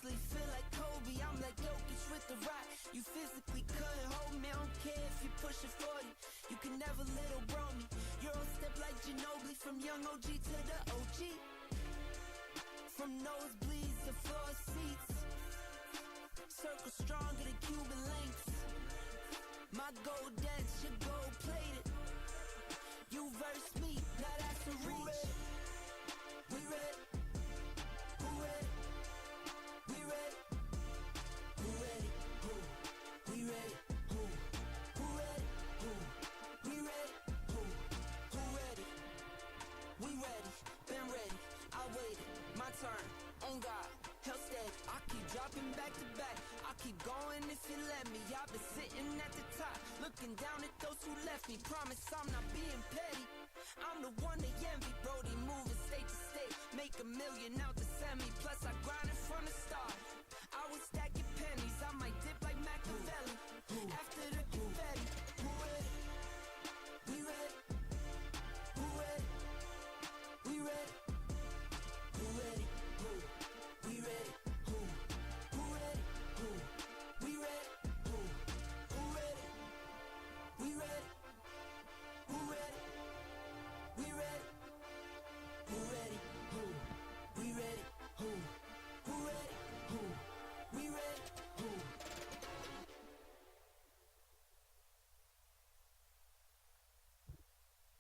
mentally feel like Kobe, I'm like Jokic with the rock. You physically couldn't hold me, I don't care if you're pushing 40. You can never little bro me. Euro step like Ginobili, from young OG to the OG. From nosebleeds to floor seats, circle stronger than Cuban links. My gold dance, your gold plated. You verse me, now that's a reach. We ready? Who ready? We ready? Who ready? Who? We ready? Who? Who ready? Who? We ready? Who? Who ready? We ready. Been ready. I waited. My turn. On God. Hell steady. I keep dropping back to back. I keep going if you let me. I've been sitting at the top, looking down at those who left me. Promise I'm not being petty. I'm the one they envy. Brody moving state to state, make $1 million out the semi. Plus I grinded from the start. I was stacking pennies. I might dip like Machiavelli. After the confetti. Who ready? We ready? Who ready? We ready? Who ready? Who? We ready? Who? Who ready? Who? We ready? Who? Who ready? We ready? Who ready? We ready? Who ready? Who? We ready? Who? Who ready? Who? We ready? Who?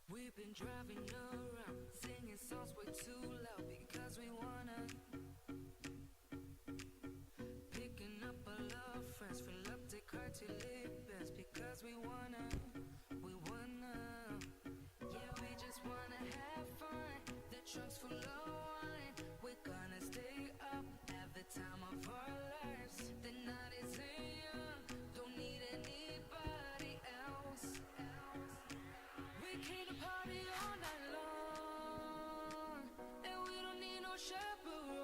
We've been driving around, singing songs way too loud because we wanna. Picking up our love friends, fill up the car till it bends because we wanna. Yeah, we just wanna have fun. The trunk's full of wine. We're gonna stay up, have the time of our lives. The night is young, don't need anybody else. We came to party all night long, and we don't need no chaperone.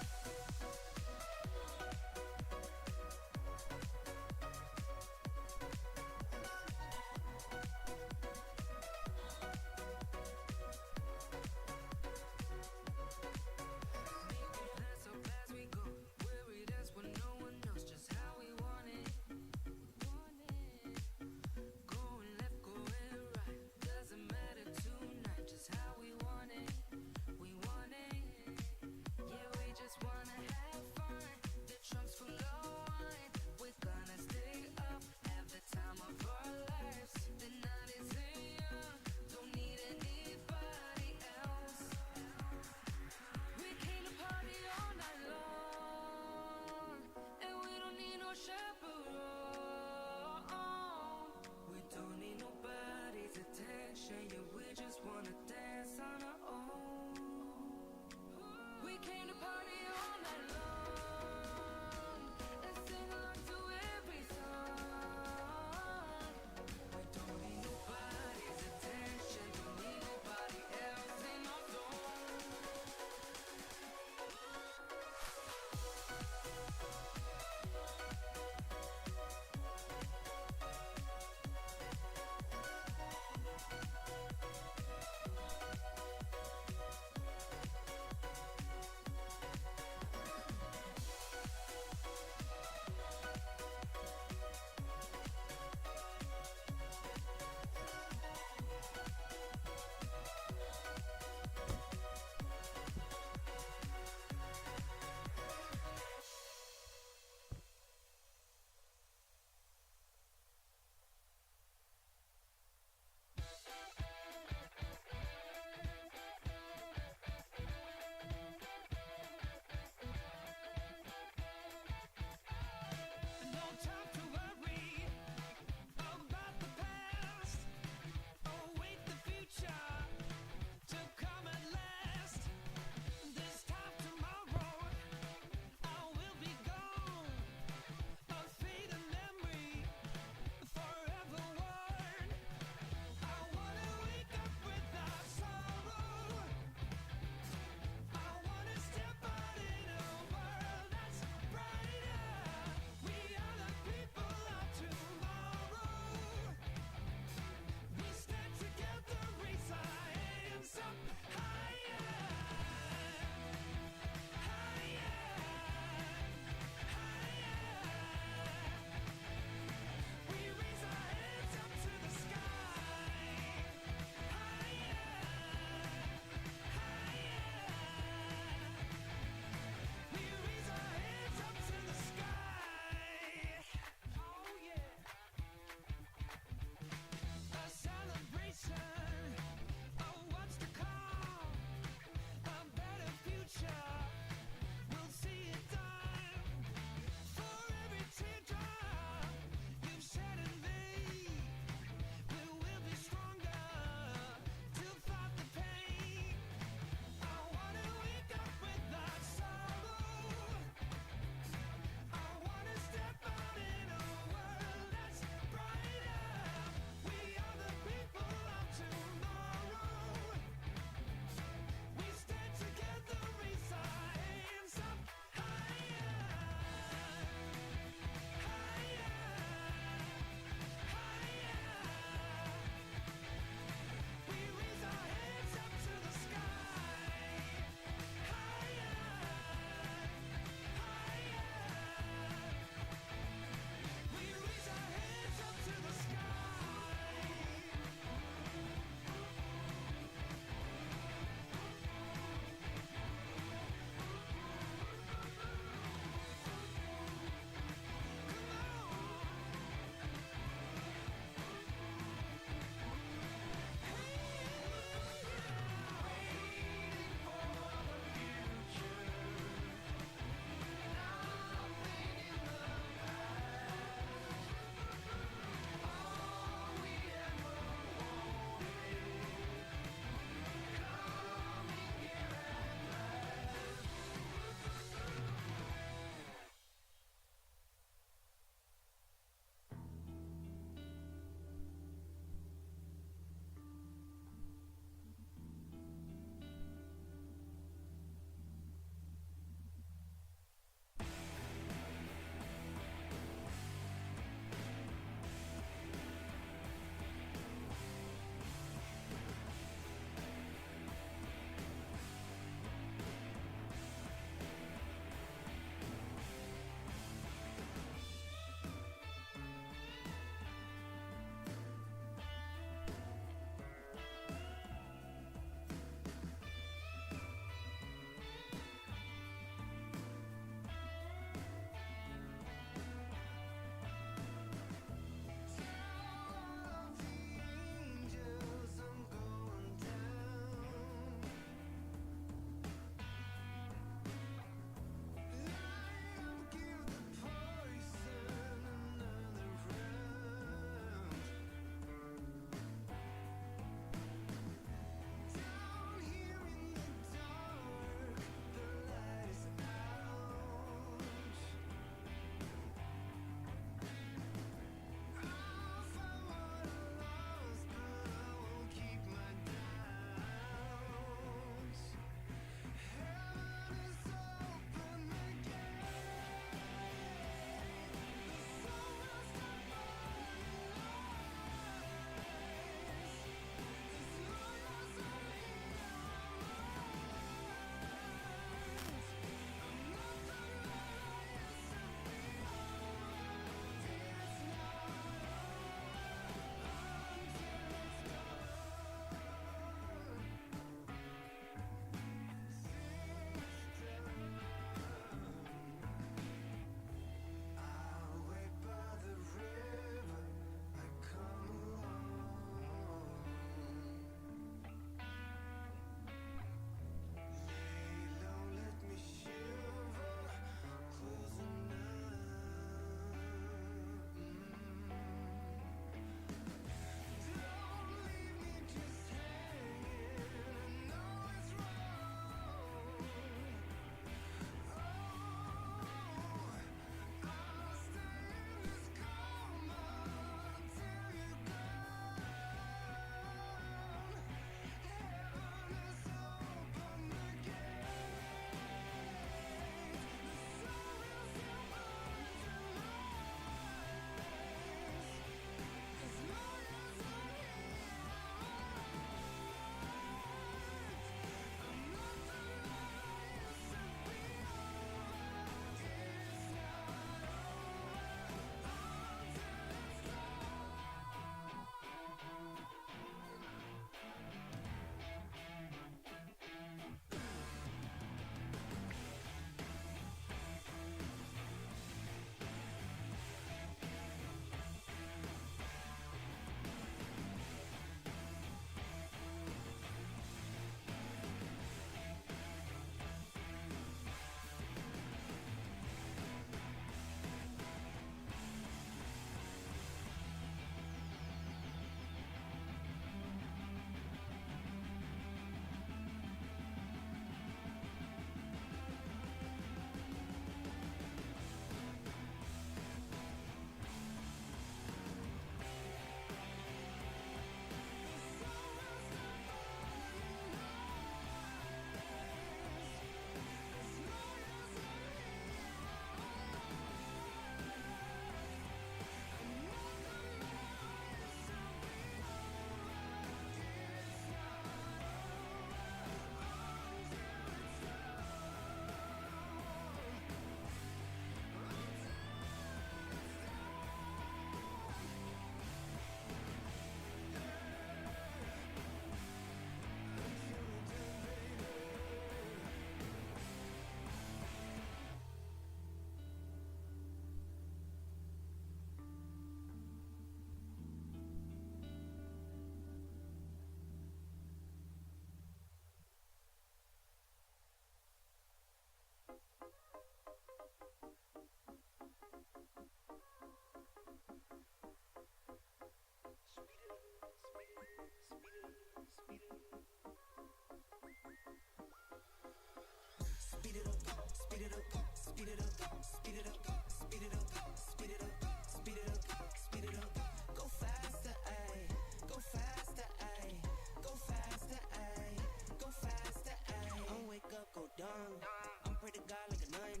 speed it up, speed it up, speed it up, speed it up, speed it up. Go faster, ayy, go faster, ayy, go faster, ayy, go faster, ayy. I'ma wake up, go dumb. I'm pray to God like a nun.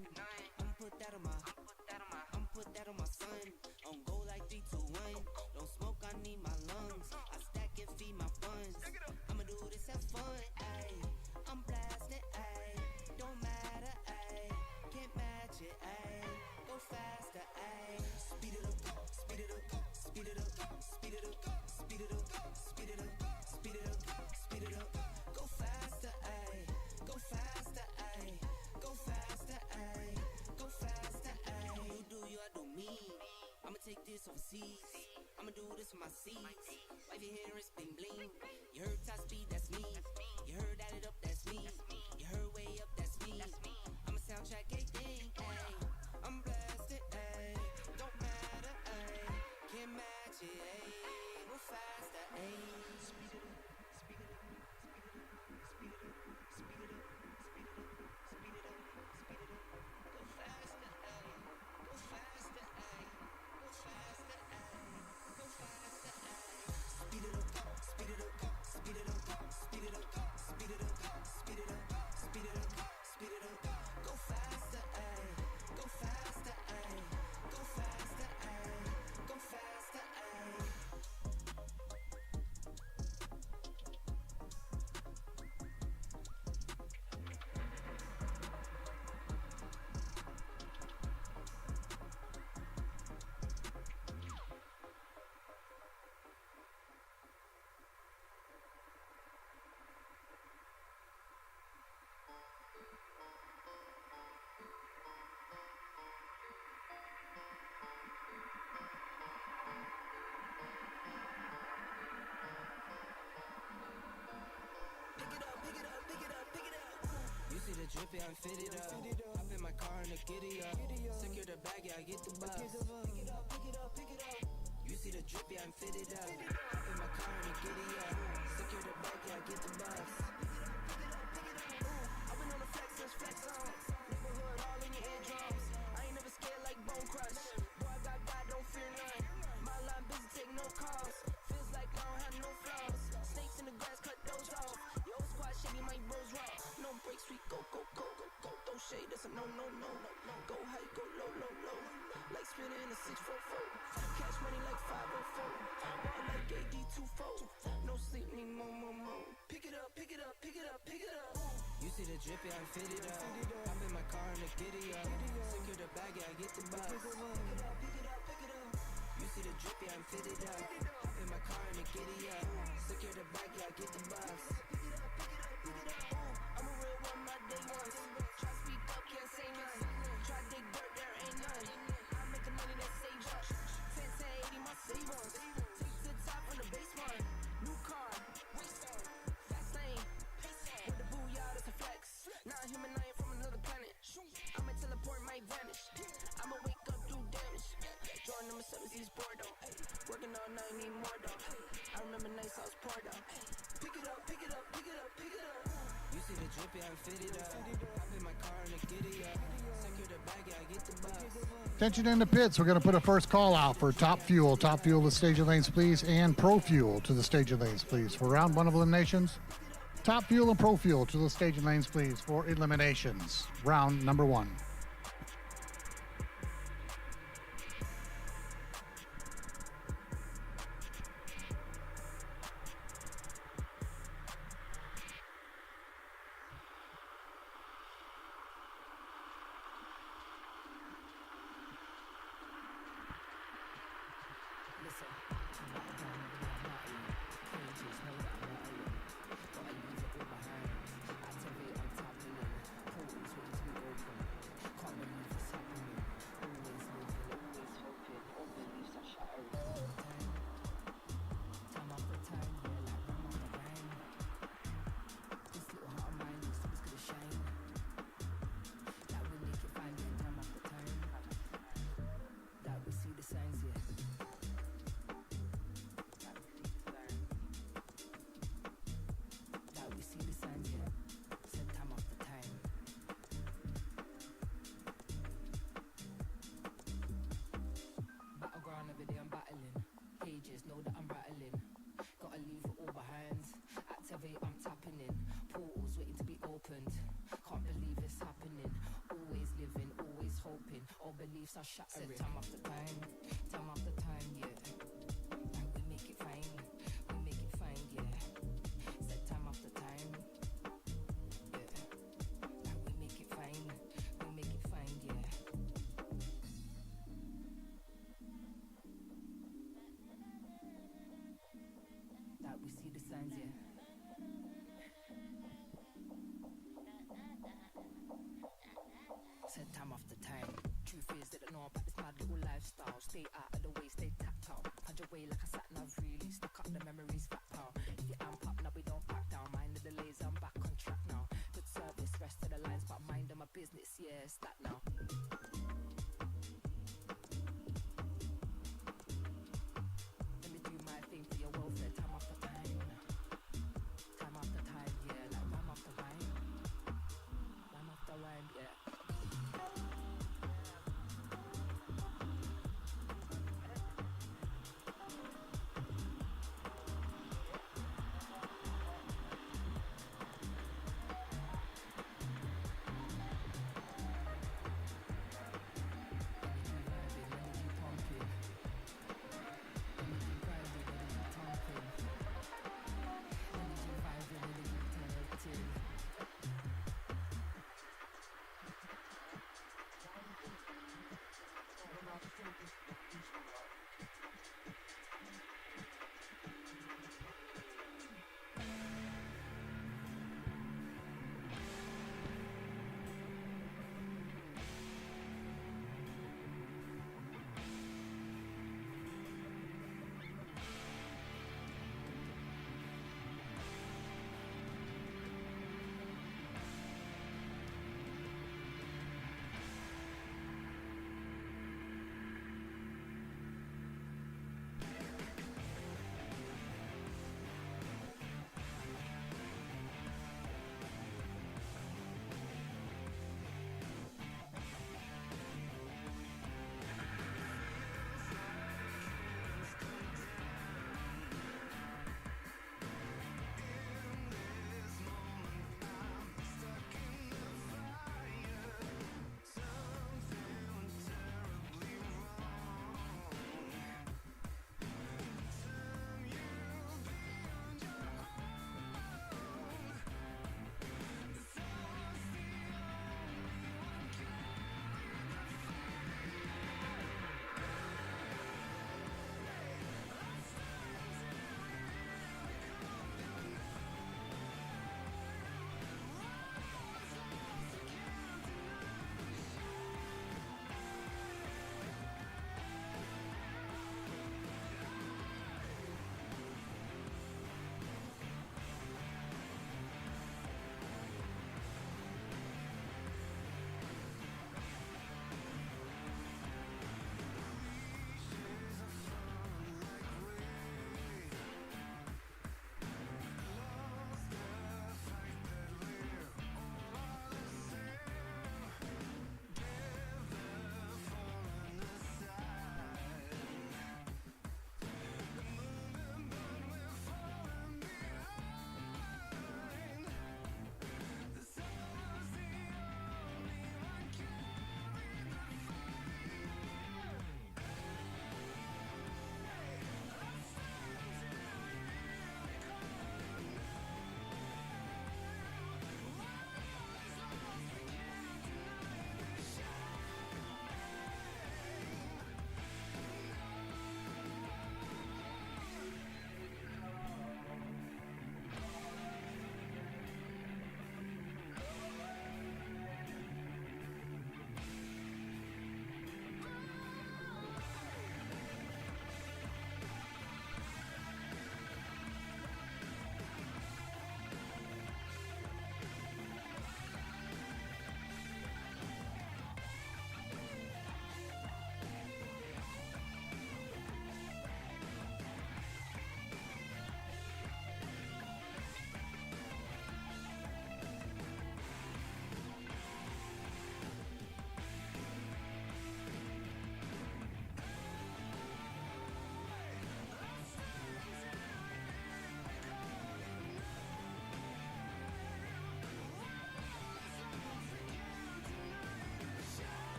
I'ma put that on my, I'ma put that on my son. On go like 3, 2, 1. Don't smoke, I need my lungs. I stack and feed my funds. I'ma do this, have fun, ayy. I'm blasting, ayy. Don't matter, ayy. Can't match it, ayy. Go faster, ayy. Speed it up, speed it up, speed it up, speed it up, speed it up, speed it up, speed it up, speed it up. Go faster, ayy. Go faster, ayy. Go faster, ayy. Go faster, ayy. You do you, I do me. I'ma take this overseas. I'ma do this for my seeds. Wife your hair is bling bling. You heard top speed, that's me. You heard add it up, that's me. You heard way up, that's me. I'ma soundtrack everything, ayy. I'm blasted, ayy. Don't matter, ayy. Can't match it, ayy. Go faster, ayy. Speed it up, speed it up, speed it up, speed it up, speed it up, speed it up, speed it up, speed it up. Go faster, ayy. Go faster, ayy. Go faster, ayy. Go faster, ayy. Speed it up, speed it up, speed it up, speed it up, speed it up, speed it up, speed it up, speed it up. Go faster, ayy. Go faster, ayy. Go faster, ayy. Go faster, ayy. You see the drippy, I'm fitted up. Hop in my car and the giddy up. Secure the bag, yeah, I get the bus. Pick it up, pick it up, pick it up. You see the drippy, I'm fitted up. Hop in my car and the giddy up. Secure the bag, yeah, I get the bus. I've been on the flex since flex on. Neighborhood all in your eardrums. I ain't never scared like Bone Crush. Boy, I got God, don't fear none. My line busy, take no calls. Feels like I don't have no flaws. Snakes in the grass, cut those off. Yo, squad shady, my bros raw. No breaks, we go, go, go, go, go. Throw shade, that's a no, no, no, no, no. Go high, go low, low, low. Like spinning in a 644. Cash money like 504. Ball like AD24. No sleep, need more, more, more. Pick it up, pick it up, pick it up, pick it up. You see the drippy, I'm fitted up. Hop in my car and the giddy up. Secure the bag, yeah, I get the bus. Pick it up, pick it up, pick it up. You see the drippy, I'm fitted up. Hop in my car and the giddy up. Secure the bag, yeah, I get the bus. Pick it up, pick it up, pick it up. I'm a real one, my day ones. Try speak up, can't say none. Try dig dirt, there ain't none. I make the money that saves us. 10, 10, 80, my save ones. Take to the top on the base one. New car, race on. Fast lane, with the booyah, that's a flex. Not a human, I ain't from another planet. I'ma teleport my vanish. I'ma wake up, do damage. Drawing number 7, he's bored though. Working all night, need more though. I remember nights I was poor though. Pick it up, pick it up, pick it up, pick it up. You see the drippy, I'm fitted up. Hop in my car and the giddy up. Secure the bag, yeah, I get the bus. Attention in the pits. We're going to put a first call out for Top Fuel. Top Fuel to stage of lanes, please, and Pro Fuel to the stage of lanes, please. For round 1 of eliminations, Top Fuel and Pro Fuel to the stage of lanes, please, for eliminations. Round number 1. all beliefs are shattering. Set time after time, yeah. Like we make it fine, yeah. Set time after time, yeah. Like we make it fine, yeah. That we see the signs, yeah. Said time after time. Truth is they don't know about this mad little lifestyle. Stay out of the way, stay tapped out. Punch away like a sat nav, really stuck up the memories, fat pal. If you amp up, now we don't back down. Mind the delays, I'm back on track now. Good service, rest of the lines, but mind of my business, yeah, it's that now. Let me do my thing for your welfare, time after time. Time after time, yeah, like rhyme after rhyme. Rhyme after rhyme, yeah.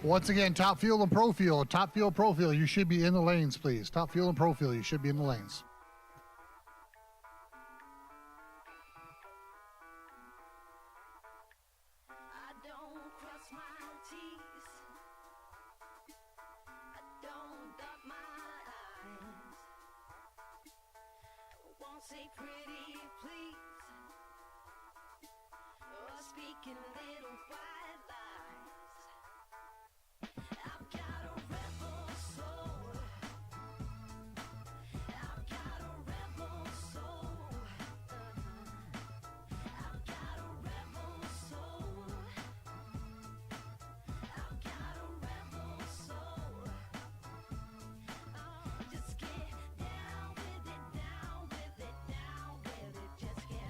Once again, top fuel and pro fuel. Top fuel, pro fuel. You should be in the lanes, please. Top fuel and pro fuel. You should be in the lanes. I don't cross my T's. I don't dot my I's. Won't say pretty please, or speaking little white lies. I've got a rebel soul. I've got a rebel soul. I've got a rebel soul. I've got a rebel soul. Oh, just get down with it, down with it, down with it. Just get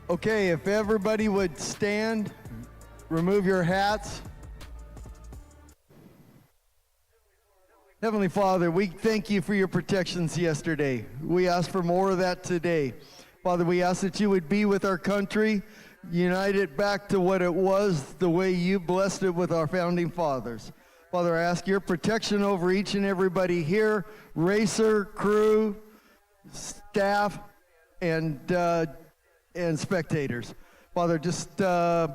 Okay, if everybody would stand, remove your hats. Heavenly Father, we thank you for your protections yesterday. We ask for more of that today. Father, we ask that you would be with our country, unite it back to what it was, the way you blessed it with our founding fathers. Father, I ask your protection over each and everybody here, racer, crew, staff, and spectators. Father, just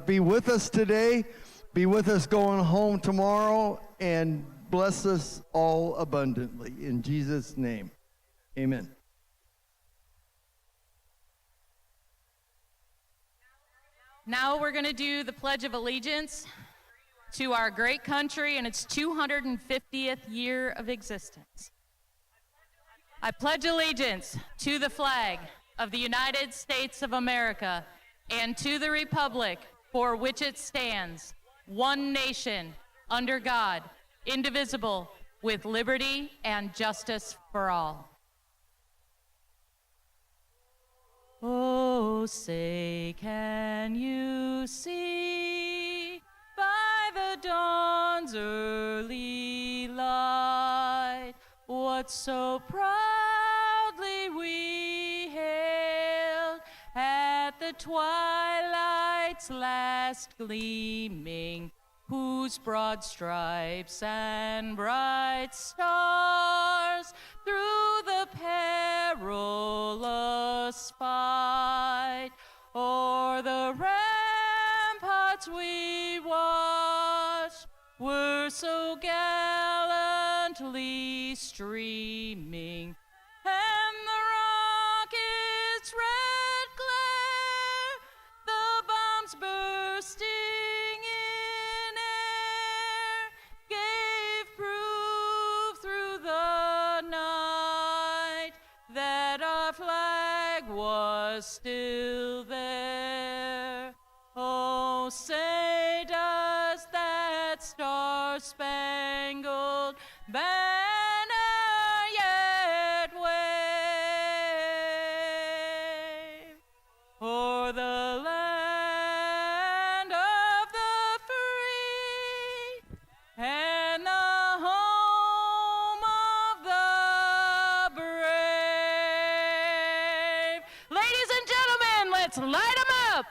be with us today, be with us going home tomorrow, and bless us all abundantly. In Jesus' name, amen. Now we're going to do the Pledge of Allegiance to our great country and its 250th year of existence. I pledge allegiance to the flag of the United States of America and to the republic for which it stands, one nation, under God, indivisible, with liberty and justice for all. Oh, say, can you see by the dawn's early light what so proudly we hailed at the twilight's last gleaming, whose broad stripes and bright stars through the perilous fight o'er the ramparts we watched were so gallantly streaming, and the rocket's red glare, the bombs bursting in air, gave proof through the night that our flag was still there. Oh, say does that star-spangled banner yet wave o'er the land of the free and the home of the brave? Ladies and gentlemen, let's light them up.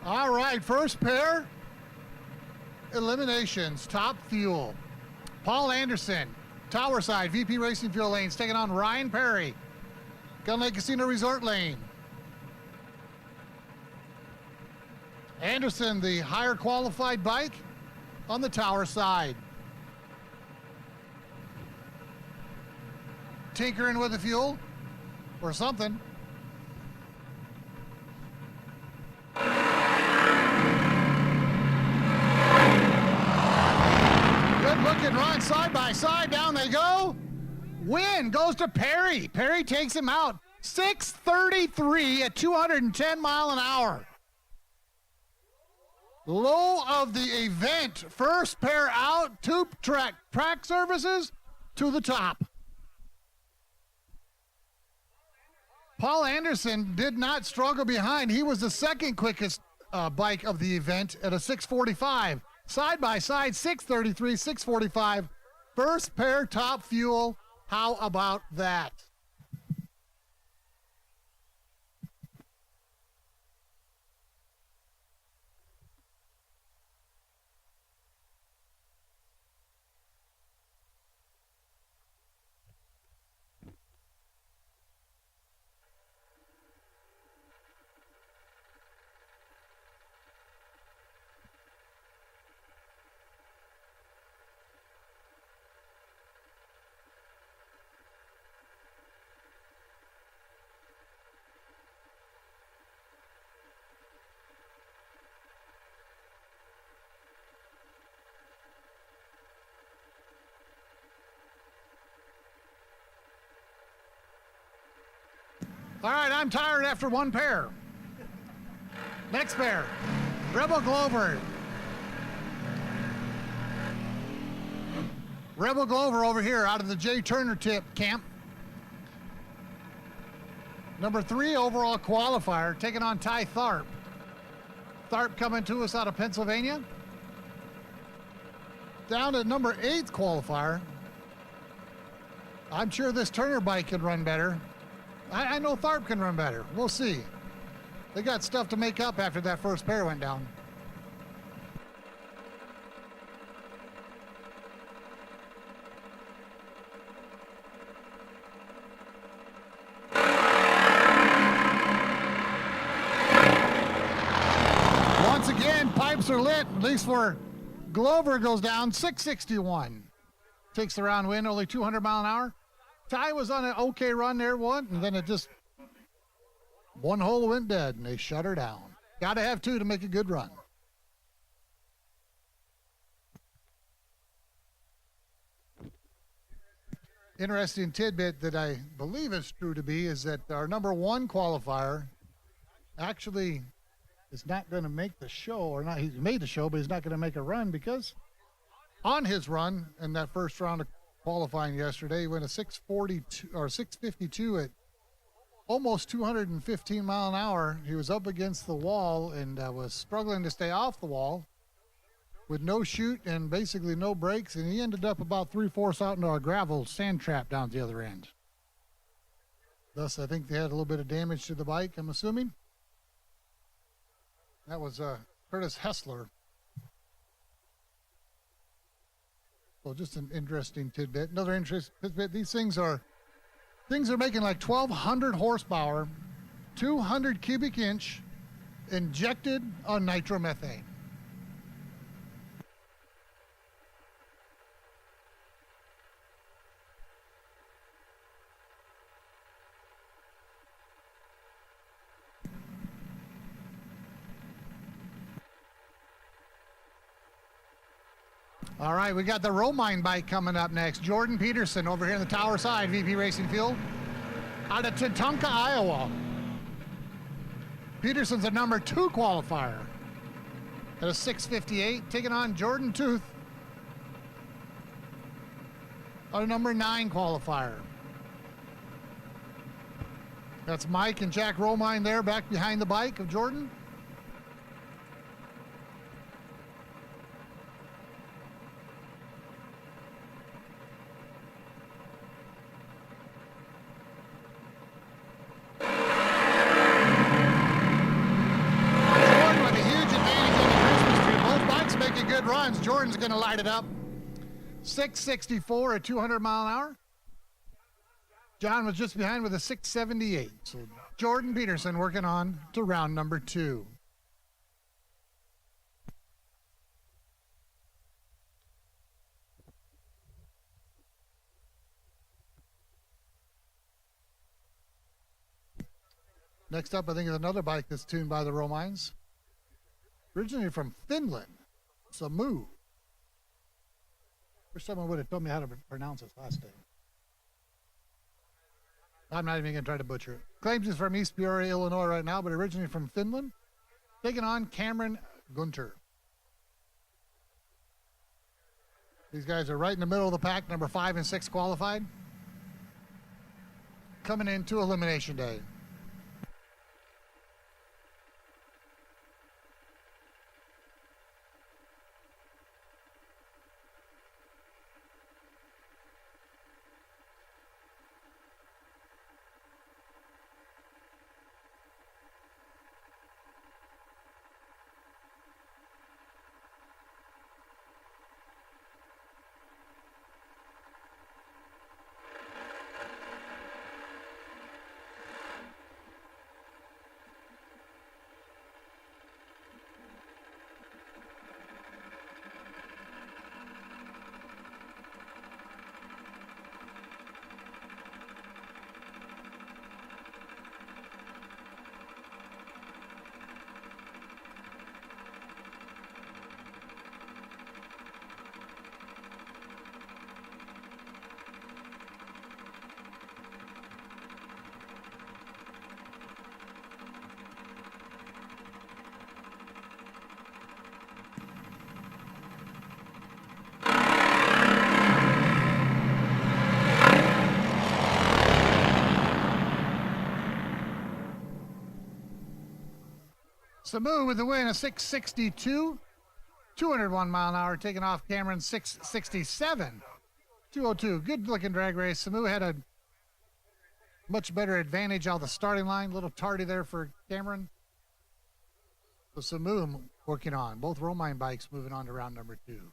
All right, first pair, eliminations, top fuel. Paul Anderson, Tower Side, VP Racing Fuel Lanes, taking on Ryan Perry. Gun Lake Casino Resort lane. Anderson, the higher qualified bike, on the tower side. Tinkering with the fuel or something. Good looking run, side by side, down they go. Win goes to Perry. Perry takes him out. 6:33 at 210 mile an hour. Low of the event. First pair out, two track services to the top. Paul Anderson did not struggle behind. He was the second quickest bike of the event at a 6:45. Side by side, 6:33, 6:45. First pair top fuel. How about that? All right, I'm tired after one pair. Next pair, Rebel Glover. Rebel Glover over here out of the Jay Turner tip camp. Number 3 overall qualifier, taking on Ty Tharp. Tharp coming to us out of Pennsylvania. Down to number 8 qualifier. I'm sure this Turner bike can run better. I know Tharp can run better. We'll see. They got stuff to make up after that first pair went down. Once again, pipes are lit, at least for Glover goes down, 661. Takes the round win, only 200 mile an hour. Ty was on an okay run there, and then it just, one hole went dead, and they shut her down. Got to have 2 to make a good run. Interesting tidbit that I believe is true to be is that our number 1 qualifier actually is not going to make the show, or not, he's made the show, but he's not going to make a run because on his run in that first round of qualifying yesterday, he went a 6:42 or 6:52 at almost 215 mile an hour. He was up against the wall and was struggling to stay off the wall with no chute and basically no brakes, and he ended up about 3/4 out into a gravel sand trap down the other end. Thus, I think they had a little bit of damage to the bike, I'm assuming. That was Curtis Hessler. So just an interesting tidbit. Another interesting tidbit, these things are making like 1,200 horsepower, 200 cubic inch, injected on nitromethane. All right, we got the Romine bike coming up next. Jordan Peterson over here on the tower side, VP Racing Fuel, out of Tatanka, Iowa. Peterson's a number 2 qualifier at a 6:58, taking on Jordan Tooth, a number 9 qualifier. That's Mike and Jack Romine there back behind the bike of Jordan. Runs. Jordan's going to light it up. 6:64 at 200 mile an hour. John was just behind with a 678. So Jordan Peterson working on to round number 2. Next up, I think, is another bike that's tuned by the Romines. Originally from Finland, Samu. Wish someone would have told me how to pronounce his last name. I'm not even going to try to butcher it. Claims he's from East Peoria, Illinois right now, but originally from Finland. Taking on Cameron Gunter. These guys are right in the middle of the pack, number 5 and 6 qualified. Coming into Elimination Day. Samu with the win, a 662, 201 mile an hour, taking off Cameron 667, 202. Good looking drag race. Samu had a much better advantage on the starting line. A little tardy there for Cameron. So Samu working on. Both Romine bikes moving on to round number 2.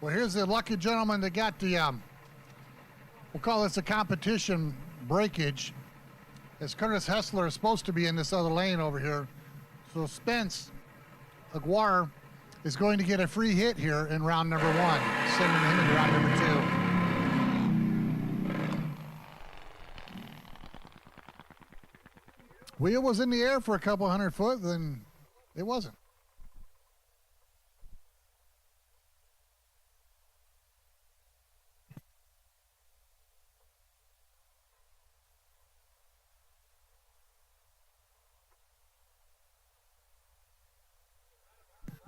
Well, here's the lucky gentleman that got the, we'll call this a competition breakage, as Curtis Hessler is supposed to be in this other lane over here. So Spence Aguirre is going to get a free hit here in round number 1, sending him into round number 2. Wheel was in the air for a couple 100 foot, then it wasn't.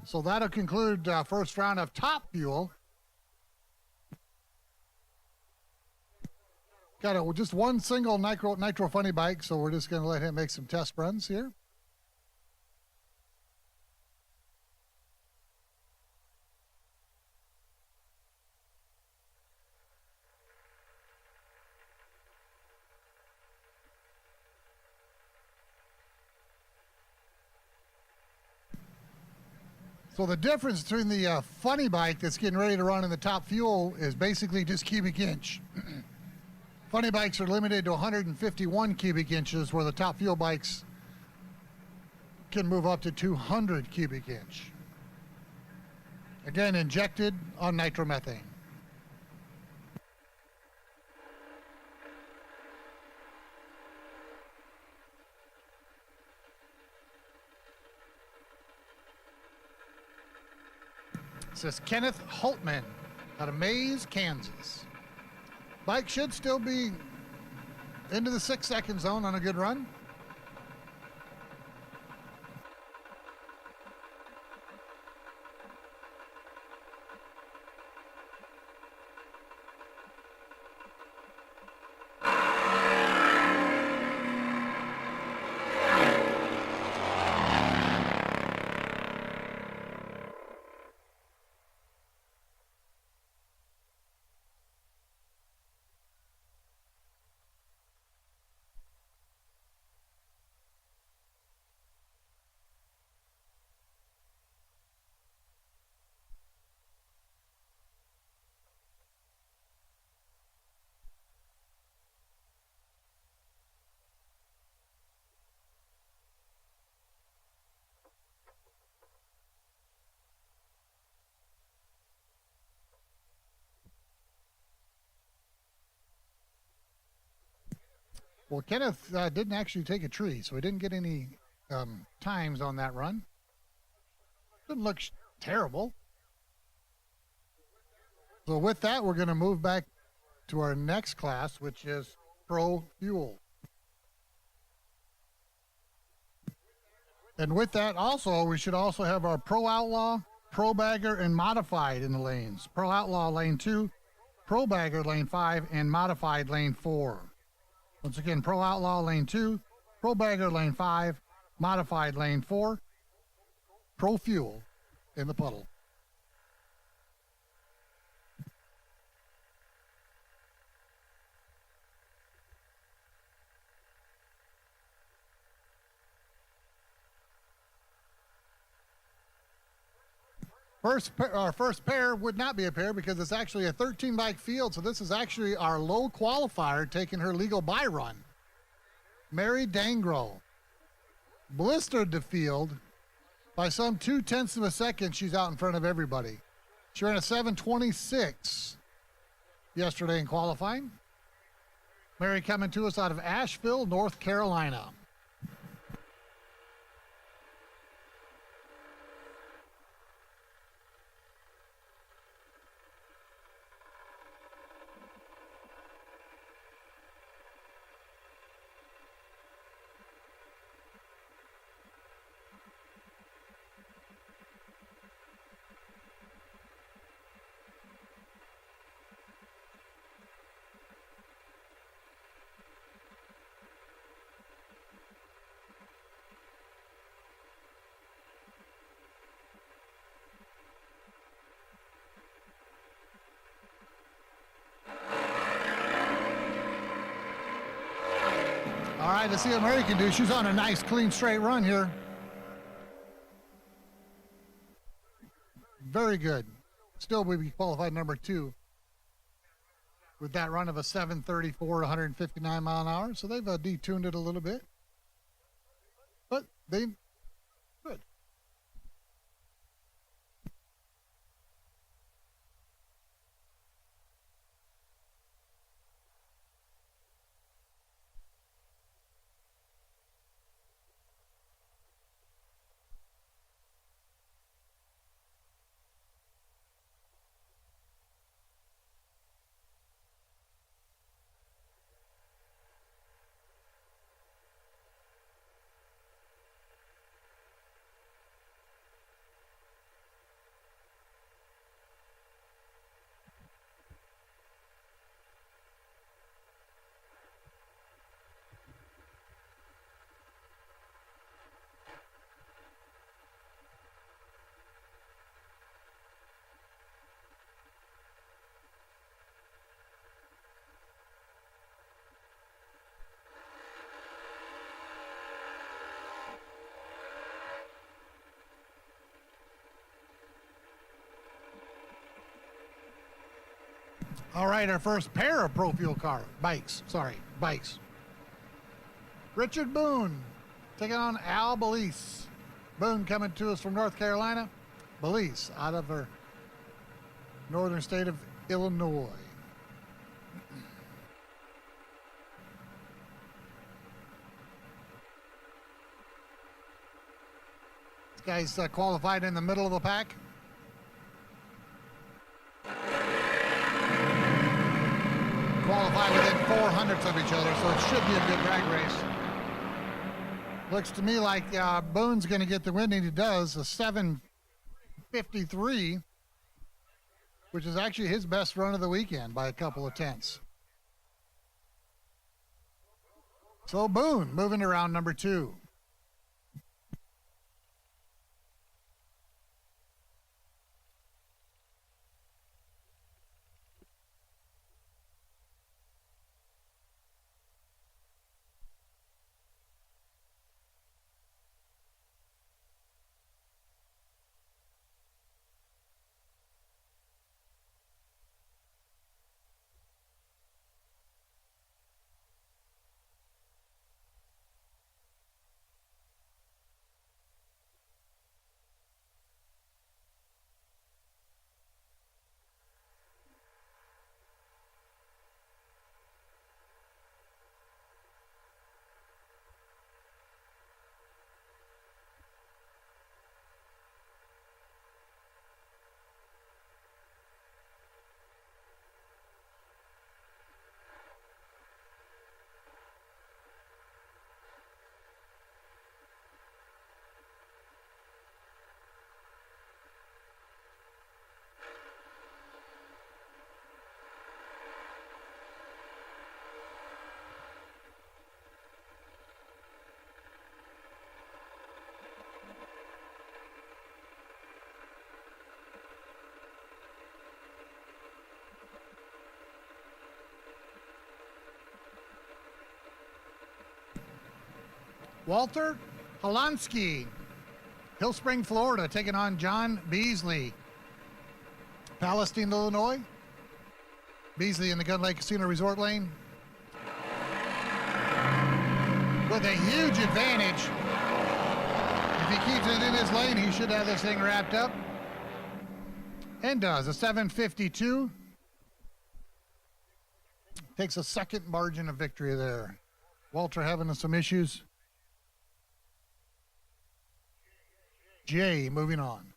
So that'll conclude first round of Top Fuel. Got just one single Nitro Funny Bike, so we're just going to let him make some test runs here. So the difference between the funny bike that's getting ready to run in the top fuel is basically just cubic inch. Funny bikes are limited to 151 cubic inches, where the top fuel bikes can move up to 200 cubic inch. Again, injected on nitromethane. This is Kenneth Holtman out of Mays, Kansas. Bike should still be into the 6-second zone on a good run. Well, Kenneth didn't actually take a tree, so he didn't get any times on that run. Didn't look terrible. So with that, we're going to move back to our next class, which is Pro Fuel. And with that also, we should also have our Pro Outlaw, Pro Bagger, and Modified in the lanes. Pro Outlaw lane 2, Pro Bagger lane 5, and Modified lane 4. Once again, Pro Outlaw lane 2, Pro Bagger lane 5, Modified lane 4, Pro Fuel in the puddle. Our first pair would not be a pair because it's actually a 13 bike field. So this is actually our low qualifier taking her legal bye run. Mary Dangro blistered the field by some 0.2 of a second. She's out in front of everybody. She ran a 7:26 yesterday in qualifying. Mary coming to us out of Asheville, North Carolina. All right, let's see what Mary can do. She's on a nice, clean, straight run here. Very good. Still will be qualified number 2 with that run of a 7:34, 159 mile an hour. So they've detuned it a little bit. But they, good. All right, our first pair of Pro Fuel bikes. Richard Boone taking on Al Belize. Boone coming to us from North Carolina. Belize out of our northern state of Illinois. This guy's qualified in the middle of the pack. Qualified within 400ths of each other, so it should be a good drag race. Looks to me like Boone's going to get the win, and he does, a 7:53, which is actually his best run of the weekend by a couple of tenths. So Boone moving to round number 2. Walter Holansky, Hill Spring, Florida, taking on John Beasley. Palestine, Illinois. Beasley in the Gun Lake Casino Resort lane. With a huge advantage. If he keeps it in his lane, he should have this thing wrapped up. And does, a 7:52. Takes a second margin of victory there. Walter having some issues. Jay moving on.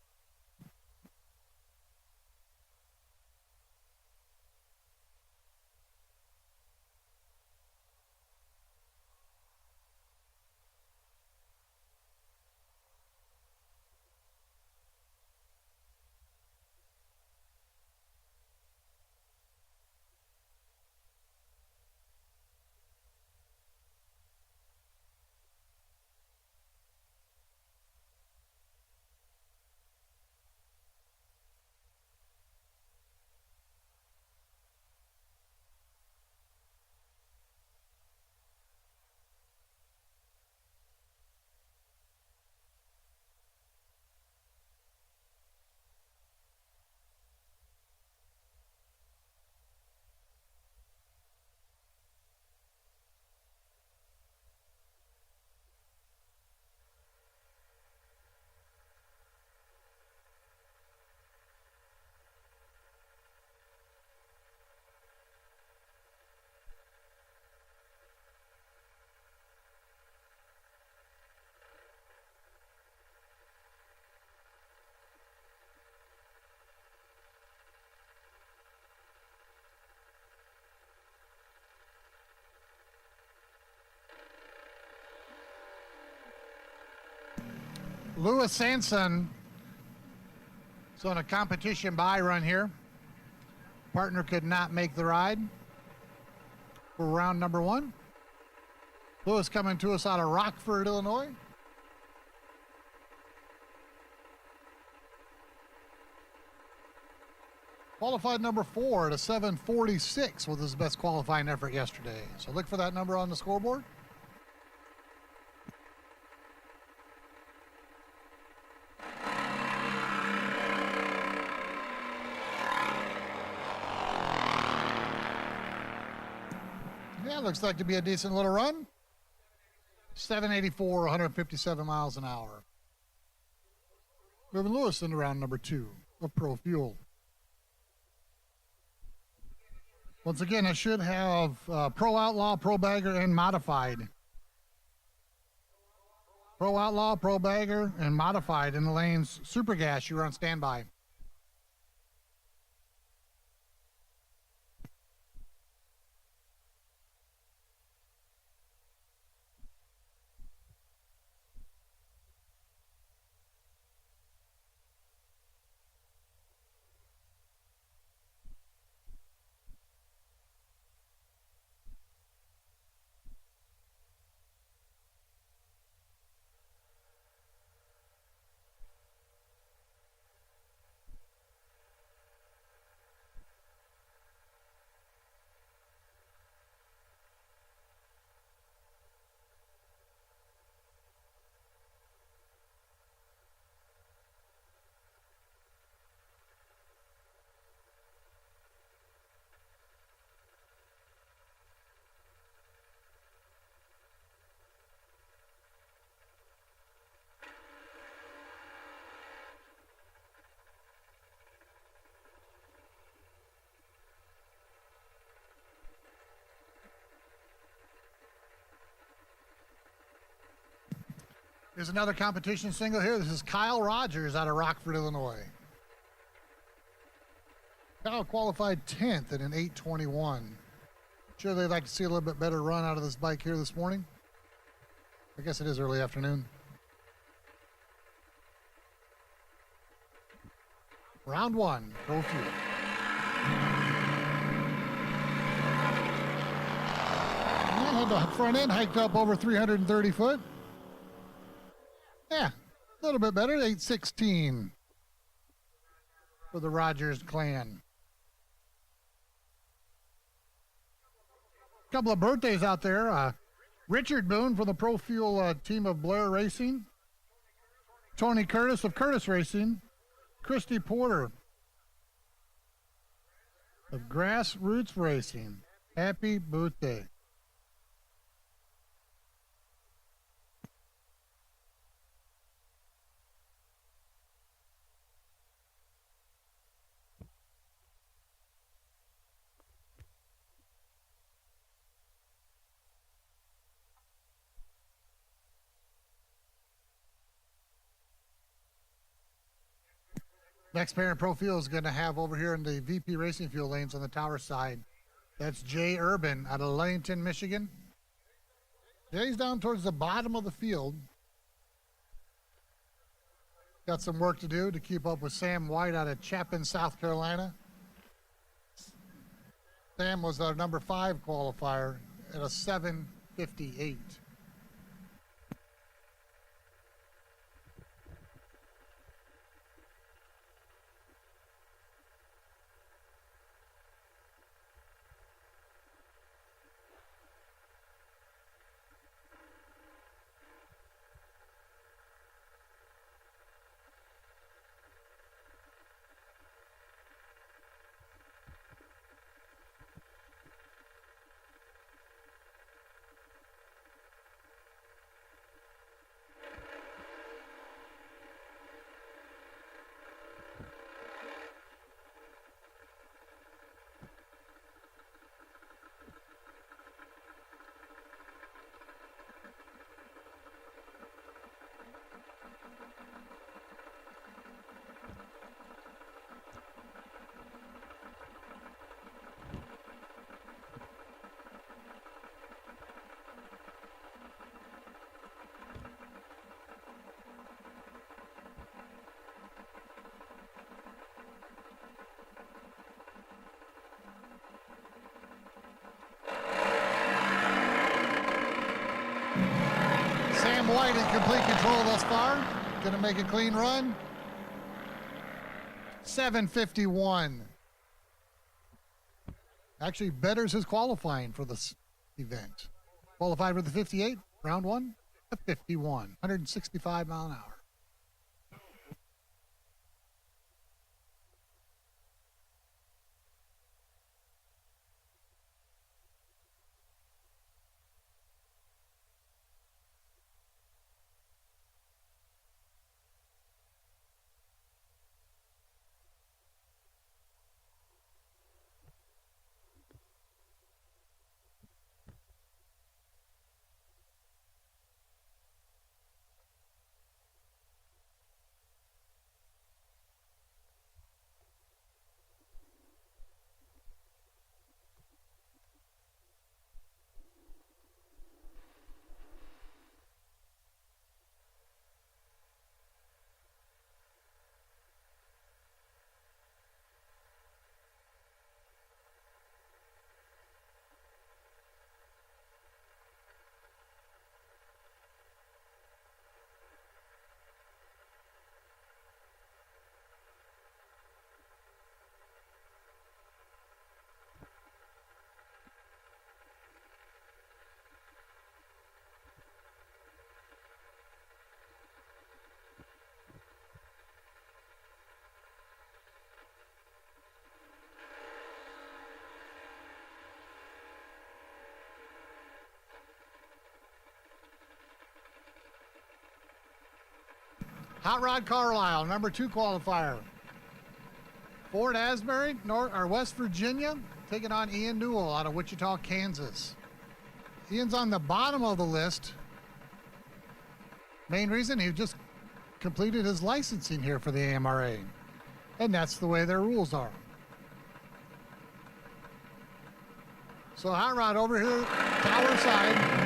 Lewis Sanson is on a competition buy run here. Partner could not make the ride for round number 1. Lewis coming to us out of Rockford, Illinois. Qualified number 4 at a 7:46 with his best qualifying effort yesterday. So look for that number on the scoreboard. That looks like to be a decent little run. 784, 157 miles an hour. Moving Lewis into round number 2 of Pro Fuel. Once again, I should have Pro Outlaw, Pro Bagger, and Modified. Pro Outlaw, Pro Bagger, and Modified in the lanes. Super Gas, you're on standby. Here's another competition single here. This is Kyle Rogers out of Rockford, Illinois. Kyle qualified 10th at an 8:21. Sure they'd like to see a little bit better run out of this bike here this morning. I guess it is early afternoon. Round 1, Pro Fuel. And the front end hiked up over 330 foot. Yeah, a little bit better, 8:16 for the Rogers clan. Couple of birthdays out there. Richard Boone from the Pro Fuel team of Blair Racing. Tony Curtis of Curtis Racing. Christy Porter of Grassroots Racing. Happy birthday. Next pair of Pro Fuel is going to have over here in the VP Racing Fuel lanes on the tower side. That's Jay Urban out of Ludington, Michigan. Jay's down towards the bottom of the field. Got some work to do to keep up with Sam White out of Chapin, South Carolina. Sam was our number 5 qualifier at a 7:58. Sam White in complete control thus far. Going to make a clean run. 7:51. Actually betters his qualifying for this event. Qualified for the 58, round 1, a 51, 165 mile an hour. Hot Rod Carlisle, number 2 qualifier. Ford Asbury, West Virginia, taking on Ian Newell out of Wichita, Kansas. Ian's on the bottom of the list. Main reason, he just completed his licensing here for the AMRA. And that's the way their rules are. So Hot Rod over here, tower side.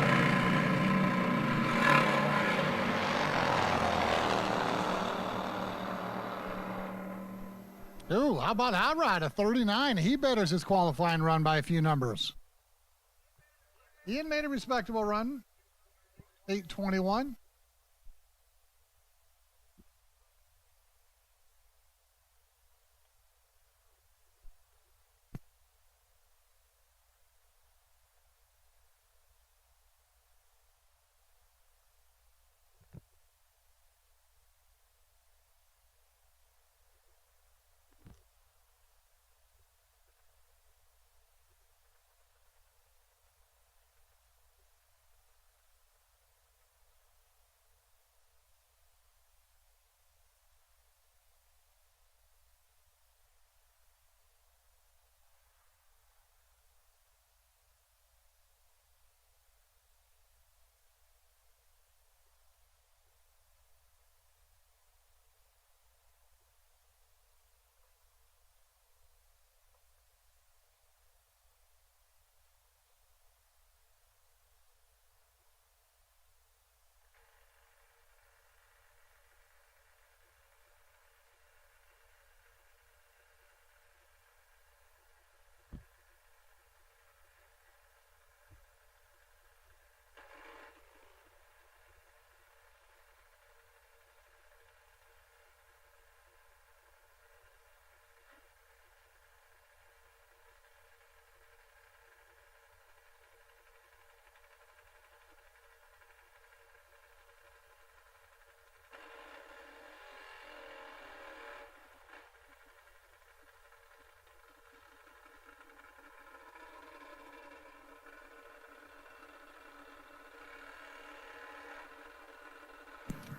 Ooh, how about Hot Rod, a 39? He betters his qualifying run by a few numbers. Ian made a respectable run, 8:21.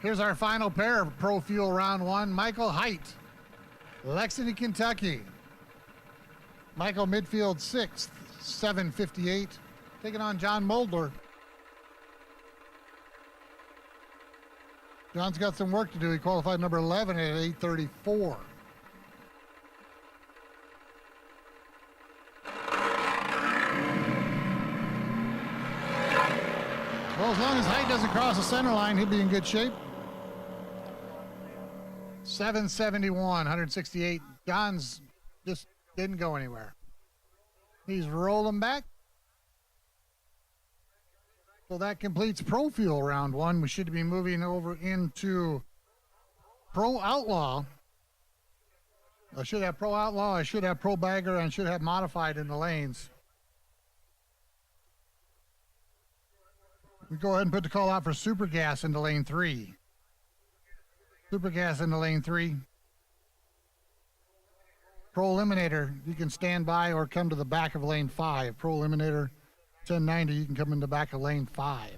Here's our final pair of Pro Fuel Round 1. Michael Height, Lexington, Kentucky. Michael midfield 6th, 7:58. Taking on John Moldler. John's got some work to do. He qualified number 11 at 8:34. Well, as long as Height doesn't cross the center line, he'll be in good shape. 771, 168. John's just didn't go anywhere. He's rolling back. So that completes Pro Fuel Round 1. We should be moving over into Pro Outlaw. I should have Pro Outlaw, I should have Pro Bagger, and I should have Modified in the lanes. We go ahead and put the call out for Super Gas into lane 3. Super Gas into lane 3. Pro Eliminator, you can stand by or come to the back of lane 5. Pro Eliminator 1090, you can come in the back of lane 5.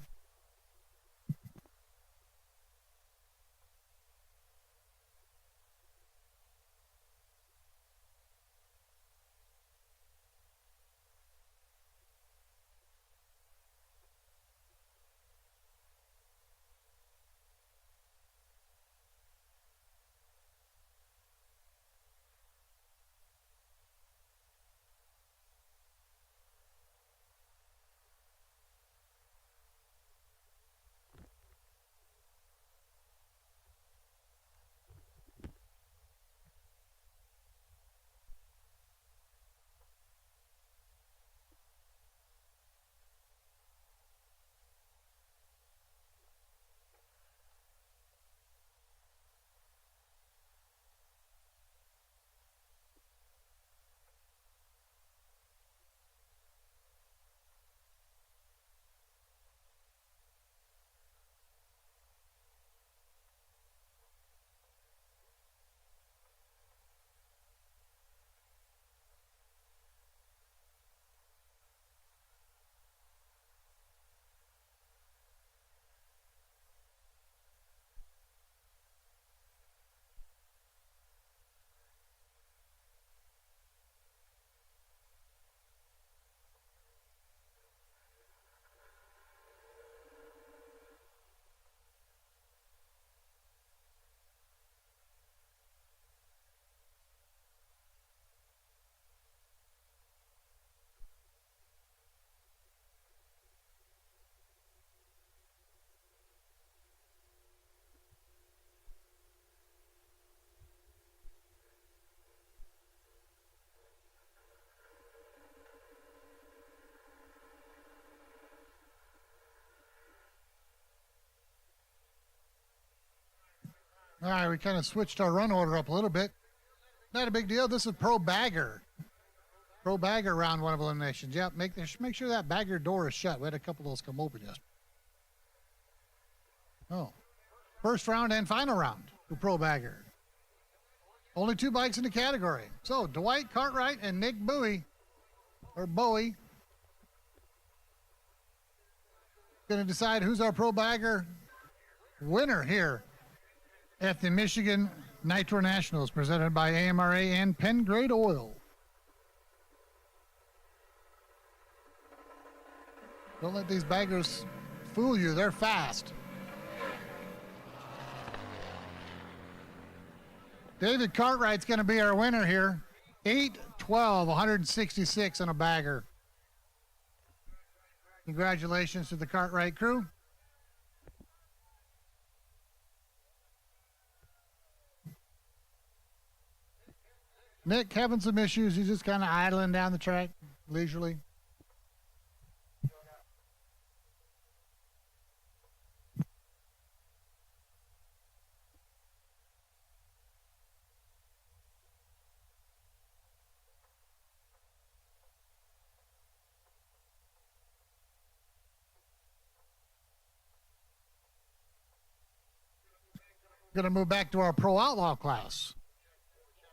All right, we kind of switched our run order up a little bit. Not a big deal. This is Pro Bagger. Pro Bagger round one of eliminations. Yep, make sure that bagger door is shut. We had a couple of those come open yesterday. Oh. First round and final round for Pro Bagger. Only 2 bikes in the category. So, Dwight Cartwright and Nick Bowie going to decide who's our Pro Bagger winner here at the Michigan Nitro Nationals, presented by AMRA and PennGrade Oil. Don't let these baggers fool you. They're fast. David Cartwright's going to be our winner here. 8-12, 166 on a bagger. Congratulations to the Cartwright crew. Nick having some issues. He's just kind of idling down the track leisurely. Going to move back to our Pro Outlaw class,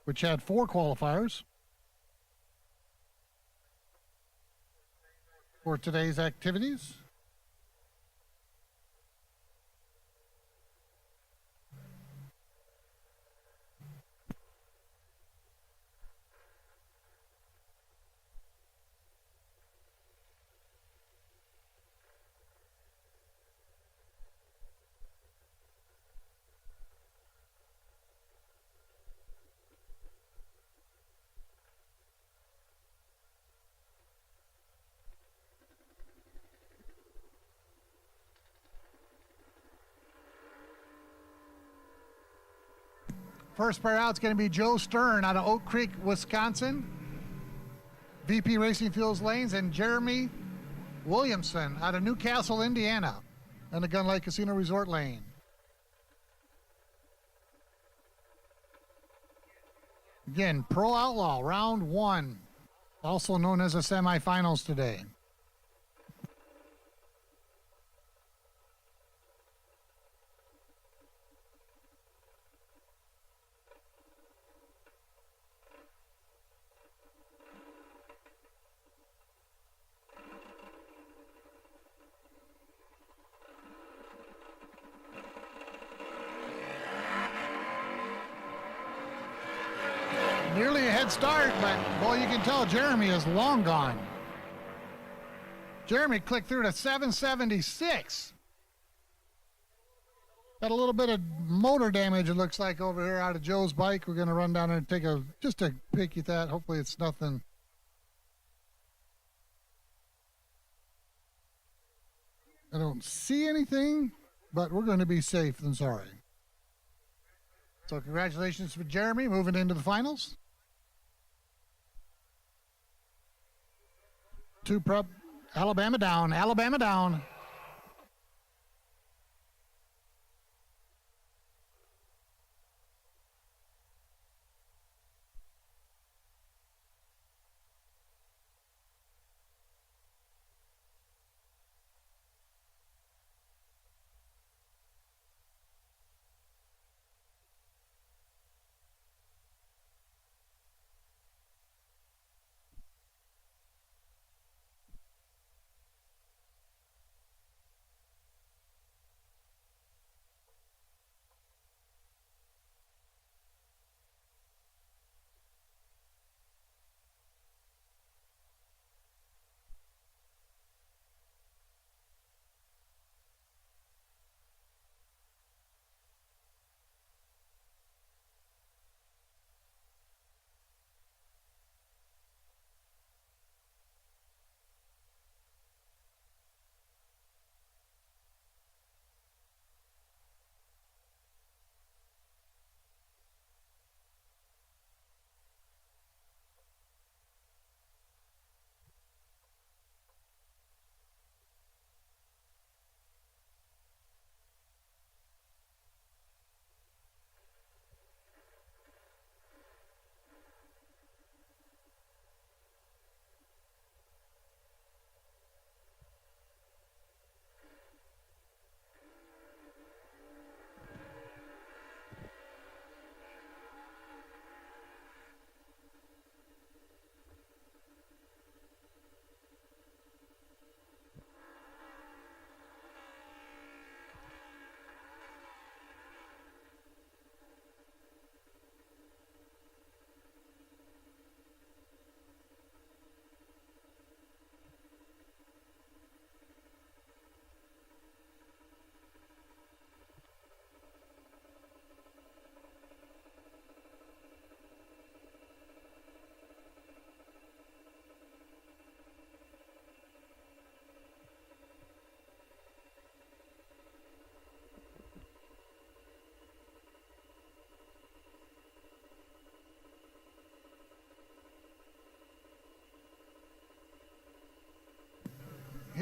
which had 4 qualifiers for today's activities. First pair out is going to be Joe Stern out of Oak Creek, Wisconsin. VP Racing Fuels Lanes, and Jeremy Williamson out of Newcastle, Indiana, and the Gun Lake Casino Resort Lane. Again, Pro Outlaw, round 1, also known as the semifinals today. Nearly a head start, but boy, you can tell Jeremy is long gone. Jeremy clicked through to 776. Got a little bit of motor damage, it looks like, over here out of Joe's bike. We're going to run down there and take just a peek at that. Hopefully it's nothing. I don't see anything, but we're going to be safe than sorry. So congratulations for Jeremy moving into the finals. 2 prep, Alabama down, Alabama down.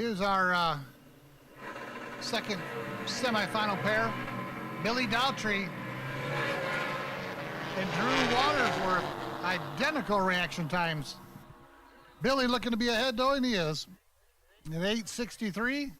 here's our second semifinal pair. Billy Daltrey and Drew Watersworth, identical reaction times. Billy looking to be ahead though, and he is. At 8:63.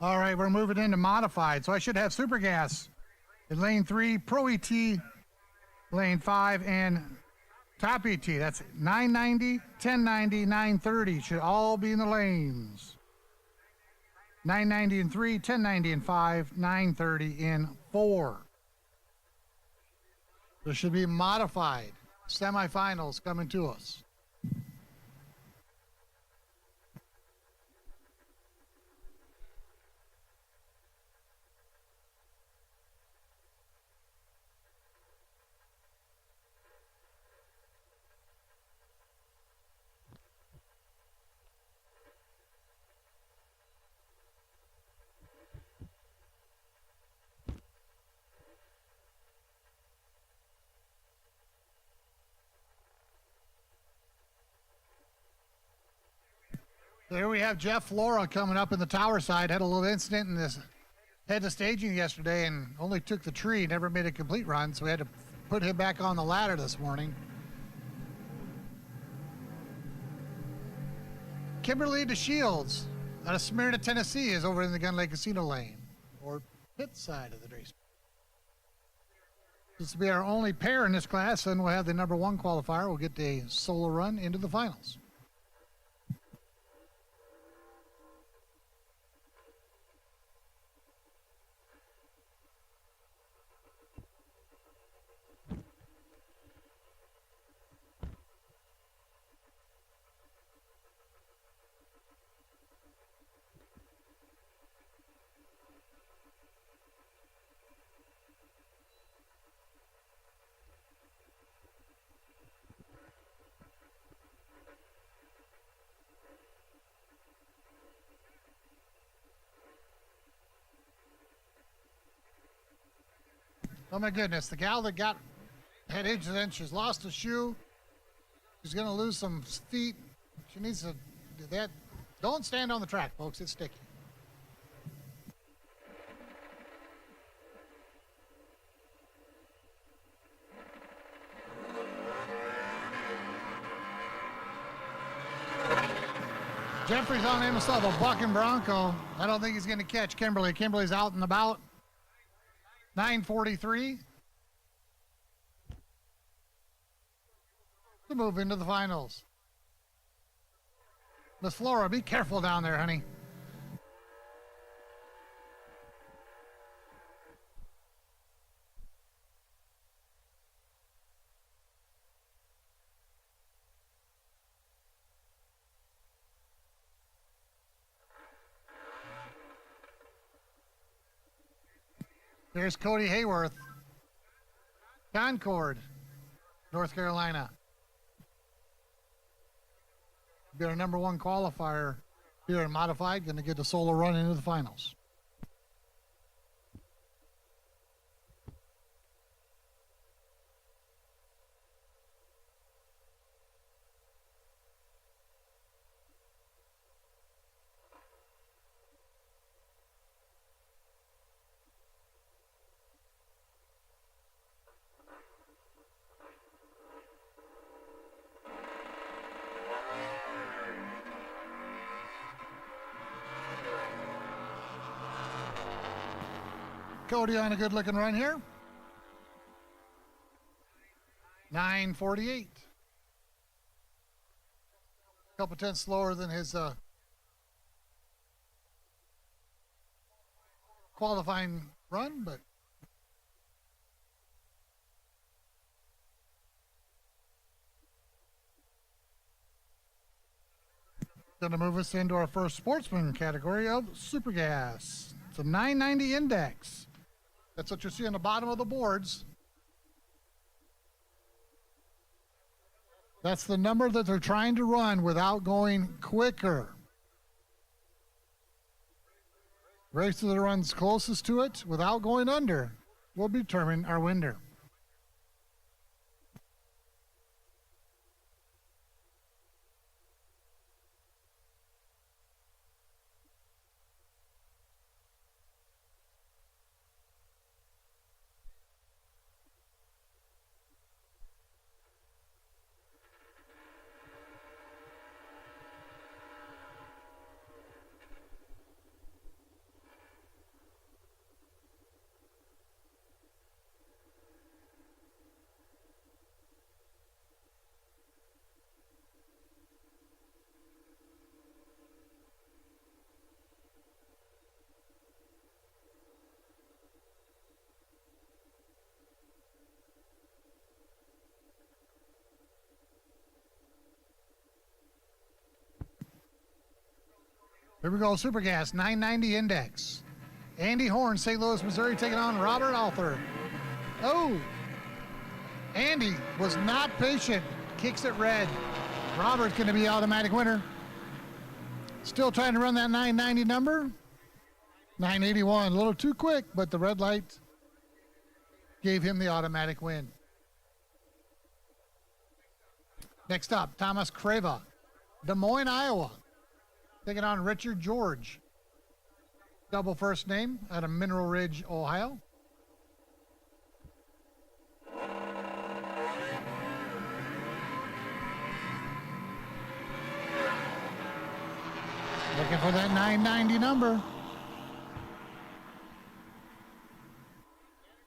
All right, we're moving into modified. So I should have Super Gas in lane 3, Pro ET lane 5, and Top ET. That's 990, 1090, 930 should all be in the lanes. 990 in 3, 1090 in 5, 930 in 4. There should be modified semifinals coming to us. There we have Jeff Flora coming up in the tower side. Had a little incident in this head to staging yesterday and only took the tree, never made a complete run, so we had to put him back on the ladder this morning. Kimberly DeShields out of Smyrna, Tennessee is over in the Gun Lake Casino lane, or pit side of the race. This will be our only pair in this class, and we'll have the number 1 qualifier. We'll get the solo run into the finals. Oh my goodness, the gal that had incident, she's lost a shoe. She's gonna lose some feet. She needs to do that. Don't stand on the track, folks, it's sticky. Jeffrey's on himself a bucking Bronco. I don't think he's gonna catch Kimberly. Kimberly's out and about. 9:43 to move into the finals. Miss Flora, be careful down there, honey. There's Cody Hayworth, Concord, North Carolina. Be our number 1 qualifier here in modified, going to get a solo run into the finals. Cody on a good looking run here. 9:48. Couple tenths slower than his qualifying run, but going to move us into our first sportsman category of super gas. It's a 990 index. That's what you see on the bottom of the boards. That's the number that they're trying to run without going quicker. Racer that runs closest to it without going under will determine our winner. Here we go, Super Gas, 990 index. Andy Horn, St. Louis, Missouri, taking on Robert Alter. Oh, Andy was not patient, kicks it red. Robert's going to be automatic winner. Still trying to run that 990 number. 981, a little too quick, but the red light gave him the automatic win. Next up, Thomas Creva, Des Moines, Iowa. Taking on Richard George. Double first name out of Mineral Ridge, Ohio. Looking for that 990 number.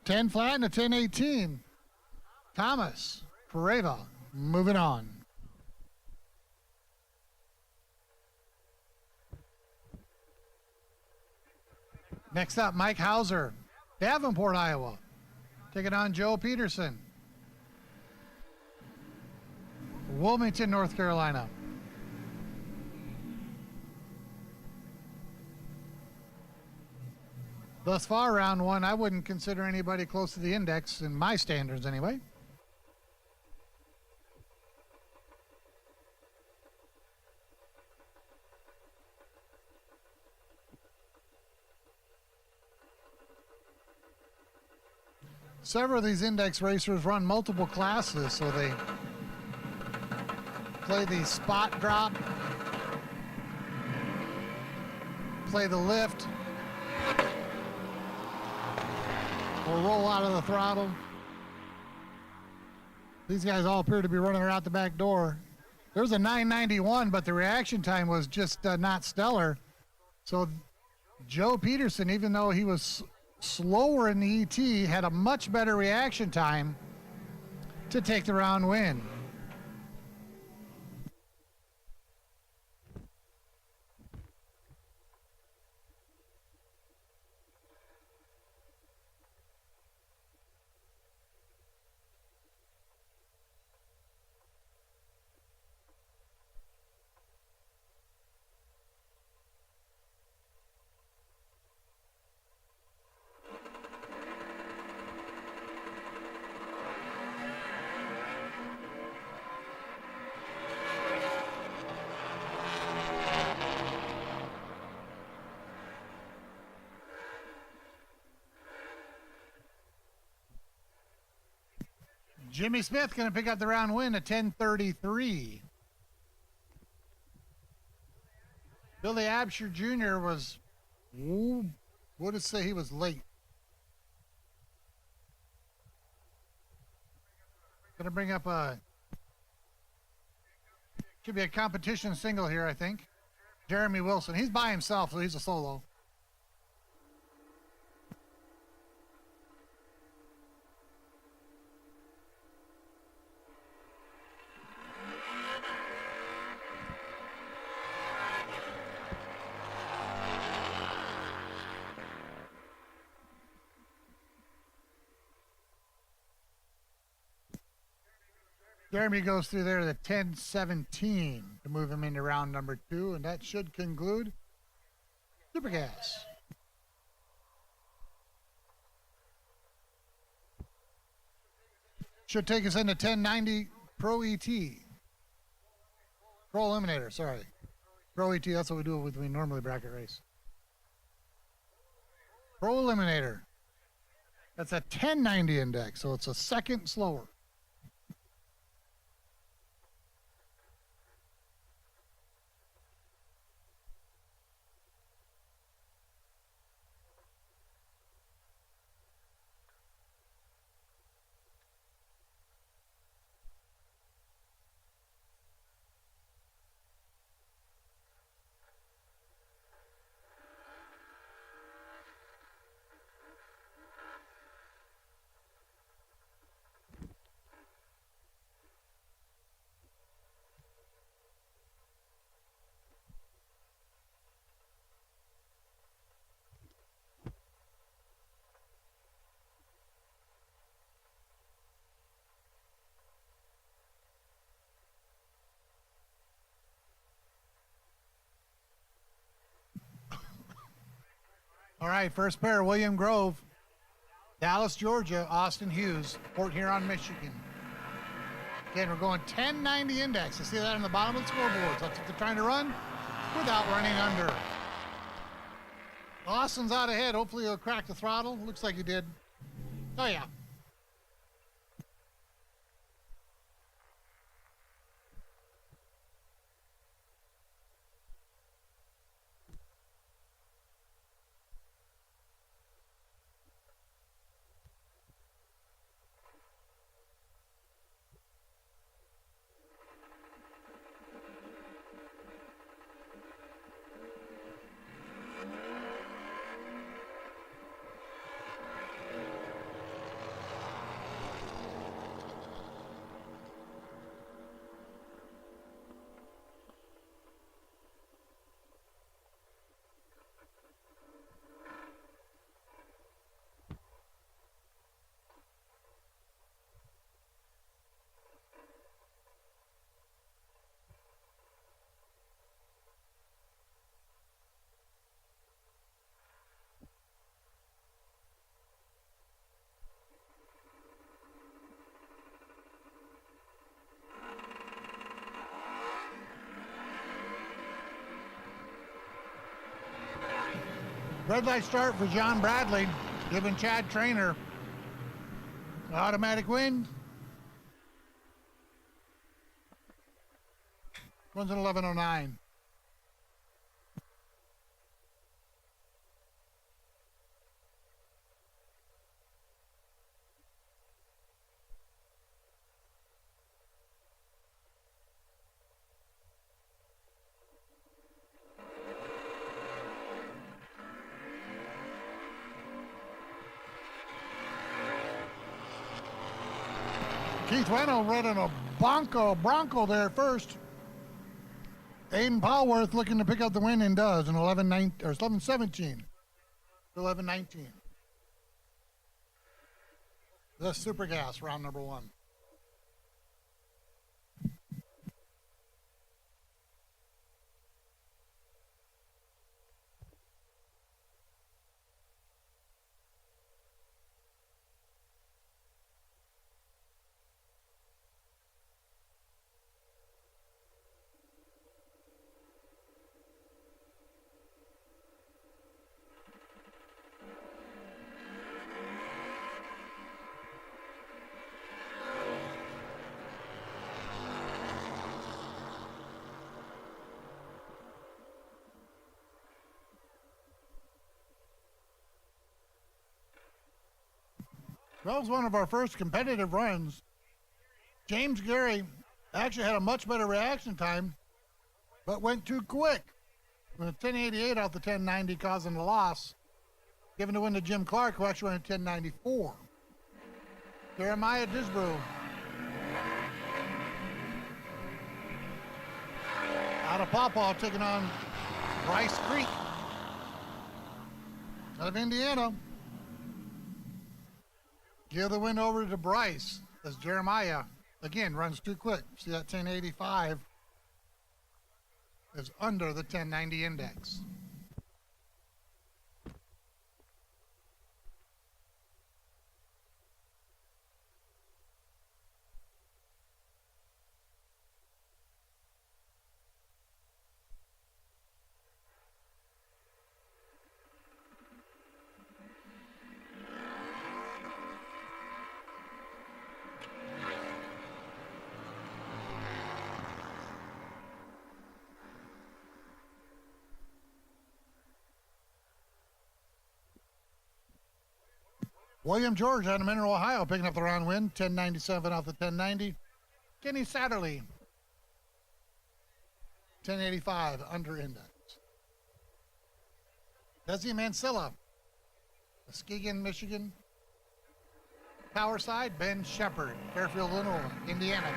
10 flat and a 1018. Thomas Creva moving on. Next up, Mike Hauser, Davenport, Iowa, taking on Joe Peterson, Wilmington, North Carolina. Thus far, round one, I wouldn't consider anybody close to the index in my standards anyway. Several of these index racers run multiple classes, so they play the spot drop, play the lift, or roll out of the throttle. These guys all appear to be running out the back door. There's a 991, but the reaction time was just not stellar. So Joe Peterson, even though he was slower in the ET, had a much better reaction time to take the round win. Jimmy Smith going to pick up the round win at 10:33. Billy Absher Jr. was, what did it say, he was late. Going to bring up a, should be a competition single here, I think. Jeremy Wilson. He's by himself, so he's a solo. Jeremy goes through there to the 10:17 to move him into round number 2, and that should conclude Super Gas. Should take us into 1090 Pro ET. Pro Eliminator, sorry. Pro ET, that's what we do when we normally bracket race. Pro Eliminator. That's a 1090 index, so it's a second slower. All right, first pair, William Grove, Dallas, Georgia, Austin Hughes, Port Huron, Michigan. Again, we're going 1090 index. You see that on the bottom of the scoreboards. That's what they're trying to run without running under. Austin's out ahead. Hopefully he'll crack the throttle. Looks like he did. Oh, yeah. Red light start for John Bradley, giving Chad Trainer automatic win. Runs at 11:09. Keith Reno running a Bronco there first. Aiden Paulworth looking to pick up the win and does in 11:17 to 11:19. The Super Gas round number 1. That was one of our first competitive runs. James Gary actually had a much better reaction time, but went too quick. With a 1088 off the 1090 causing the loss, giving the win to Jim Clarke, who actually went at 1094. Jeremiah Disbrew out of Pawpaw taking on Bryce Creek out of Indiana. Give the win over to Bryce as Jeremiah Again, runs too quick. See that 1085 is under the 1090 index. William George out of Mineral, Ohio, picking up the round win, 1097 off the 1090. Kenny Satterley, 1085 under index. Desi Mansilla, Muskegon, Michigan. Power side, Ben Shepard, Fairfield, Illinois, Indiana.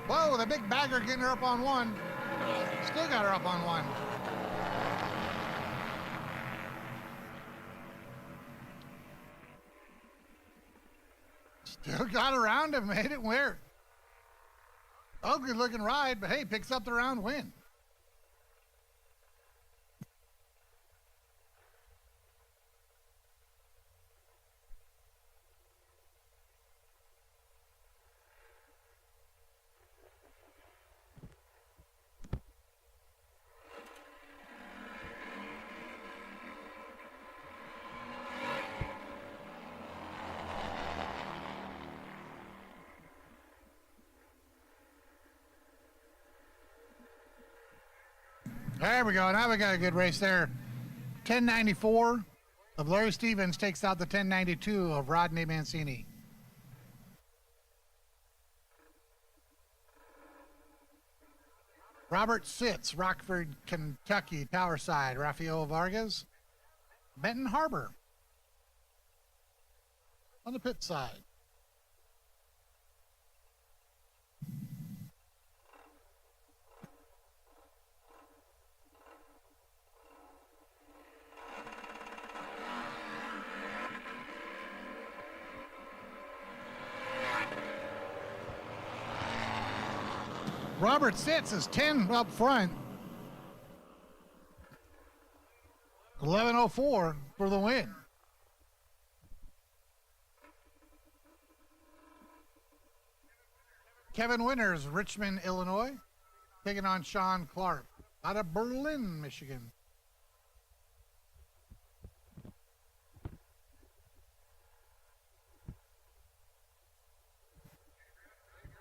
Whoa, the big bagger getting her up on one. Still got her up on one. Still got around him, made it weird. Ugly looking ride, but hey, picks up the round win. There we go. Now we got a good race there. 1094 of Larry Stevens takes out the 1092 of Rodney Mancini. Robert Sitz, Rockford, Kentucky, Tower Side, Rafael Vargas, Benton Harbor on the pit side. Robert Sitz is 10 up front. 11:04 for the win. Kevin Winters, Richmond, Illinois, taking on Sean Clarke out of Berlin, Michigan.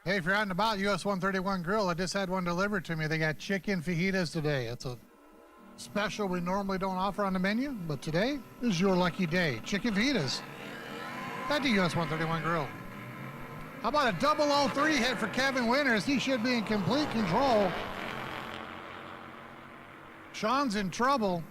Hey, if you're out and about, US 131 Grill, I just had one delivered to me. They got chicken fajitas today. It's a special we normally don't offer on the menu, but today is your lucky day. Chicken fajitas at the US 131 Grill. How about a 003 hit for Kevin Winters? He should be in complete control. Sean's in trouble.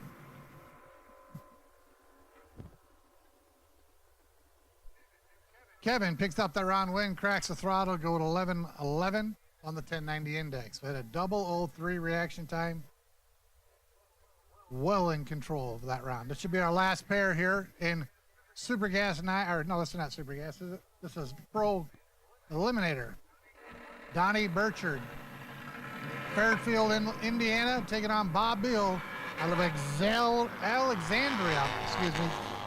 Kevin picks up that round win, cracks the throttle, go to 11:11 on the 1090 index. We had a 003 reaction time. Well in control of that round. This should be our last pair here in Super Gas or no, this is not Super Gas, is it? This is Pro Eliminator. Donnie Burchard, Fairfield, Indiana, taking on Bob Bill out of Alexandria,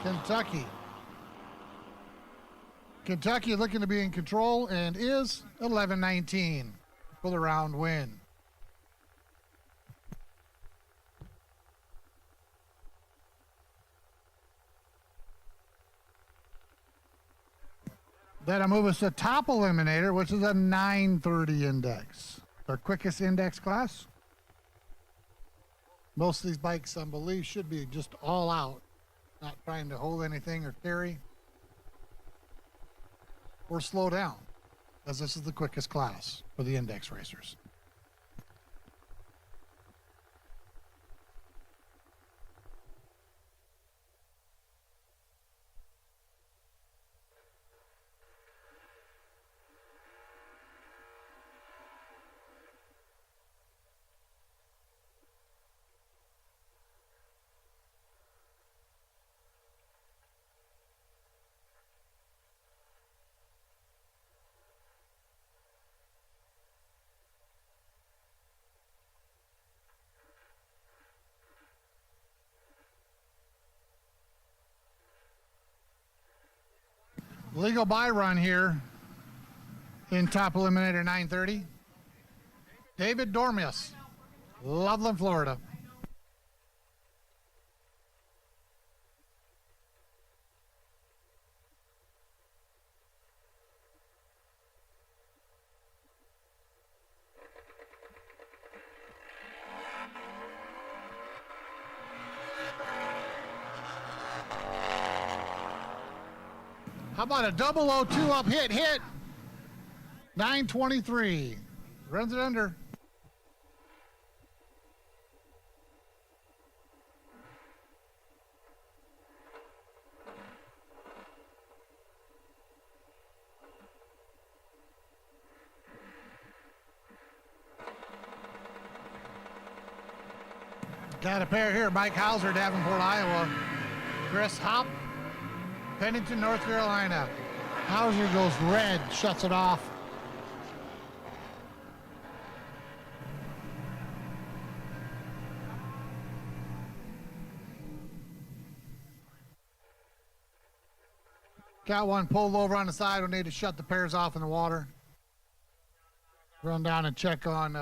Kentucky. Kentucky looking to be in control and is 11:19 for the round win. That'll move us to top eliminator, which is a 930 index. Our quickest index class. Most of these bikes, I believe, should be just all out, not trying to hold anything or carry or slow down, as this is the quickest class for the index racers. Legal buy run here in Top Eliminator 930. David Dormius, Loveland, Florida. How about a 002 up hit? 923. Runs it under. Got a pair here. Mike Hauser, Davenport, Iowa. Chris Hop, Pennington, North Carolina. Hauser goes red, shuts it off. Got one pulled over on the side. We'll need to shut the pairs off in the water. Run down and check on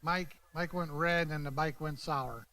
Mike. Mike went red and the bike went sour.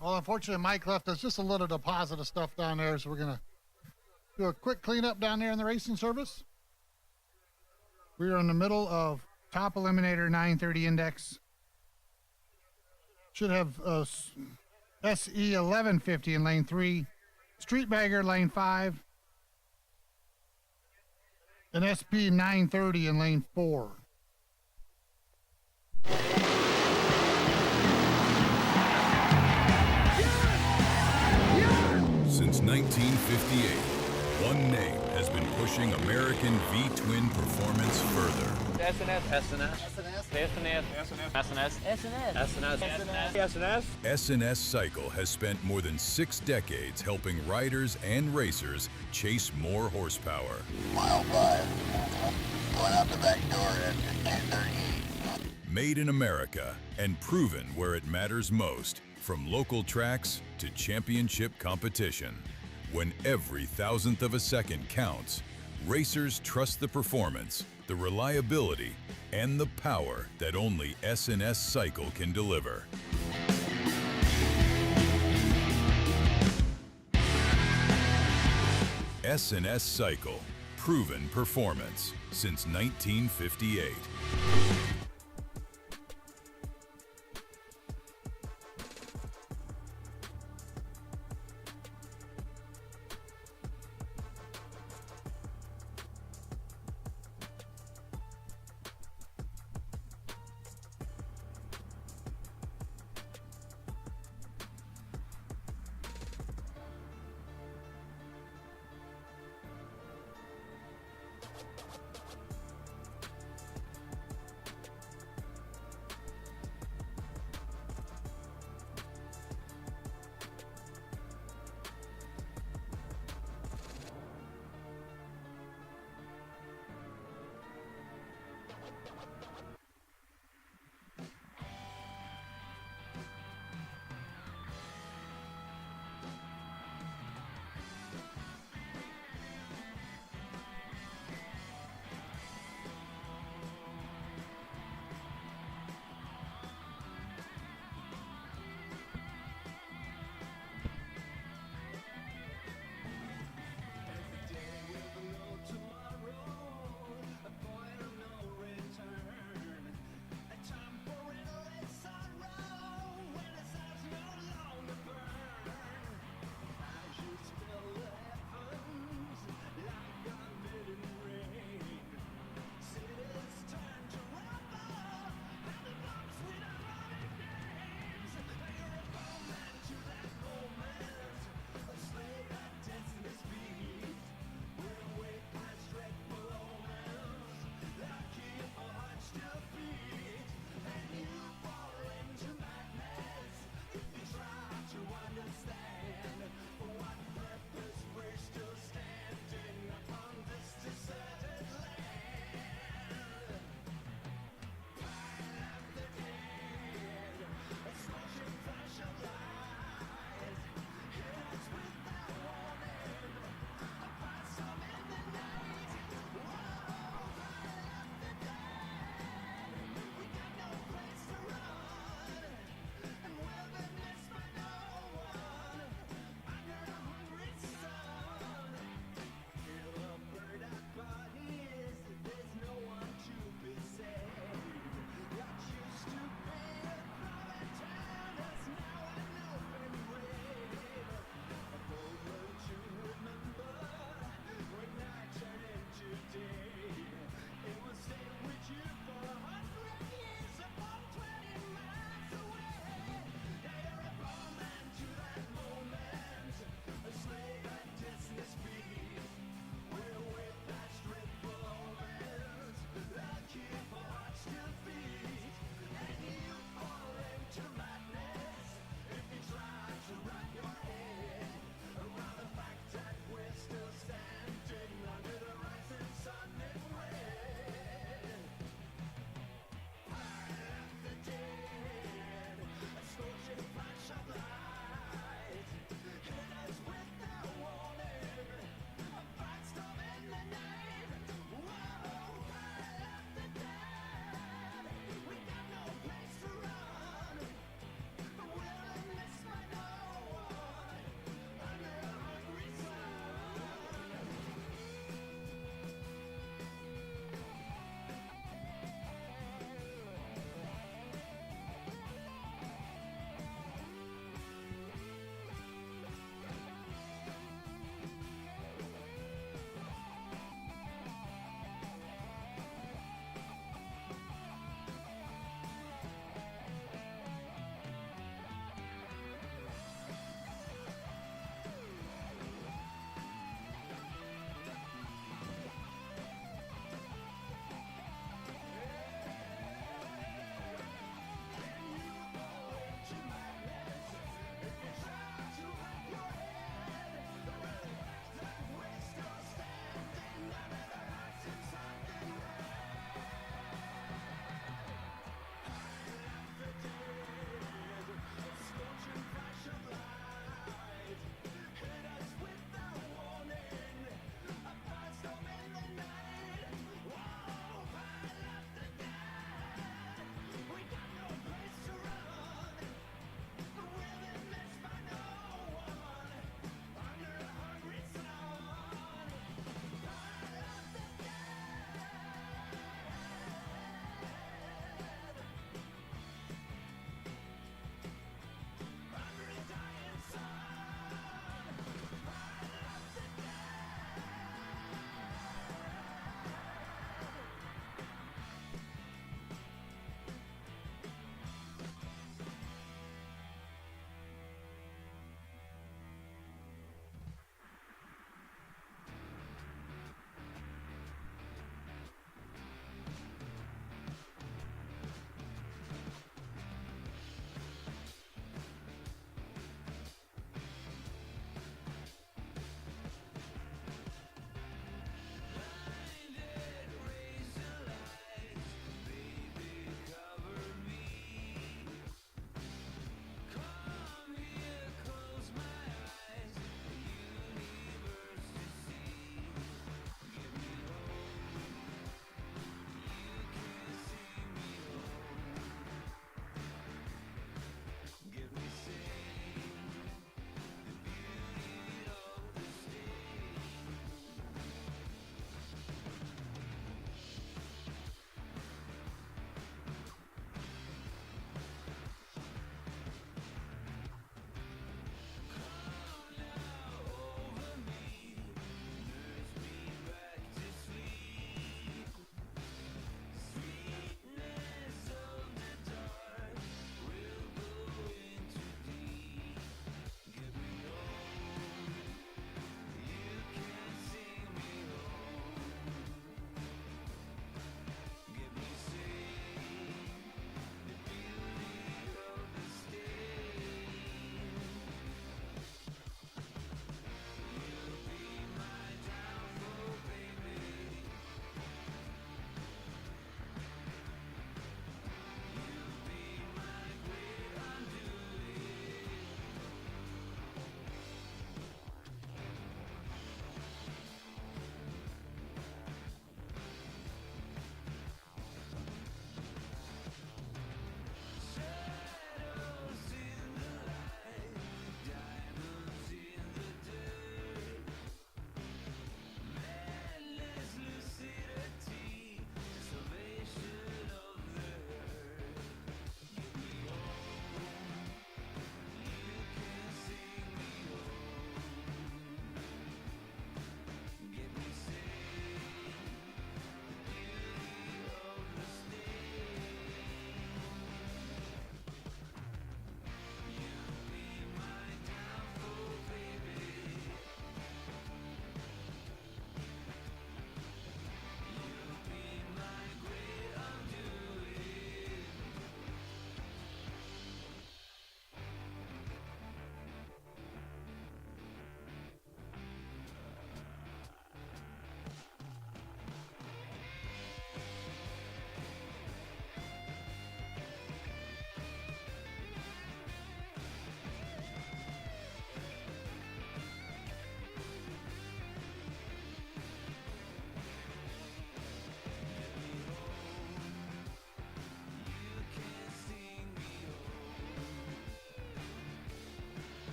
Well, unfortunately, Mike left us just a little deposit of stuff down there, so we're going to do a quick cleanup down there in the racing service. We are in the middle of Top Eliminator 930 Index should have SE 1150 in lane 3, Street Bagger lane 5, and SP 930 in lane 4. Since 1958, one name has been pushing American V-twin performance further. S&S Cycle has spent more than 6 decades helping riders and racers chase more horsepower. Mile 5, going out the back door at 10:38. Made in America and proven where it matters most, from local tracks to championship competition. When every thousandth of a second counts, racers trust the performance, the reliability, and the power that only S&S Cycle can deliver. S&S Cycle, proven performance since 1958.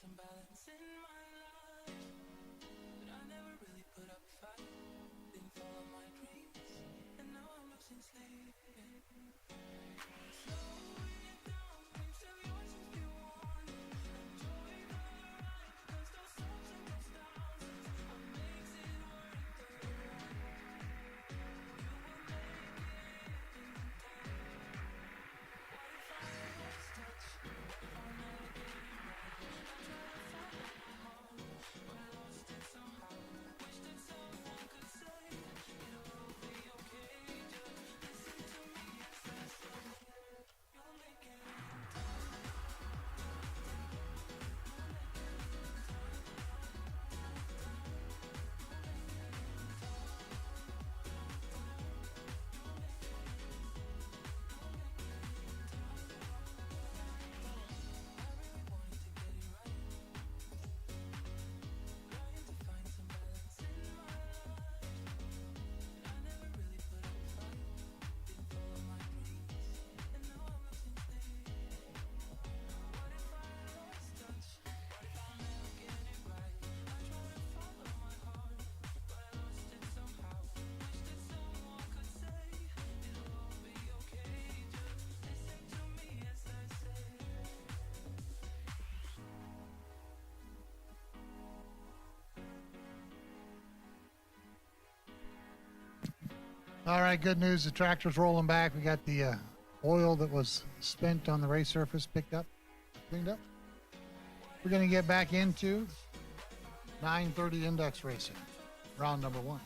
some balance in my life, but I never really put up a fight. Didn't follow my dreams, and now I'm losing sleep. Slowing it down, dreams of yours if you want. Enjoy the ride, 'cause those ups and those downs is what makes it worth the ride. You will make it in time. What if I lost touch? What if I never get it right? I try to follow my heart, but I lost it somehow. Wish that someone could say it will be okay. Just listen to me as I say you'll make it in time. I really wanted to get it right, trying to find some balance in my life, but I never really put up a fight. Didn't follow my dreams, and now I'm losing sleep. What if I lost touch? What if I never get it right? I try to follow my heart, but I lost it somehow. Wish that someone could say it will be okay. Just listen to me as I say. All right, good news. The tractor's rolling back. We got the oil that was spent on the race surface picked up, cleaned up. We're going to get back into 930 index racing, round number 1.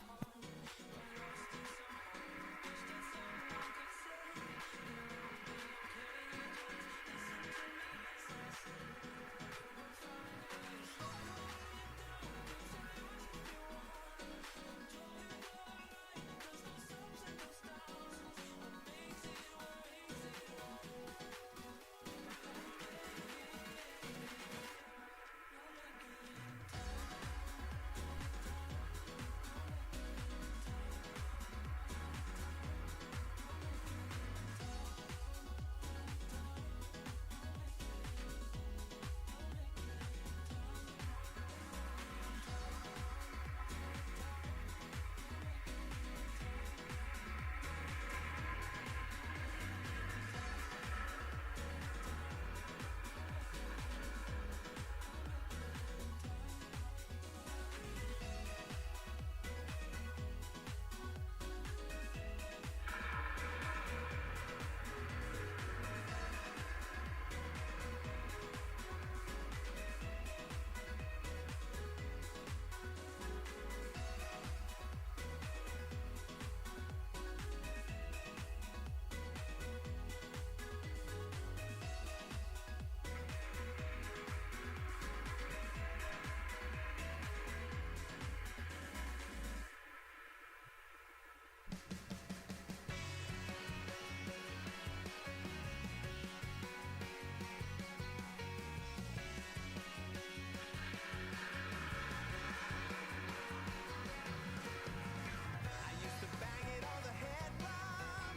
I used to bang it on the head drum,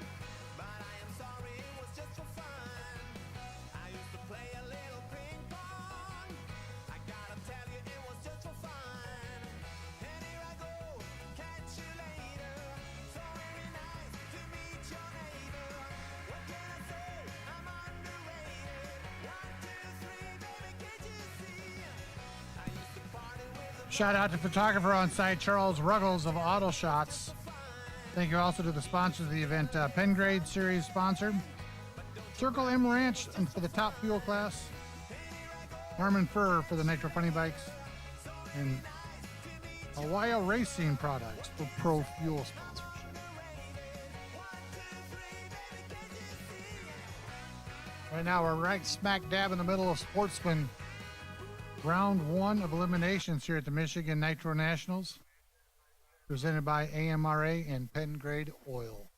but I am sorry it was just for fun. I used to play a little ping pong. I gotta tell you it was just for fun. And here I go, catch you later. So very nice to meet your neighbor. What can I say? I'm underrated. 1, 2, 3, baby, can't you see? I used to party with the Shout out to photographer on site, Charles Ruggles of Auto Shots. Thank you also to the sponsors of the event, PennGrade Series sponsor, Circle M Ranch and for the top fuel class, Harman Fur for the Nitro Funny Bikes, and Ohio Racing Products for Pro Fuel sponsorship. Right now, we're right smack dab in the middle of Sportsman Round 1 of eliminations here at the Michigan Nitro Nationals, presented by AMRA and PennGrade Oil.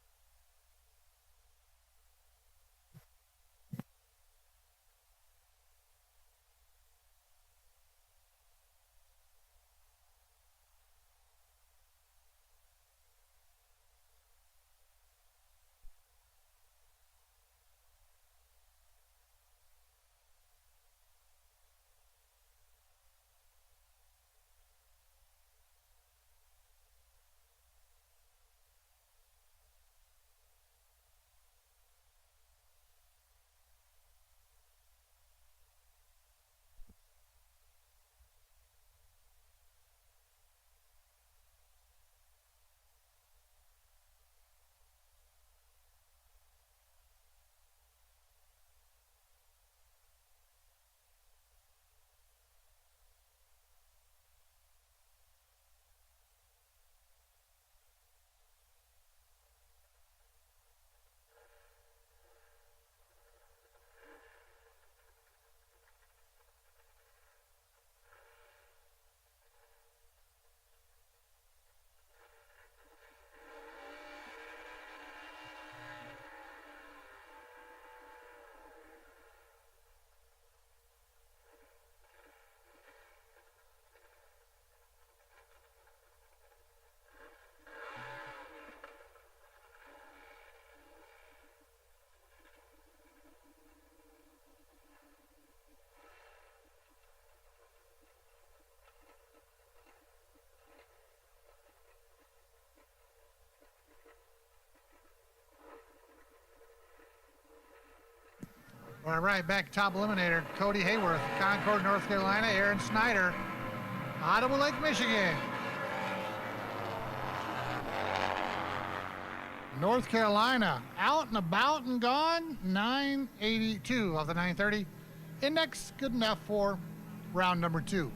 All right, back top eliminator. Cody Hayworth, Concord, North Carolina. Aaron Snyder, Ottawa Lake, Michigan. North Carolina, out and about and gone. 982 off the 930. Index, good enough for round number 2.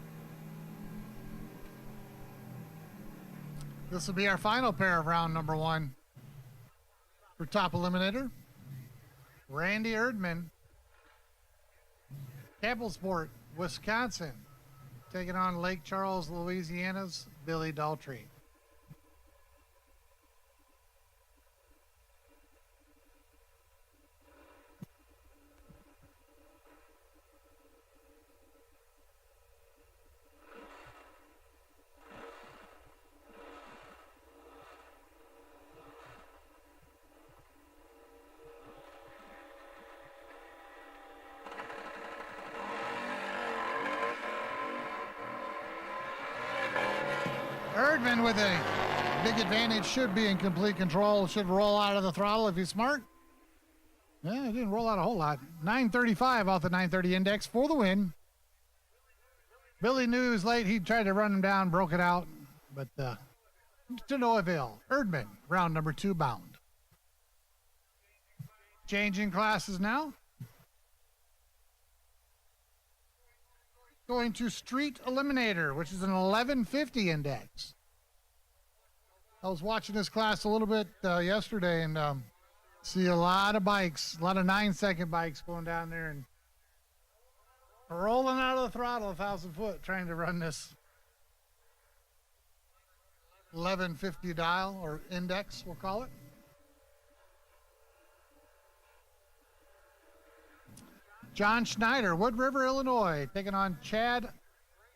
This will be our final pair of round number 1 for top eliminator. Randy Erdman, Campbellsport, Wisconsin, taking on Lake Charles, Louisiana's Billy Daltrey. Erdman with a big advantage, should be in complete control, should roll out of the throttle if he's smart. Yeah, he didn't roll out a whole lot. 935 off the 930 index for the win. Billy knew he was late. He tried to run him down, broke it out, but to no avail. Erdman, round number 2 bound. Changing classes now. Going to Street Eliminator, which is an 1150 index. I was watching this class a little bit yesterday and see a lot of bikes, a lot of 9-second bikes going down there and rolling out of the throttle 1,000 foot trying to run this 1150 dial or index, we'll call it. John Schneider, Wood River, Illinois, taking on Chad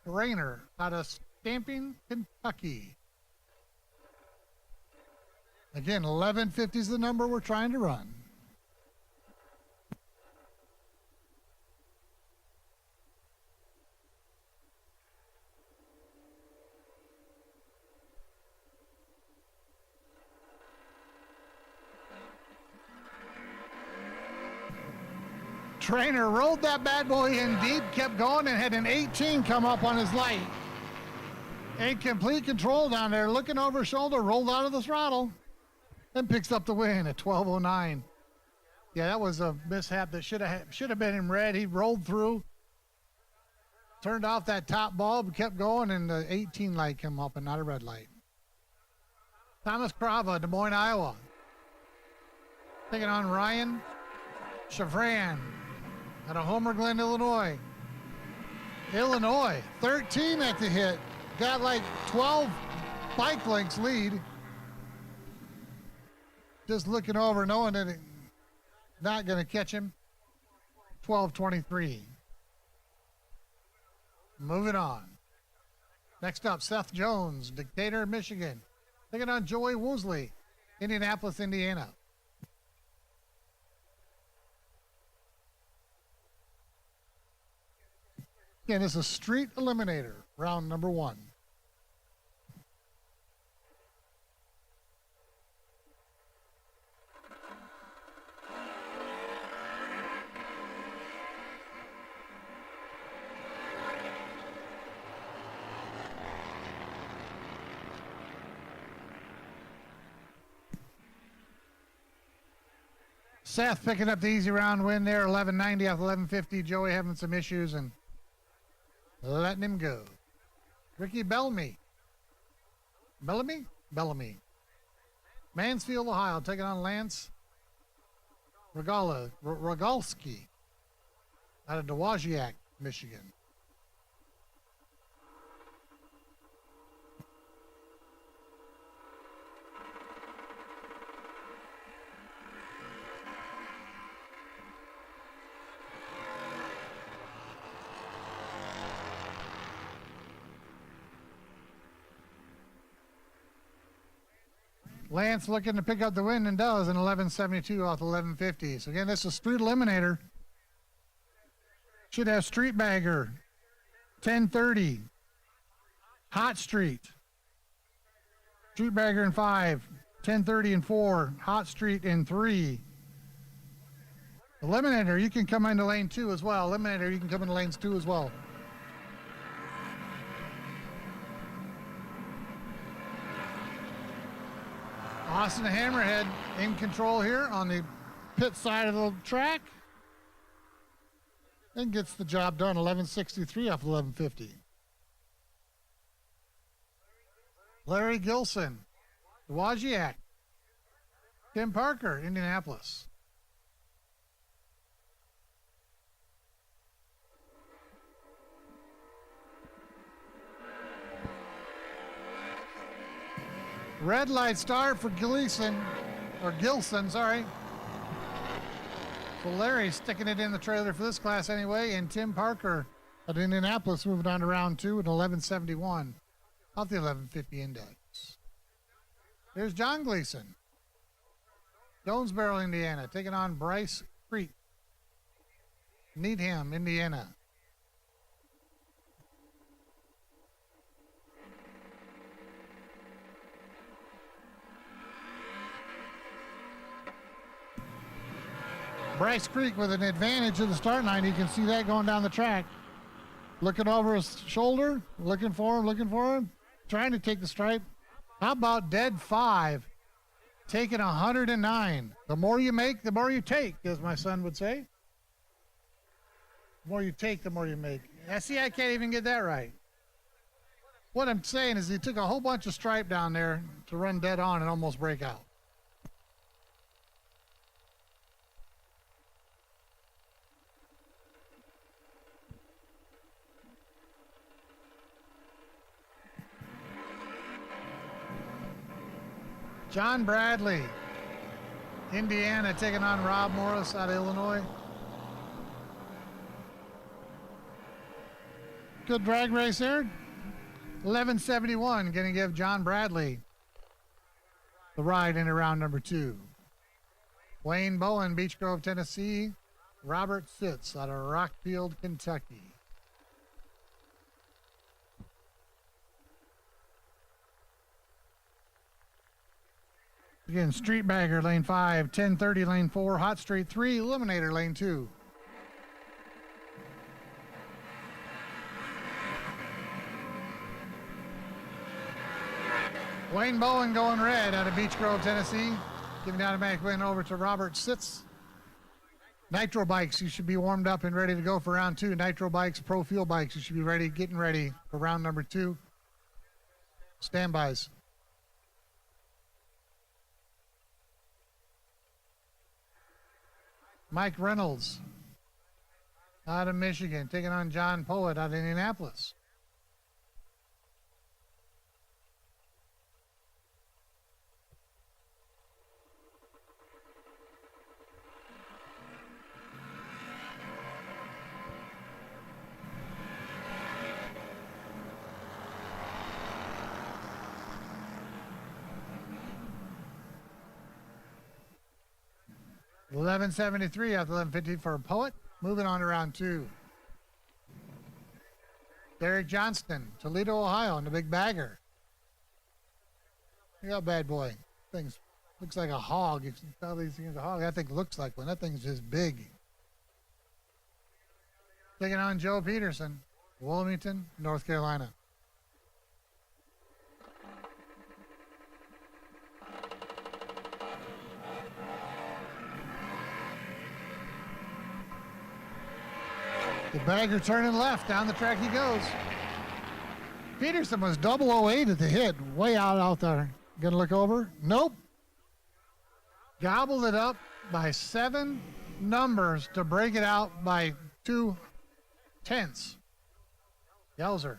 Rayner out of Stamping, Kentucky. Again, 1150 is the number we're trying to run. Trainer rolled that bad boy in deep, kept going, and had an 18 come up on his light. In complete control down there, looking over his shoulder, rolled out of the throttle, and picks up the win at 12:09. Yeah, that was a mishap that should have been in red. He rolled through, turned off that top bulb, kept going, and the 18 light came up and not a red light. Thomas Crava, Des Moines, Iowa, taking on Ryan Chavran out of Homer Glen, Illinois. 13 at the hit. Got like 12 bike lengths lead. Just looking over, knowing that it's not going to catch him. 12:23. Moving on. Next up, Seth Jones, Decatur, Michigan. Taking on Joey Woosley, Indianapolis, Indiana. Again, this is Street Eliminator, round number 1. Seth picking up the easy round win there, 1190 off 1150. Joey having some issues and letting him go. Ricky Bellamy. Bellamy. Mansfield, Ohio, taking on Lance Rogalski out of Dowagiac, Michigan. Lance looking to pick up the win and does in 1172 off 1150. So again, this is Street Eliminator. Should have Street Bagger, 1030. Hot Street. Street Bagger in 5, 1030 in 4, Hot Street in 3. Eliminator, you can come into lane 2 as well. Eliminator, you can come into lanes 2 as well. Austin Hammerhead in control here on the pit side of the track. And gets the job done, 1163 off 1150. Larry Gilson, Wozniak. Tim Parker, Indianapolis. Red light start for Gilson, sorry. So Larry's sticking it in the trailer for this class anyway, and Tim Parker at Indianapolis moving on to round 2 at 1171 off the 1150 index. Here's John Gleason, Jonesboro, Indiana, taking on Bryce Creek, Needham, Indiana. Bryce Creek with an advantage of the start line. You can see that going down the track. Looking over his shoulder, looking for him, trying to take the stripe. How about dead 5, taking 109. The more you make, the more you take, as my son would say. The more you take, the more you make. I see, I can't even get that right. What I'm saying is he took a whole bunch of stripe down there to run dead on and almost break out. John Bradley, Indiana, taking on Rob Morris out of Illinois. Good drag race there. 1171, going to give John Bradley the ride into round number 2. Wayne Bowen, Beech Grove, Tennessee. Robert Sitz out of Rockfield, Kentucky. Again, Street Bagger, lane 5, 1030, lane 4, Hot Street 3, Eliminator, lane 2. Wayne Bowen going red out of Beech Grove, Tennessee. Giving the automatic win over to Robert Sitz. Nitro bikes, you should be warmed up and ready to go for round 2. Nitro bikes, Pro Fuel bikes, you should be ready, getting ready for round number 2. Standbys. Mike Reynolds out of Michigan, taking on John Poet out of Indianapolis. $11.73 after $11.50 for a Poet. Moving on to round 2. Derek Johnston, Toledo, Ohio, in the big bagger. Look at that bad boy. Things looks like a hog. You can tell these things are a hog. That thing looks like one. That thing's just big. Taking on Joe Peterson, Wilmington, North Carolina. The bagger turning left, down the track he goes. Peterson was 008 at the hit, way out there. Gonna look over? Nope. Gobbled it up by 7 numbers to break it out by 2 tenths. Yowzer.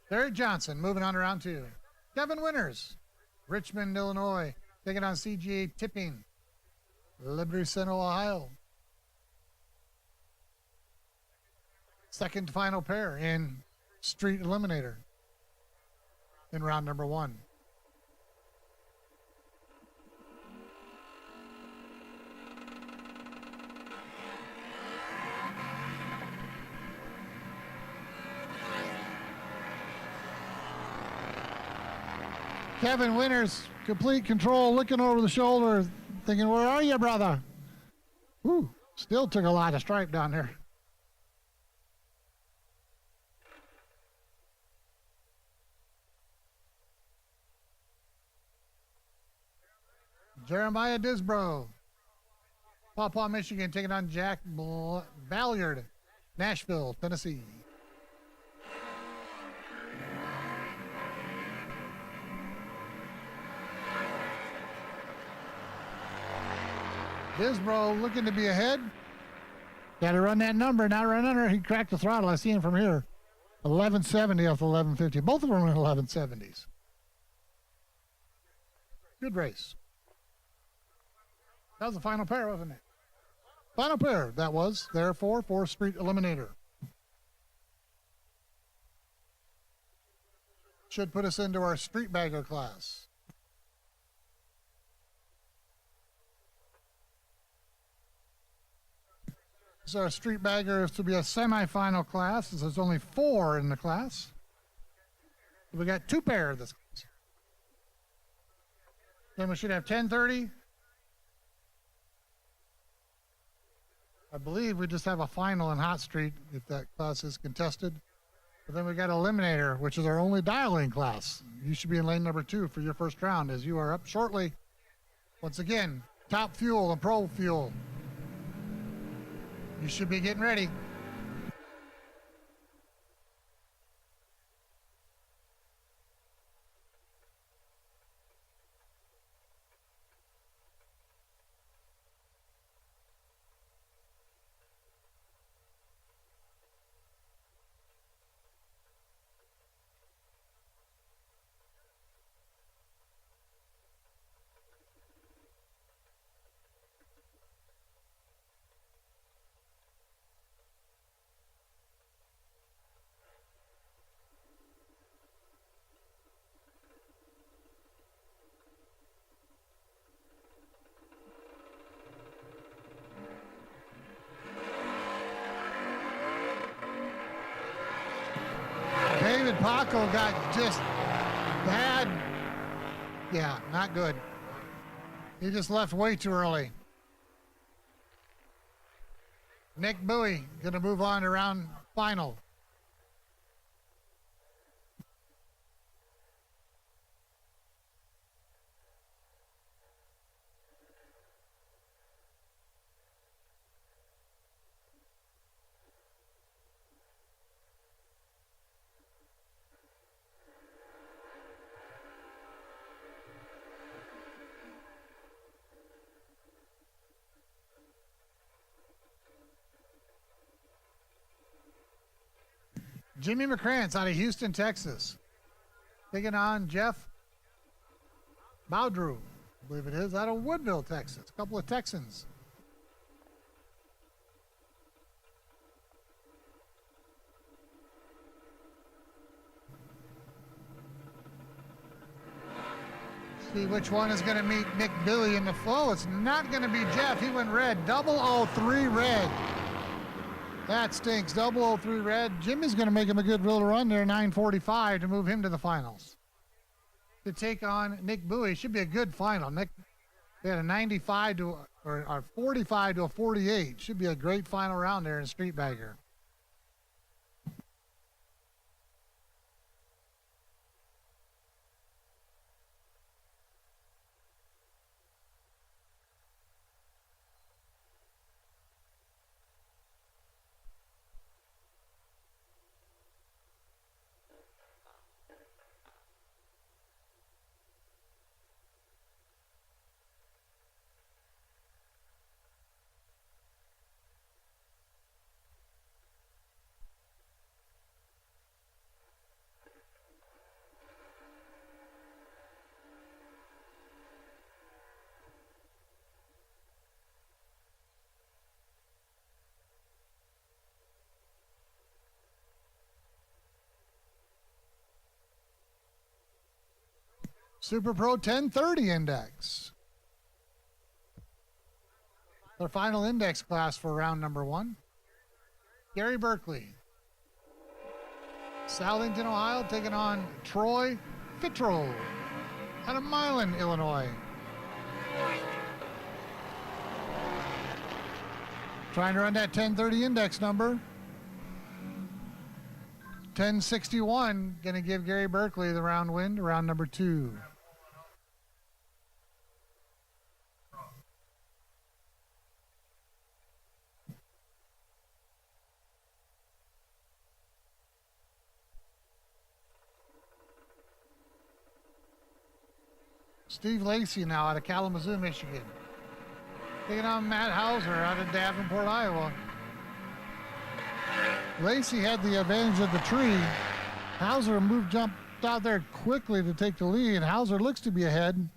Derek Johnson moving on to round 2. Kevin Winters, Richmond, Illinois, taking on CGA Tipping, Liberty Center, Ohio. Second final pair in Street Eliminator in round number 1. Kevin Winters, complete control, looking over the shoulder, thinking, where are you, brother? Whew, still took a lot of stripe down there. Jeremiah Disbro, Pawpaw, Michigan, taking on Jack Balliard, Nashville, Tennessee. Disbro looking to be ahead. Got to run that number, not run under. He cracked the throttle. I see him from here. 1170 off the 1150. Both of them are in 1170s. Good race. That was the final pair, wasn't it? Final pair, that was, therefore, 4th Street Eliminator. Should put us into our street bagger class. So our street bagger is to be a semifinal class. There's only 4 in the class. We got 2 pair of this class. Then we should have 1030. I believe we just have a final in Hot Street if that class is contested. But then we got Eliminator, which is our only dialing class. You should be in lane number 2 for your first round as you are up shortly. Once again, Top Fuel and Pro Fuel. You should be getting ready. David Paco got just bad. Yeah, not good. He just left way too early. Nick Bowie going to move on to round final. Jimmy McCrance out of Houston, Texas. Taking on Jeff Baudrew, I believe it is, out of Woodville, Texas. A couple of Texans. See which one is going to meet Nick Billy in the flow. It's not going to be Jeff. He went red. 003 red. That stinks. 003 red. Jimmy's going to make him a good little run there, 9:45, to move him to the finals. To take on Nick Bowie. Should be a good final. Nick, they had a 95 to, or 45 to a 48. Should be a great final round there in Street Bagger. Super Pro 1030 index. Our final index class for round number 1. Gary Berkeley. Southington, Ohio, taking on Troy Fittrell out of Milan, Illinois. Trying to run that 1030 index number. 1061, going to give Gary Berkeley the round win, round number 2. Steve Lacy now out of Kalamazoo, Michigan. Taking on Matt Hauser out of Davenport, Iowa. Lacy had the advantage of the tree. Hauser jumped out there quickly to take the lead. Hauser looks to be ahead.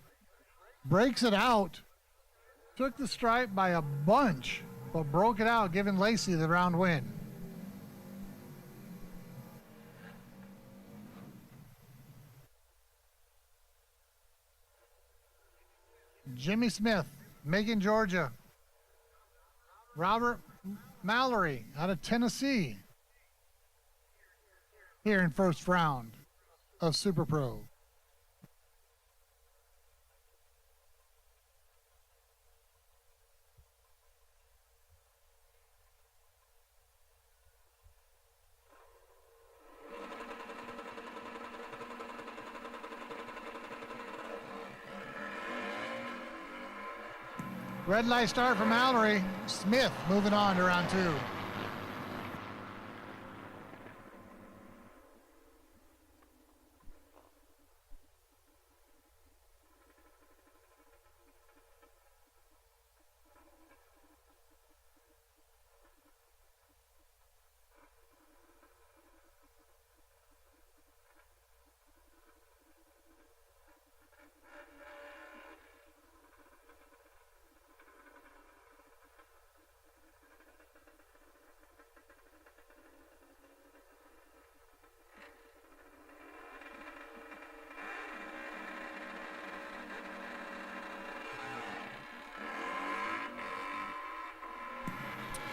Breaks it out. Took the stripe by a bunch, but broke it out, giving Lacy the round win. Jimmy Smith, Macon, Georgia. Robert Mallory out of Tennessee. Here in first round of Super Pro. Red light start for Mallory. Smith moving on to round 2.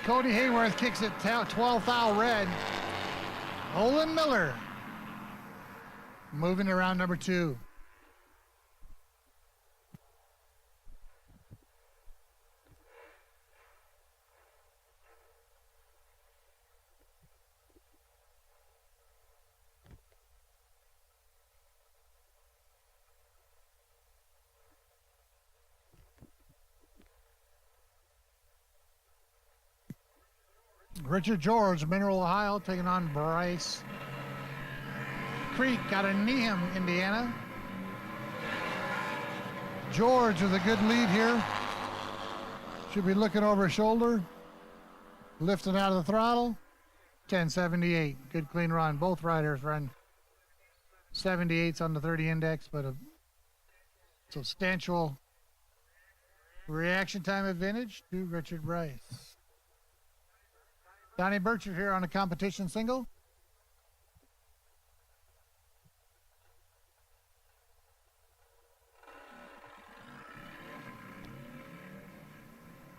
Cody Hayworth kicks it 12 foul red. Olin Miller moving to round number 2. Richard George, Mineral, Ohio, taking on Bryce Creek out of Needham, Indiana. George with a good lead here. Should be looking over his shoulder. Lifting out of the throttle. 1078. Good clean run. Both riders run 78s on the 30 index, but a substantial reaction time advantage to Richard Bryce. Donnie Burchard here on a competition single.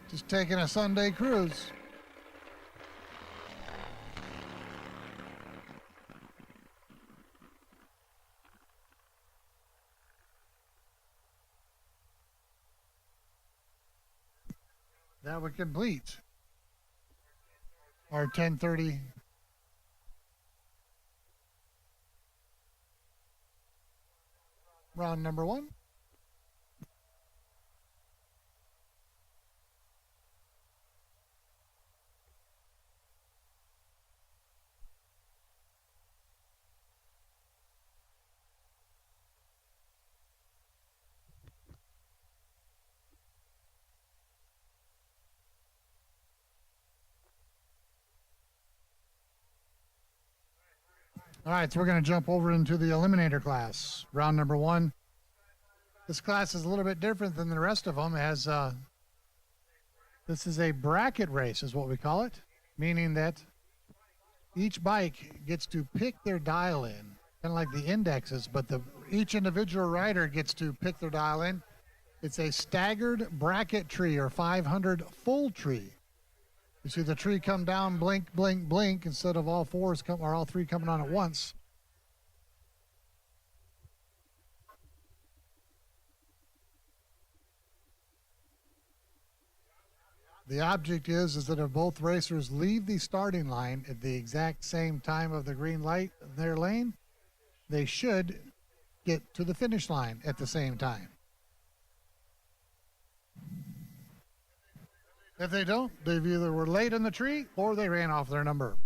Just taking a Sunday cruise. That would complete our 1030 round number 1. All right, so we're going to jump over into the Eliminator class, round number 1. This class is a little bit different than the rest of them. It has, this is a bracket race is what we call it, meaning that each bike gets to pick their dial in, kind of like the indexes, but each individual rider gets to pick their dial in. It's a staggered bracket tree or 500 full tree. You see the tree come down, blink, blink, blink, instead of all three coming on at once. The object is that if both racers leave the starting line at the exact same time of the green light in their lane, they should get to the finish line at the same time. If they don't, they've either were late in the tree or they ran off their number.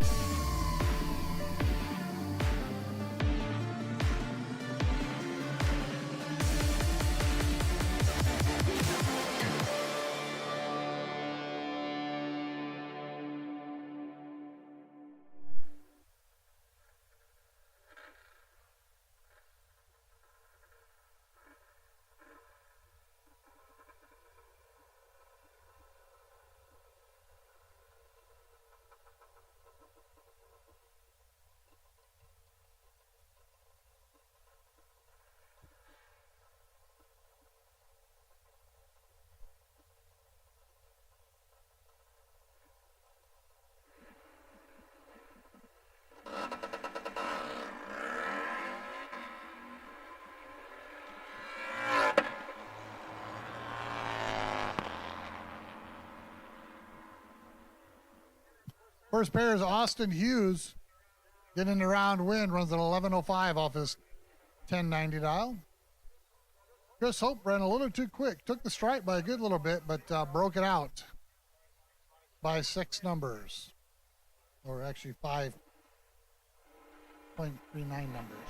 First pair is Austin Hughes, getting the round win, runs an 11:05 off his 1090 dial. Chris Hope ran a little too quick, took the stripe by a good little bit, but broke it out by 6 numbers, or actually 5.39 numbers.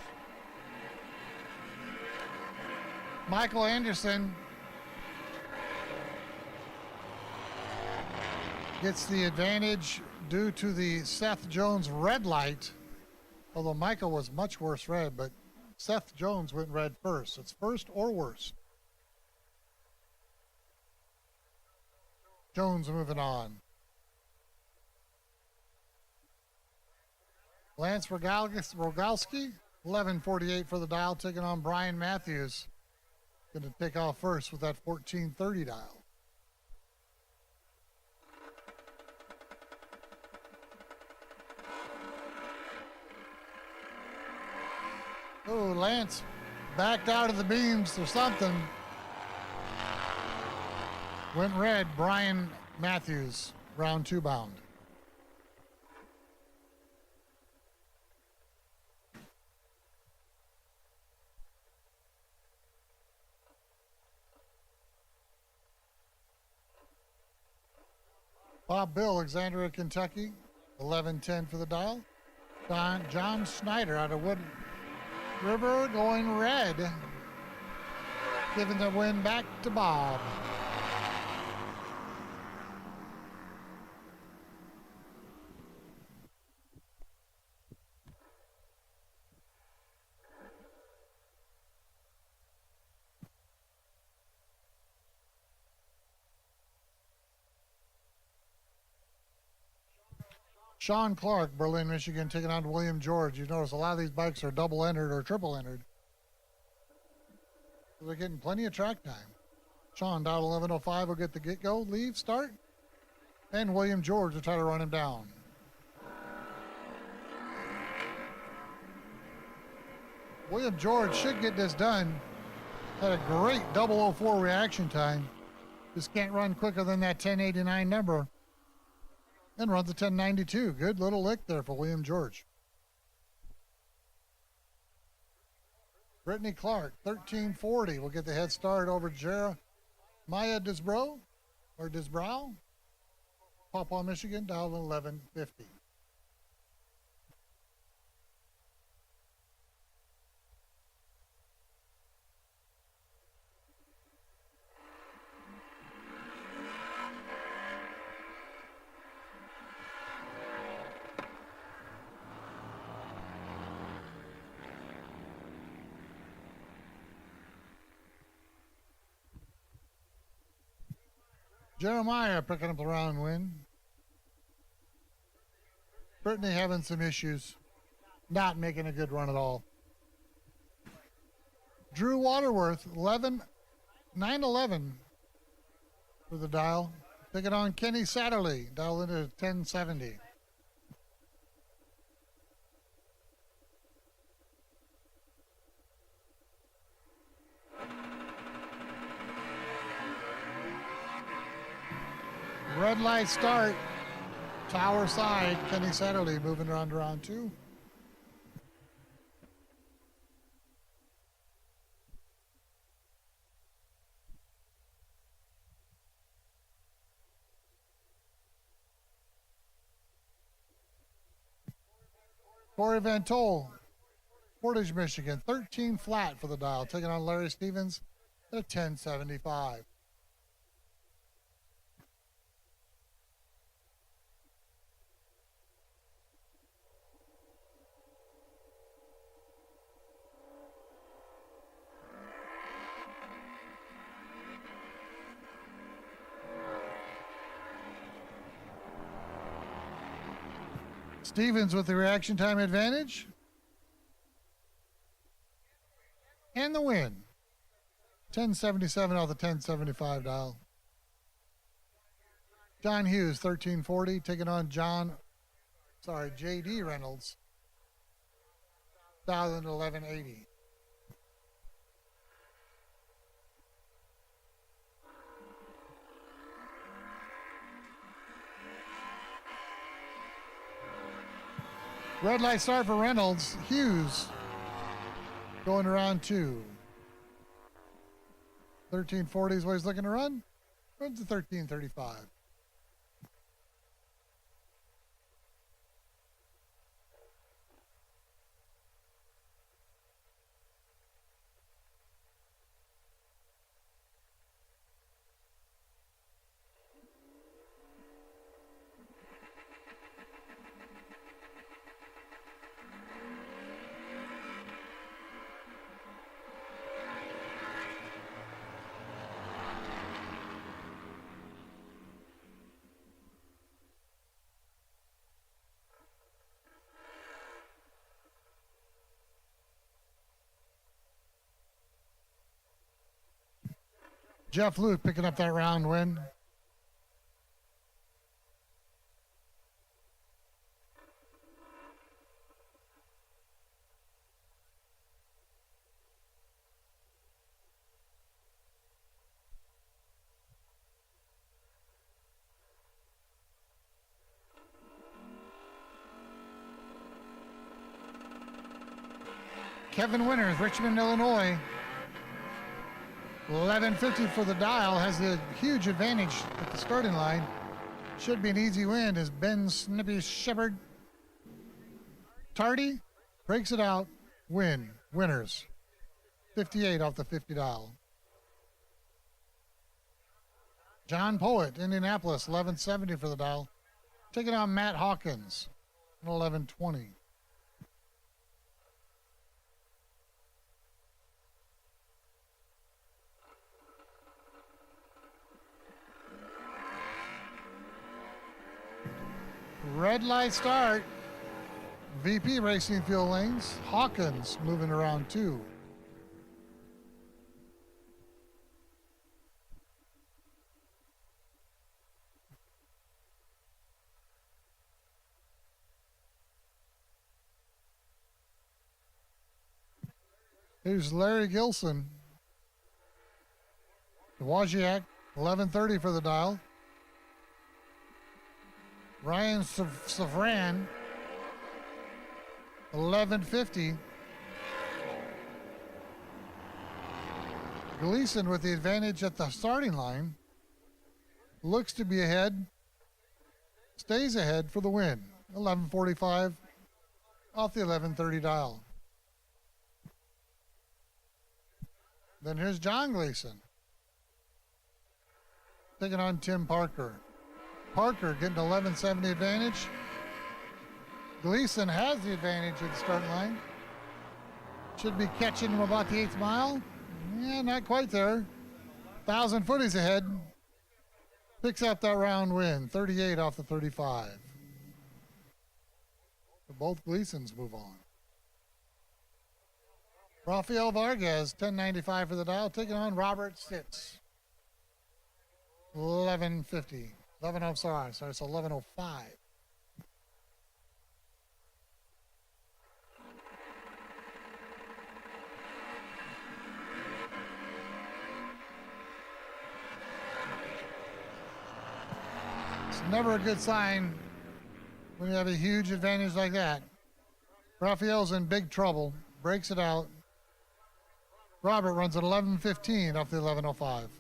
Michael Anderson gets the advantage due to the Seth Jones red light, although Michael was much worse red, but Seth Jones went red first. It's first or worse. Jones moving on. Lance Rogalski, 11:48 for the dial, taking on Brian Matthews. Going to take off first with that 14:30 dial. Oh, Lance backed out of the beams or something. Went red. Brian Matthews, round 2 bound. Bob Bill, Alexandria, Kentucky, 11:10 for the dial. John Schneider out of Wood River going red, giving the win back to Bob. Sean Clarke, Berlin, Michigan, taking on William George. You notice a lot of these bikes are double entered or triple entered. So they're getting plenty of track time. Sean, dial 11:05 will get the get-go, leave, start. And William George will try to run him down. William George should get this done. Had a great 004 reaction time. Just can't run quicker than that 1089 number. And runs a 1092. Good little lick there for William George. Brittany Clark, 13:40. Will get the head start over Jeremiah Disbrow, or Disbrow. Pawpaw, Michigan, dial 11:50. Jeremiah picking up the round win. Brittany having some issues. Not making a good run at all. Drew Waterworth, 911 for the dial. Picking on Kenny Satterley, dial into 1070. Red light start. Tower side. Kenny Satterley moving around to round 2. Corey Van Tol, Portage, Michigan, 13 flat for the dial, taking on Larry Stevens at 1075. Stevens with the reaction time advantage. And the win. 1077 off the 1075 dial. John Hughes, 1340, taking on JD Reynolds, 1180. Red light start for Reynolds. Hughes going to round 2. 1340 is what he's looking to run. Runs to 1335. Jeff Luke picking up that round win. Kevin Winters, Richmond, Illinois. 1150 for the dial, has a huge advantage at the starting line. Should be an easy win as Ben Snippy Shepard. Tardy breaks it out. Winners. 58 off the 50 dial. John Poet, Indianapolis, 1170 for the dial. Taking on Matt Hawkins, 1120. Red light start. VP racing fuel lanes. Hawkins moving around 2. Here's Larry Gilson. Wozniak, 1130 for the dial. Ryan Savran, 1150. Gleason with the advantage at the starting line. Looks to be ahead. Stays ahead for the win. 1145 off the 1130 dial. Then here's John Gleason taking on Tim Parker. Parker getting 1170 advantage. Gleason has the advantage at the starting line. Should be catching him about the 8th mile. Yeah, not quite there. 1,000 footies ahead. Picks up that round win. 38 off the 35. So both Gleasons move on. Rafael Vargas, 1095 for the dial, taking on Robert Stitz. 1150. 11, sorry, it's 1105. It's never a good sign when you have a huge advantage like that. Raphael's in big trouble, breaks it out. Robert runs at 11:15 off the 11:05.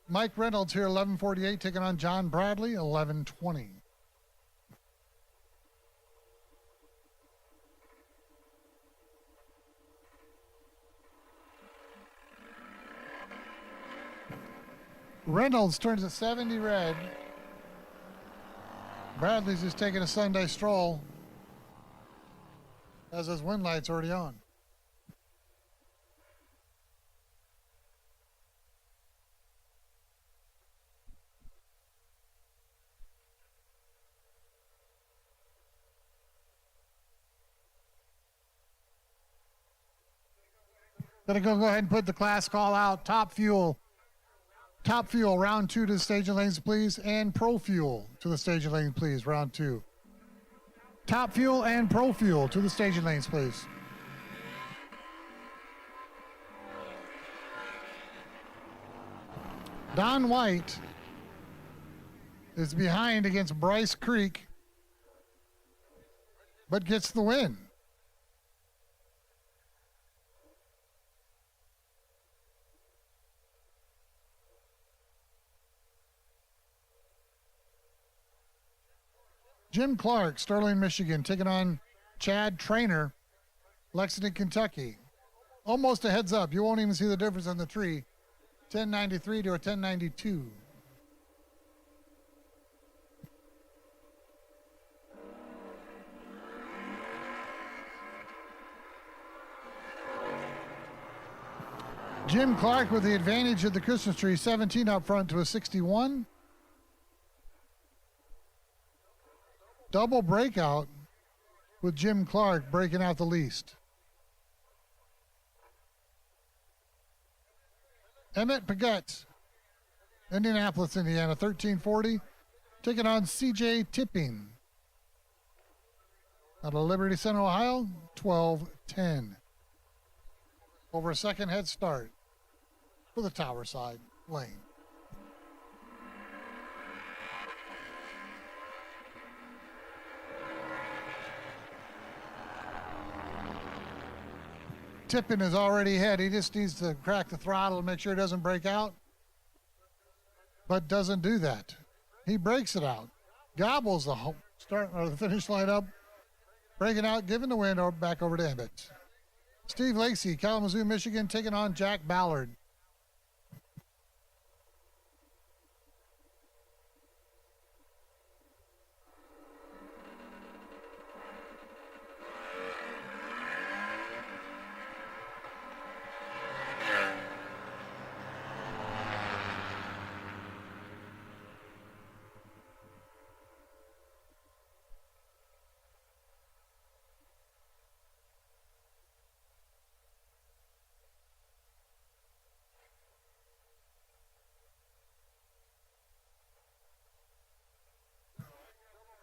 Mike Reynolds here, 11:48, taking on John Bradley, 11:20. Reynolds turns a 70 red. Bradley's just taking a Sunday stroll, as his wind light's already on. Gonna go ahead and put the class call out. Top fuel, round 2 to the staging lanes, please. And Pro Fuel to the staging lanes, please, round 2. Top fuel and Pro Fuel to the staging lanes, please. Don White is behind against Bryce Creek, but gets the win. Jim Clarke, Sterling, Michigan, taking on Chad Trainer, Lexington, Kentucky. Almost a heads up. You won't even see the difference on the tree. 1093 to a 1092. Jim Clarke with the advantage of the Christmas tree, 17 up front to a 61. Double breakout with Jim Clarke breaking out the least. Emmett Paget, Indianapolis, Indiana, 1340, taking on CJ Tipping out of Liberty Center, Ohio, 1210. Over a second head start for the Tower Side lane. Tippin is already ahead. He just needs to crack the throttle and make sure it doesn't break out, but doesn't do that. He breaks it out, gobbles the start or the finish line up, breaking out, giving the win back over to Emmett. Steve Lacy, Kalamazoo, Michigan, taking on Jack Ballard.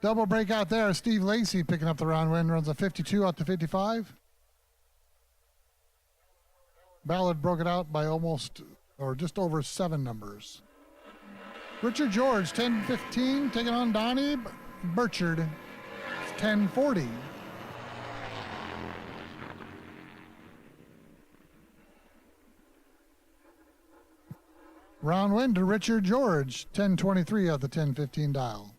Double breakout there. Steve Lacy picking up the round win, runs a 52 out to 55. Ballard broke it out by almost or just over 7 numbers. Richard George, 10-15, taking on Donnie Burchard, 10-40. Round win to Richard George, 10-23 out the 10-15 dial.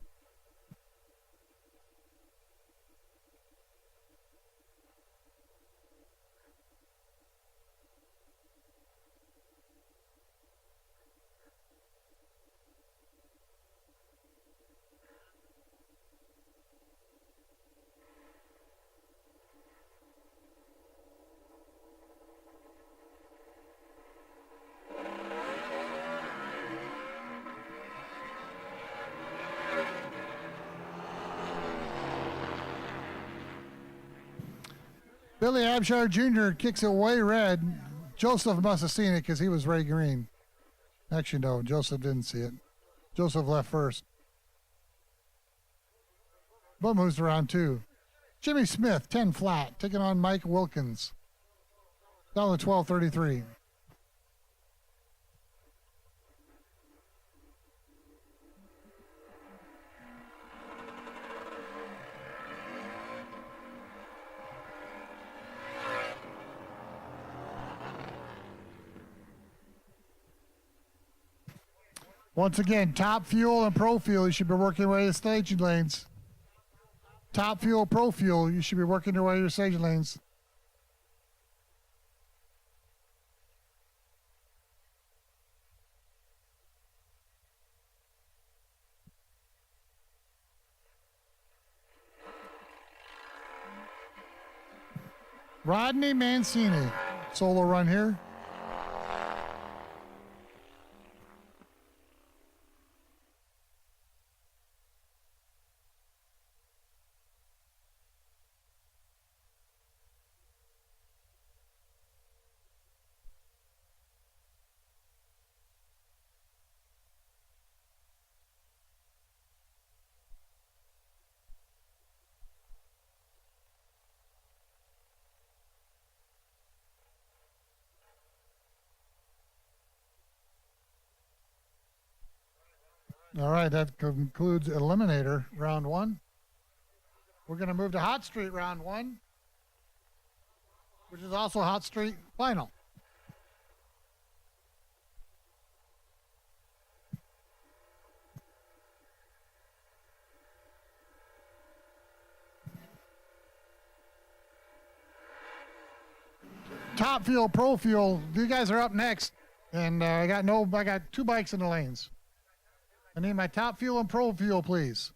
Billy Abshire Jr. kicks it way red. Joseph must have seen it because he was Ray Green. Actually, no, Joseph didn't see it. Joseph left first. But moves around too. Jimmy Smith, 10 flat, taking on Mike Wilkins. Down to 12:33. Once again, Top Fuel and Pro Fuel, you should be working your way to the staging lanes. Top Fuel, Pro Fuel, you should be working your way to your staging lanes. Rodney Mancini, solo run here. All right, that concludes Eliminator round 1. We're going to move to Hot Street round 1, which is also Hot Street final. Top Fuel, Pro Fuel, you guys are up next, and I got 2 bikes in the lanes. I need my Top Fuel and Pro Fuel, please.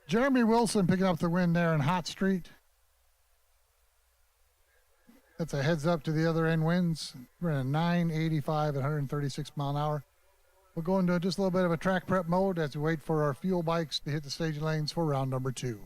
Jeremy Wilson picking up the win there in Hot Street. That's a heads up to the other end wins. We're in a 985 at 136 mile an hour. We'll go into just a little bit of a track prep mode as we wait for our fuel bikes to hit the staging lanes for round number 2.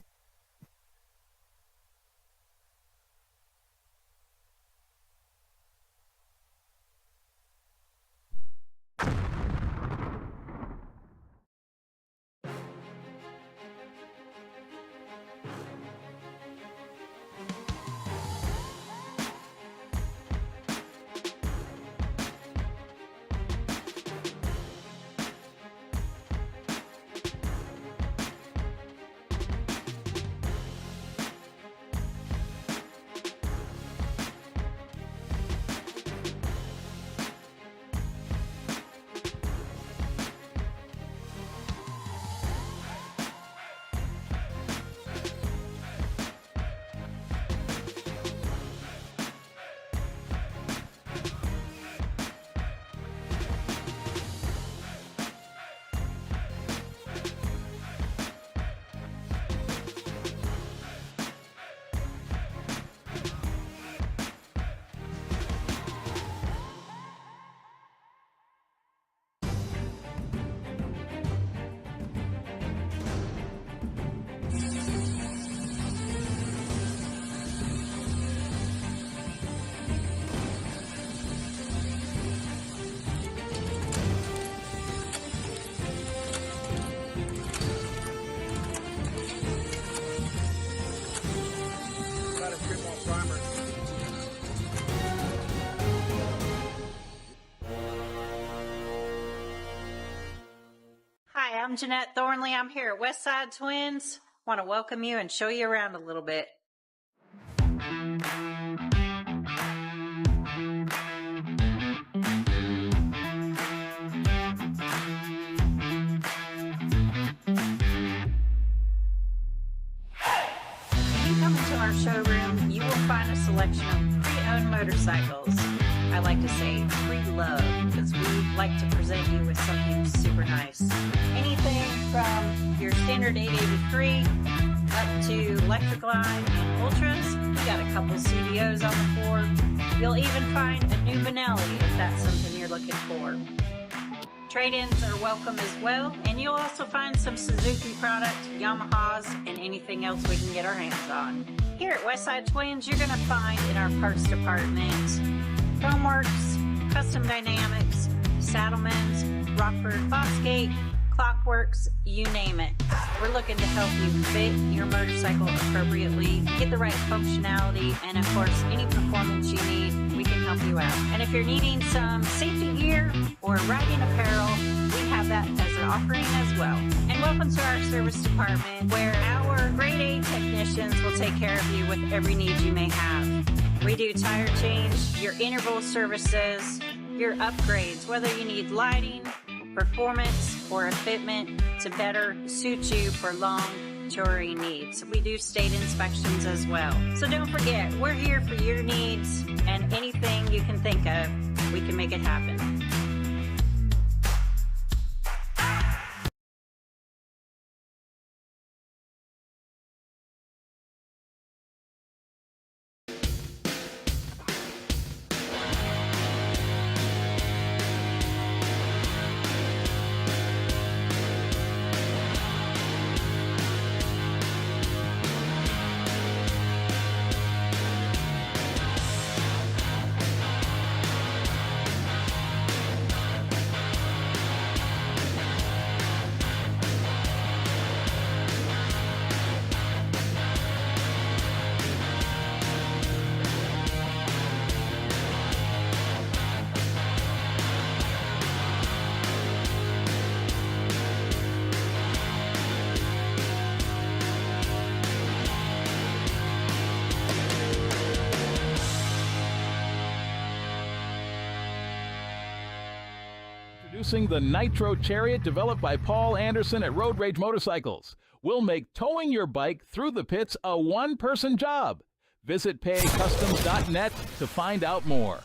Hi, I'm Jeanette Thornley. I'm here at Westside Twins. Want to welcome you and show you around a little bit. our showroom, you will find a selection of pre-owned motorcycles. I like to say pre-loved because we like to present you with something super nice. Anything from your standard 883 up to electric line and ultras. We got a couple CVOs on the floor. You'll even find a new Benelli if that's something you're looking for. Trade-ins are welcome as well, and you'll also find some Suzuki products, Yamahas, and anything else we can get our hands on. Here at Westside Twins, you're going to find in our parts department Foamworks, Custom Dynamics, Saddlemans, Rockford, Fosgate, Clockworks, you name it. We're looking to help you fit your motorcycle appropriately, get the right functionality, and of course, any performance you need, we can help you out. And if you're needing some safety gear or riding apparel, we have that as an offering as well. And welcome to our service department, where our grade A technicians will take care of you with every need you may have. We do tire change, your interval services, your upgrades, whether you need lighting, performance, or equipment to better suit you for long touring needs. We do state inspections as well. So don't forget, we're here for your needs, and anything you can think of, we can make it happen. Introducing the Nitro Chariot developed by Paul Anderson at Road Rage Motorcycles. We'll make towing your bike through the pits a one-person job. Visit paycustoms.net to find out more.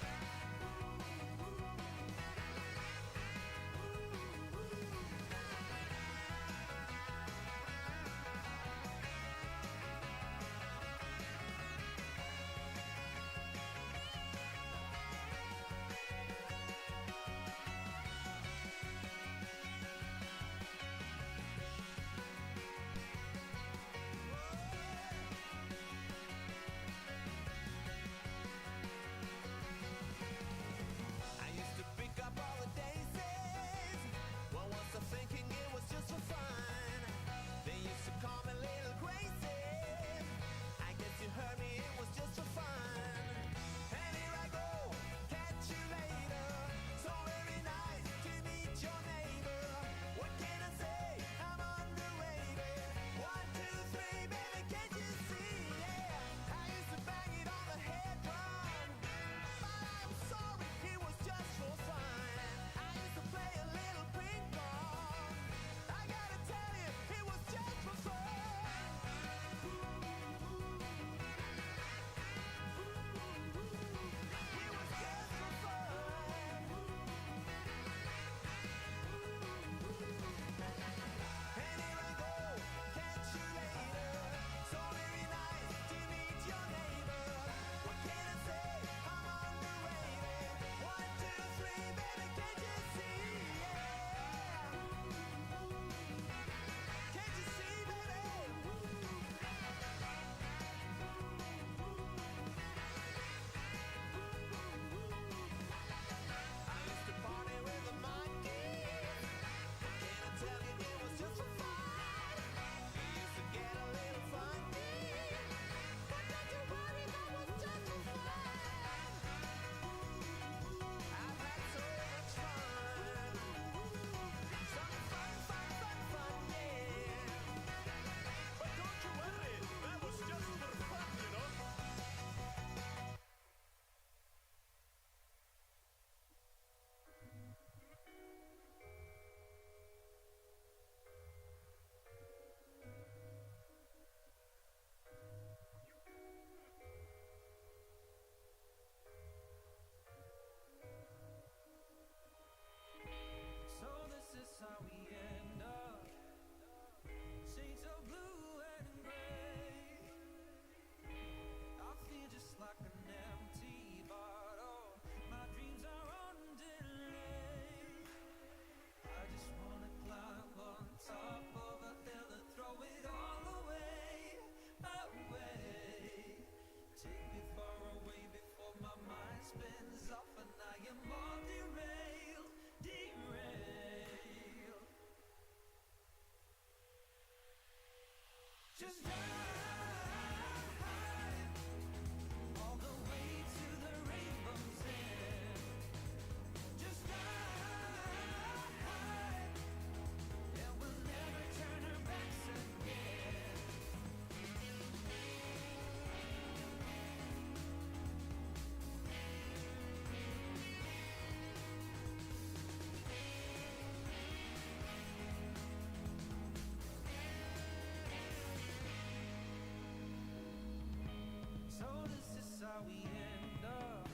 how we end up.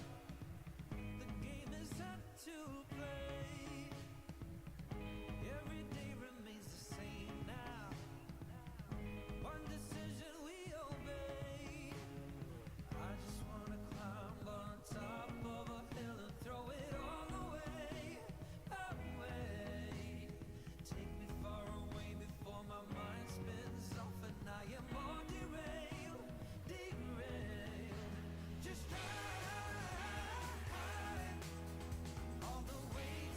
The game is set to play. Every day remains the same now. One decision we obey. I just wanna climb on top of a hill and throw it all away, away. Take me far away before my mind spins off and I am all derailed, derailed. Just ride all the way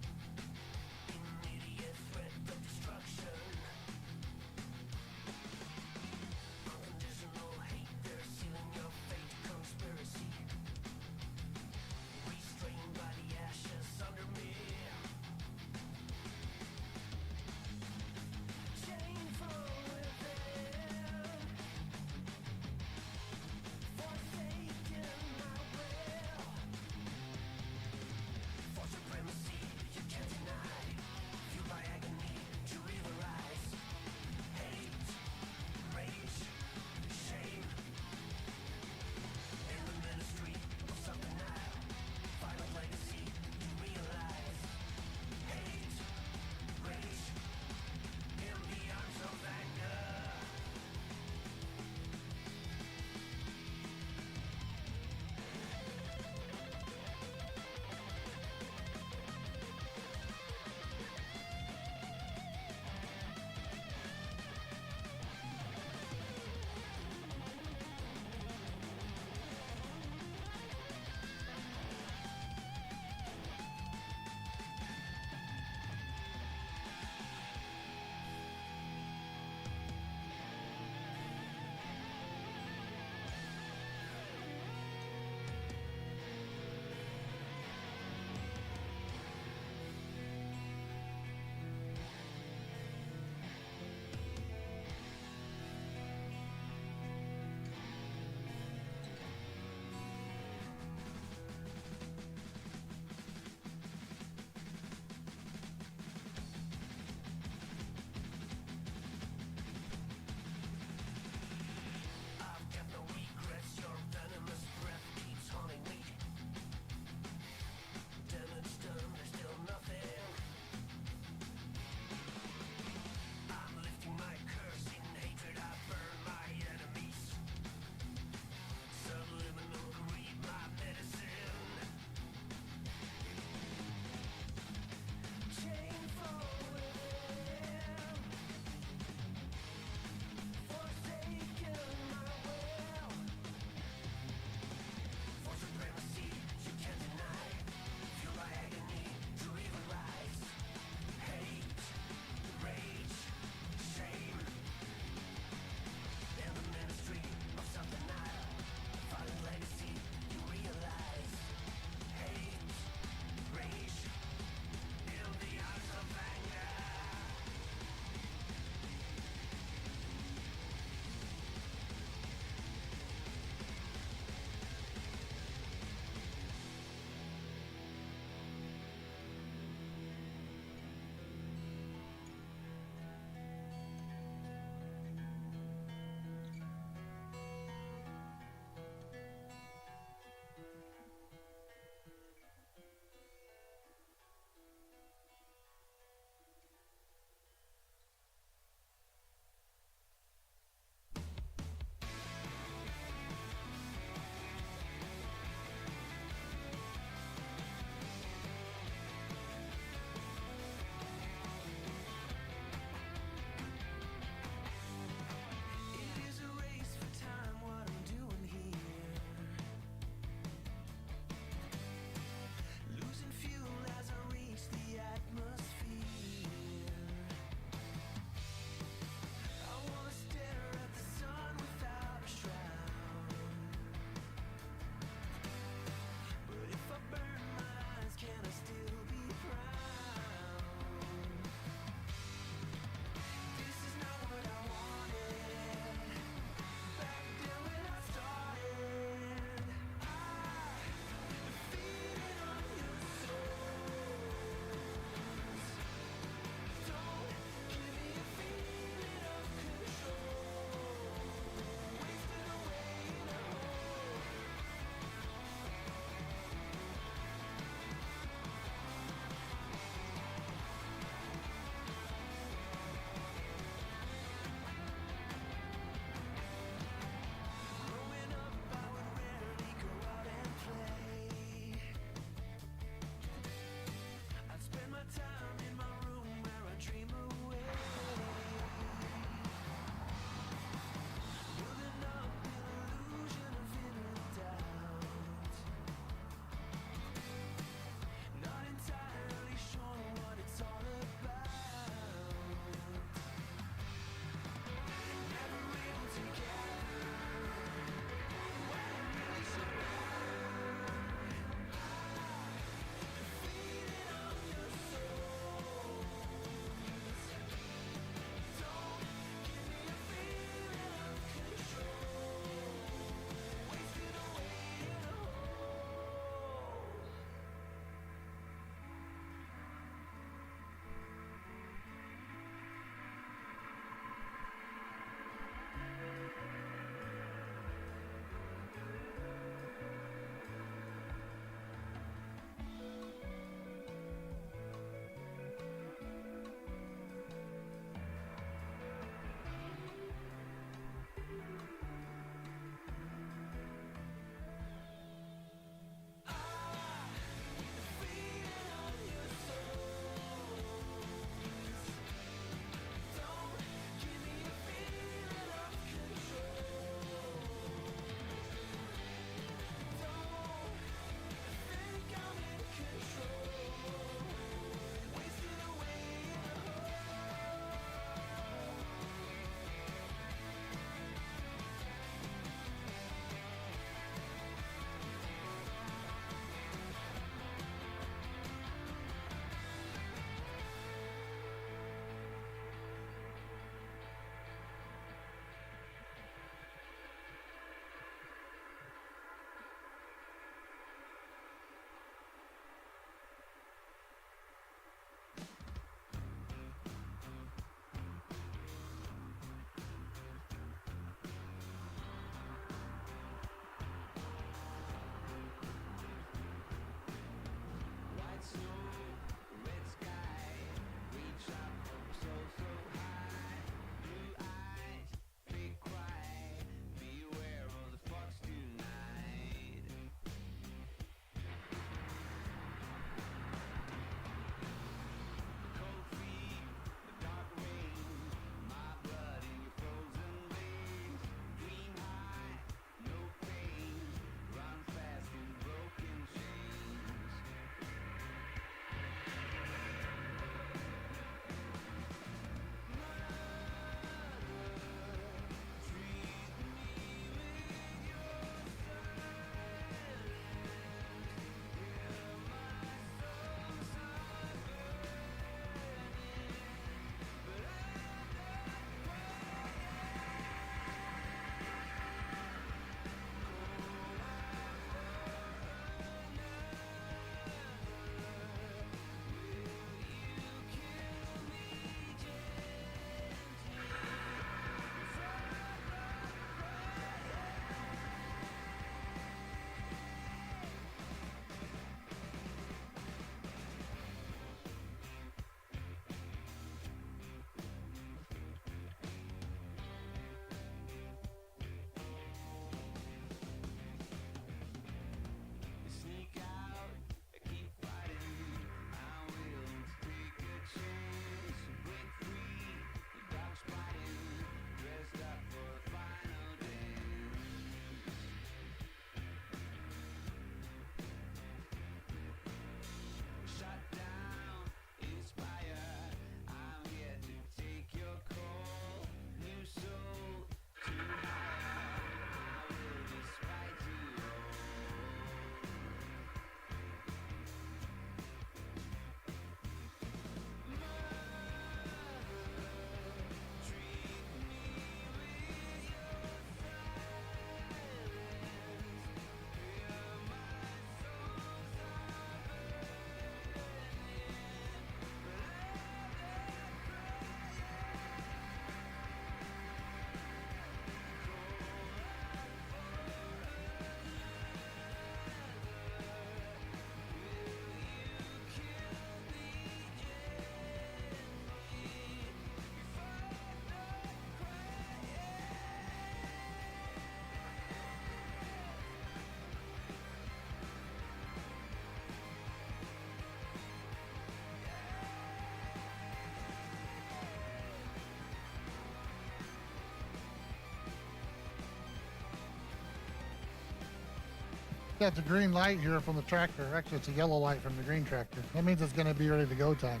got the green light here from the tractor. Actually, it's a yellow light from the green tractor. That means it's going to be ready to go time.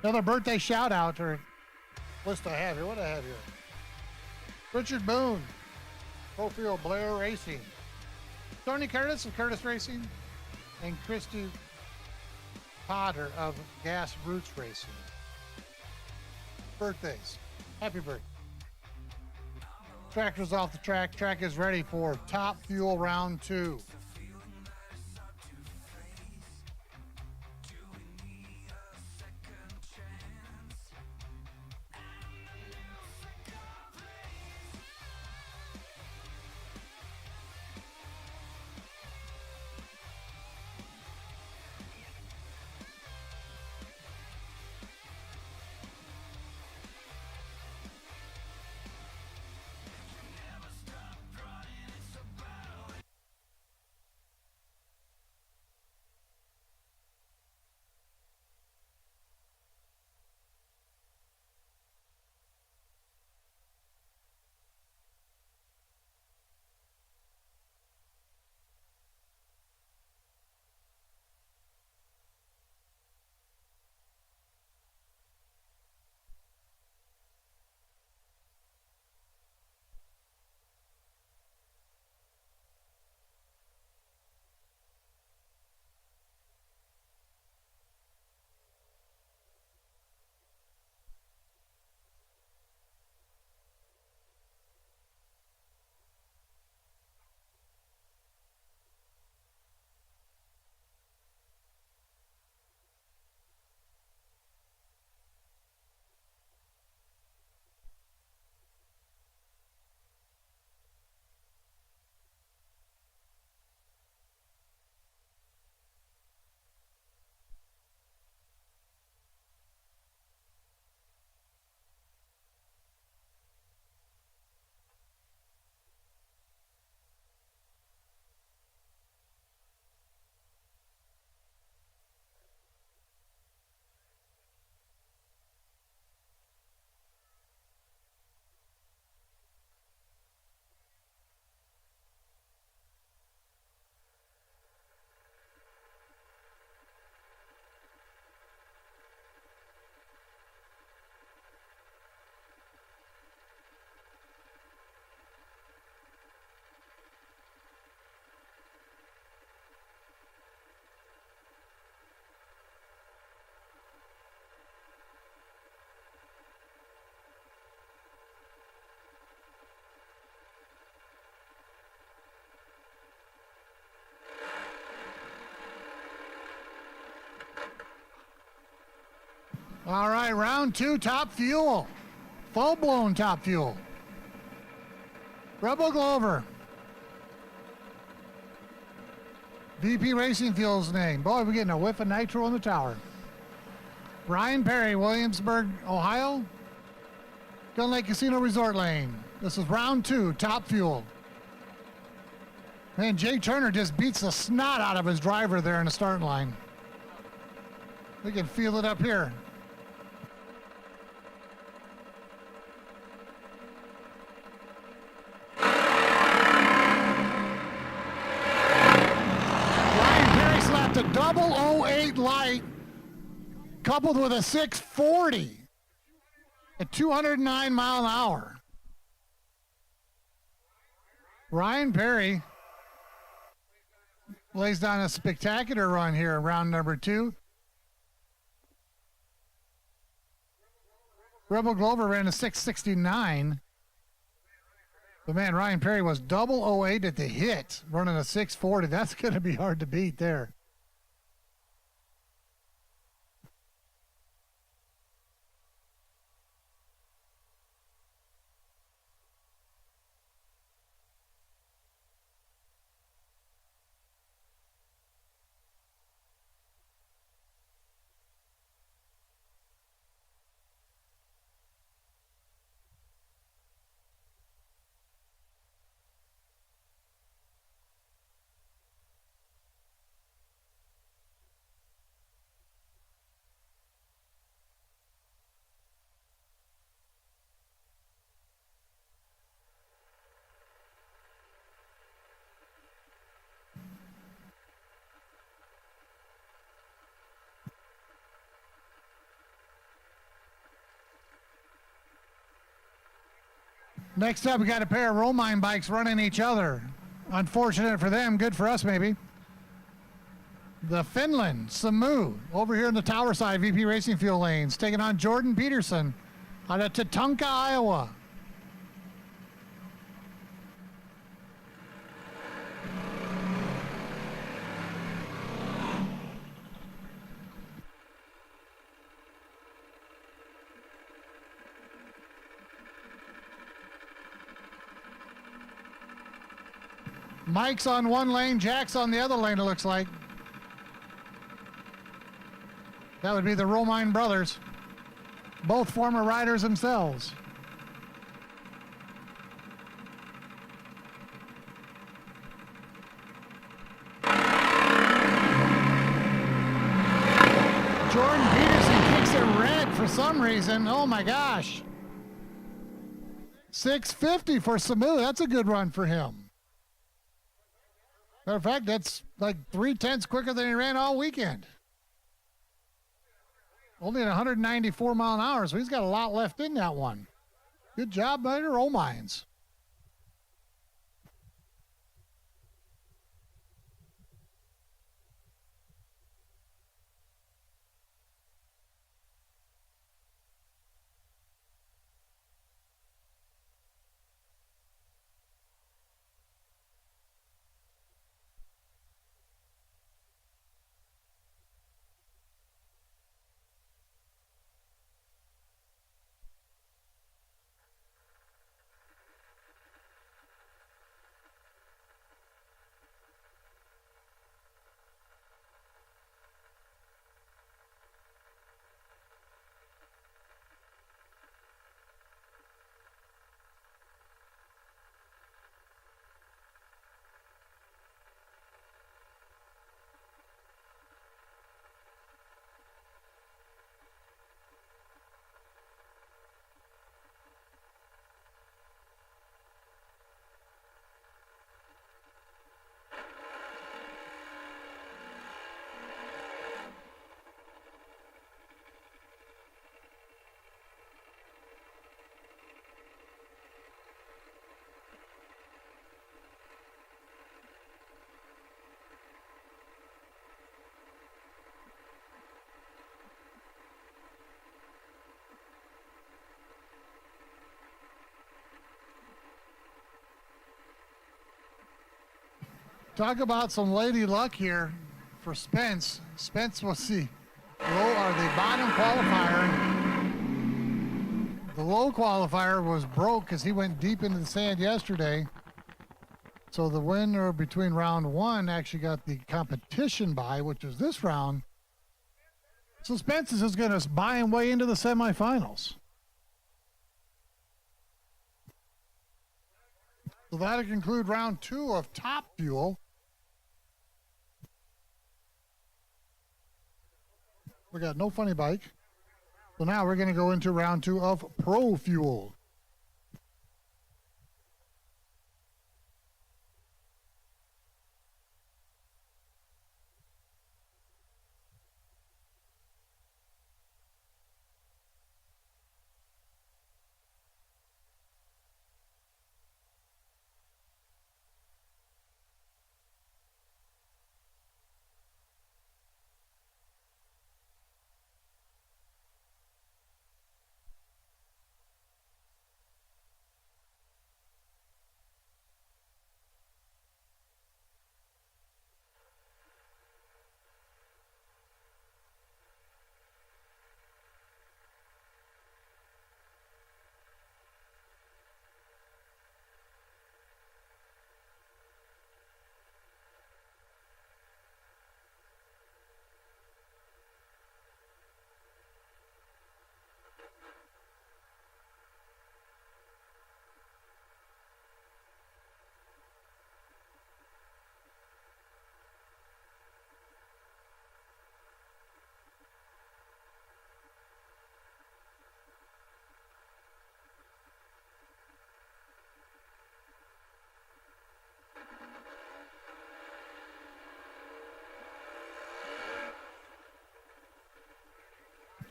Another birthday shout out, or list I have here. What do I have here? Richard Boone, Profile Blair Racing, Tony Curtis of Curtis Racing, and Christy Potter of Gas Roots Racing. Birthdays. Happy birthday. Tractor's off the track. Track is ready for Top Fuel Round 2. All right, round 2, Top Fuel. Full-blown Top Fuel. Rebel Glover. VP Racing Fuel's name. Boy, we're getting a whiff of nitro in the tower. Ryan Perry, Williamsburg, Ohio. Gun Lake Casino Resort Lane. This is round 2, Top Fuel. Man, Jay Turner just beats the snot out of his driver there in the starting line. We can feel it up here. A double 08 light coupled with a 640 at 209 mile an hour. Ryan Perry lays down a spectacular run here in round number 2. Rebel Glover ran a 669. But man, Ryan Perry was double 08 at the hit, running a 640. That's going to be hard to beat there. Next up, we got a pair of Romine bikes running each other. Unfortunate for them, good for us maybe. The Finland, Samu, over here in the tower side, VP Racing Fuel lanes, taking on Jordan Peterson out of Tatanka, Iowa. Mike's on one lane, Jack's on the other lane, it looks like. That would be the Romine brothers, both former riders themselves. Jordan Peterson kicks it red for some reason. Oh my gosh. 650 for Samu. That's a good run for him. Matter of fact, that's like 3/10 quicker than he ran all weekend. Only at 194 mile an hour, so he's got a lot left in that one. Good job by the Romines. Talk about some lady luck here for Spence. Spence, we'll see. The bottom qualifier. The low qualifier was broke because he went deep into the sand yesterday. So the winner between round one actually got the competition bye, which is this round. So Spence is just going to buy him way into the semifinals. So that'll conclude round two of Top Fuel. We got no funny bike. So now we're going to go into round two of Pro Fuel.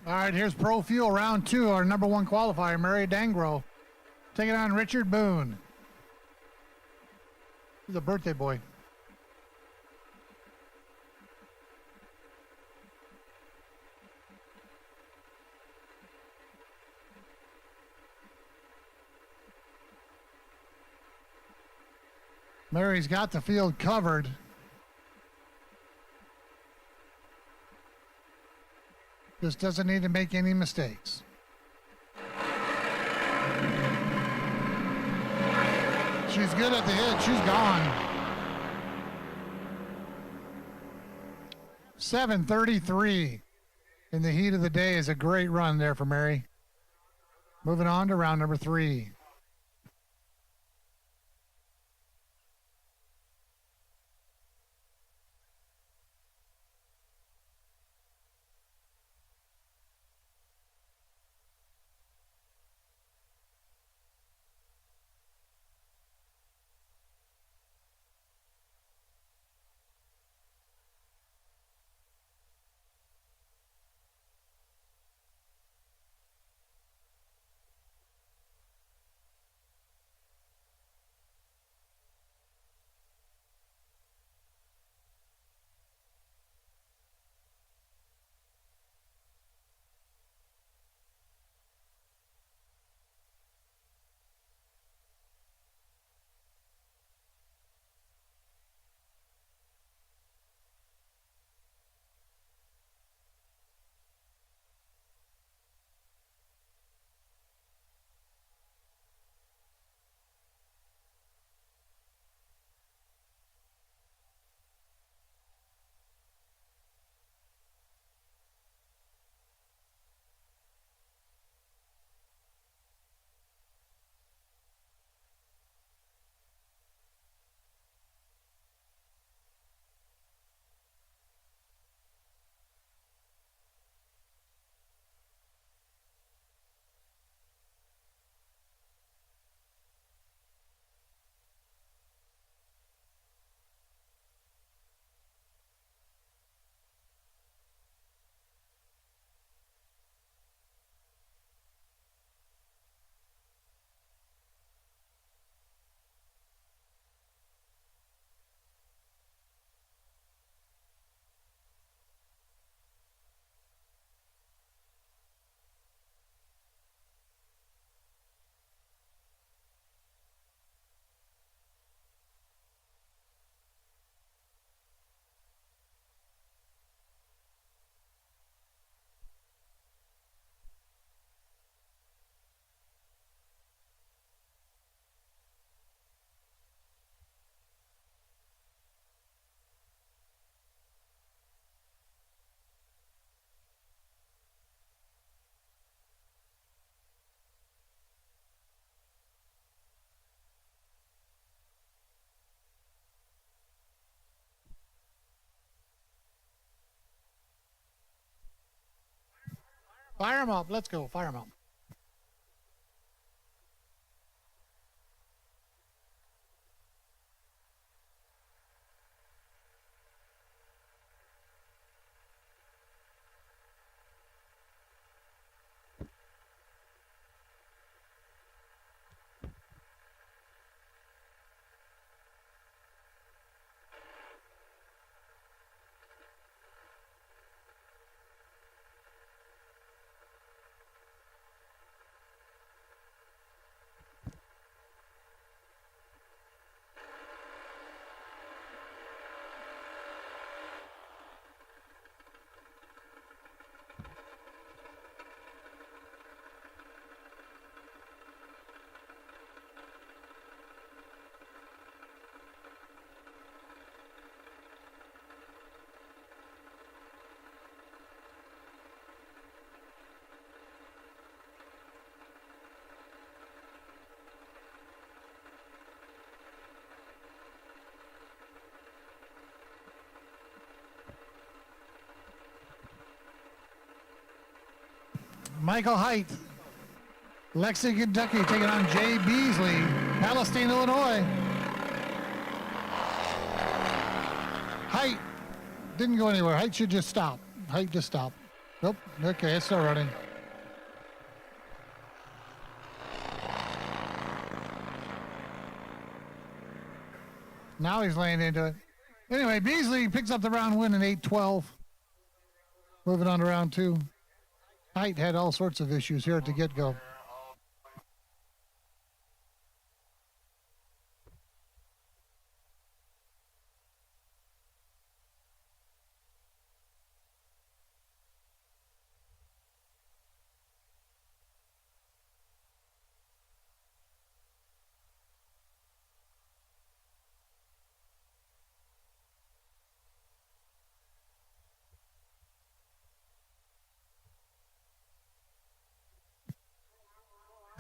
All right, here's Pro Fuel round two, our number one qualifier, Mary Dangro. taking on Richard Boone. He's a birthday boy. Mary's got the field covered. Just doesn't need to make any mistakes. She's good at the hit. She's gone. 7:33 in the heat of the day is a great run there for Mary. Moving on to round number 3. Fire them up. Let's go. Fire them up. Michael Height, Lexington, Kentucky, taking on Jay Beasley, Palestine, Illinois. Height didn't go anywhere. Height should just stop. Height just stop. Nope. Okay, it's still running. Now he's laying into it. Anyway, Beasley picks up the round win in 8-12. Moving on to round 2. Height had all sorts of issues here at the get-go.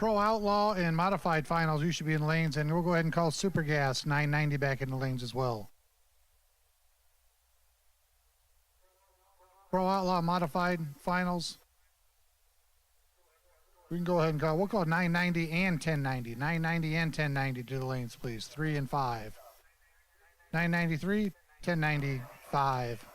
Pro Outlaw and Modified Finals, you should be in lanes, and we'll go ahead and call Super Gas 990 back in the lanes as well. Pro Outlaw Modified Finals, we can go ahead and call, we'll call 990 and 1090. 990 and 1090 to the lanes, please. 3 and 5. 993, 1095.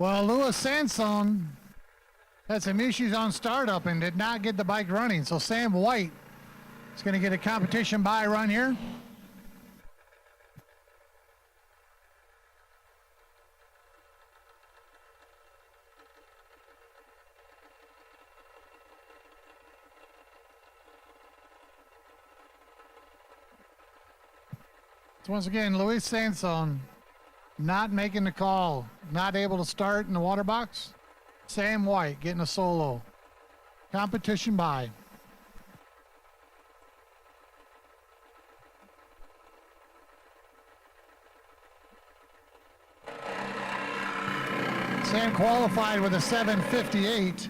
Well, Louis Sanson had some issues on startup and did not get the bike running. So Sam White is going to get a competition bye run here. So once again, Luis Sanson not making the call, not able to start in the water box. Sam White getting a solo. Competition bye. Sam qualified with a 7:58.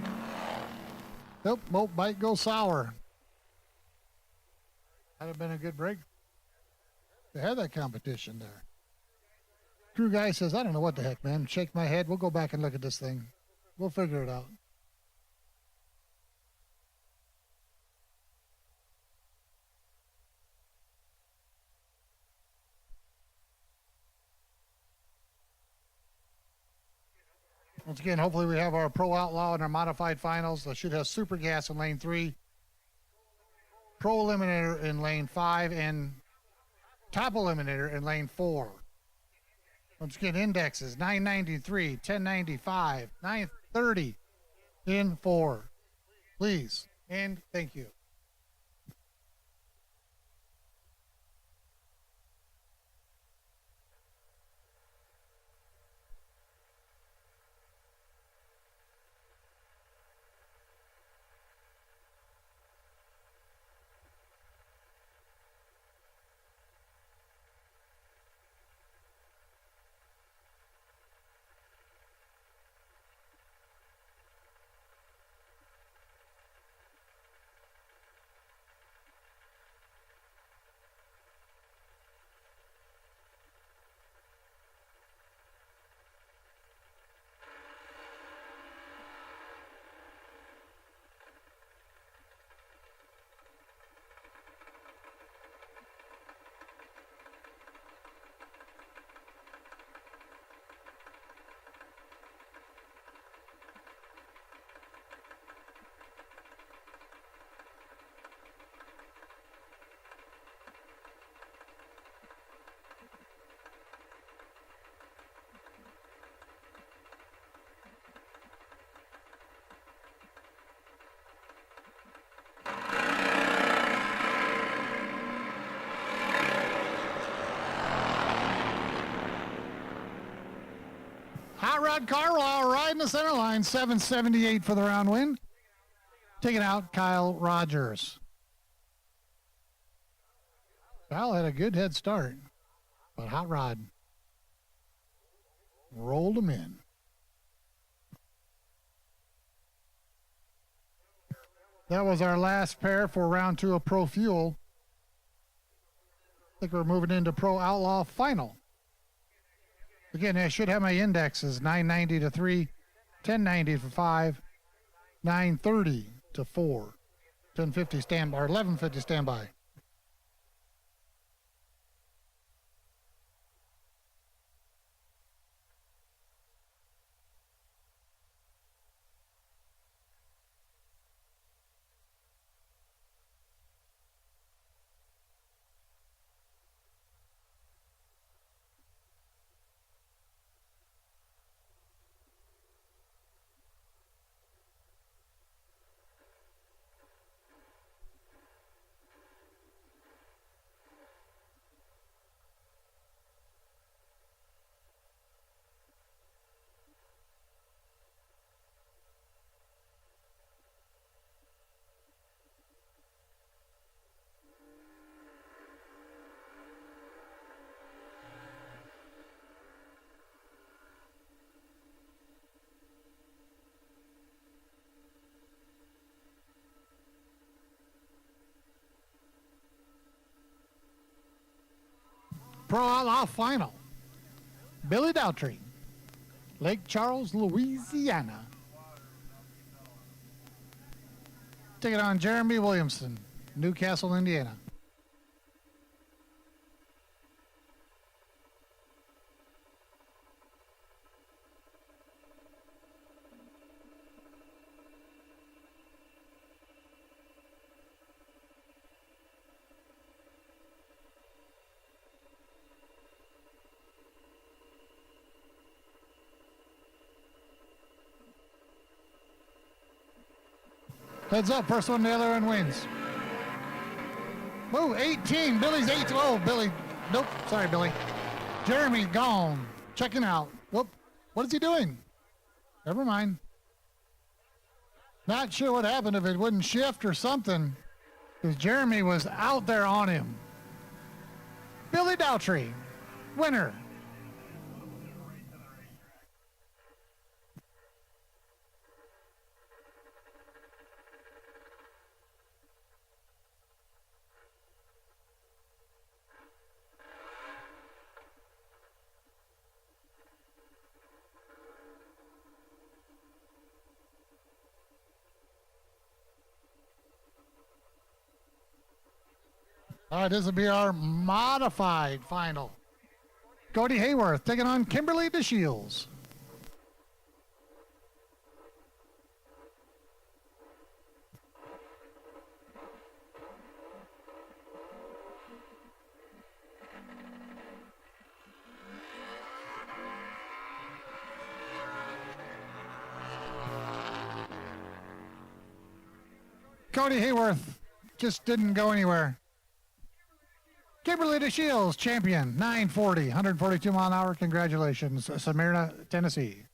Nope, bike goes sour. That'd have been a good break. They had that competition there. Crew guy says, I don't know what the heck, man. Shake my head. We'll go back and look at this thing. We'll figure it out. Once again, hopefully we have our Pro Outlaw and our Modified Finals. They should have Super Gas in lane 3, Pro Eliminator in lane 5, and Top Eliminator in lane 4. Let's get indexes. 993, 1095, 930 in 4. Please. And thank you. Hot Rod Carlisle riding the center line, 778 for the round win. Taking out Kyle Rogers. Kyle had a good head start, but Hot Rod rolled him in. That was our last pair for round 2 of Pro Fuel. I think we're moving into Pro Outlaw Final. Again, I should have my indexes, 990 to 3, 1090 for 5, 930 to 4, 1050 standby, or 1150 standby. Pro Outlaw Final. Billy Daltrey, Lake Charles, Louisiana. Take it on Jeremy Williamson, Newcastle, Indiana. Heads up, first one the other one wins. Whoa, 18. Billy's 8. Oh, Billy. Nope. Sorry, Billy. Jeremy gone. Checking out. Whoop. What is he doing? Never mind. Not sure what happened, if it wouldn't shift or something, because Jeremy was out there on him. Billy Daltrey, winner. All right, this will be our modified final. Cody Hayworth taking on Kimberly DeShields. Cody Hayworth just didn't go anywhere. Kimberly DeShields, champion, 940, 142 mile an hour. Congratulations, Smyrna, Tennessee.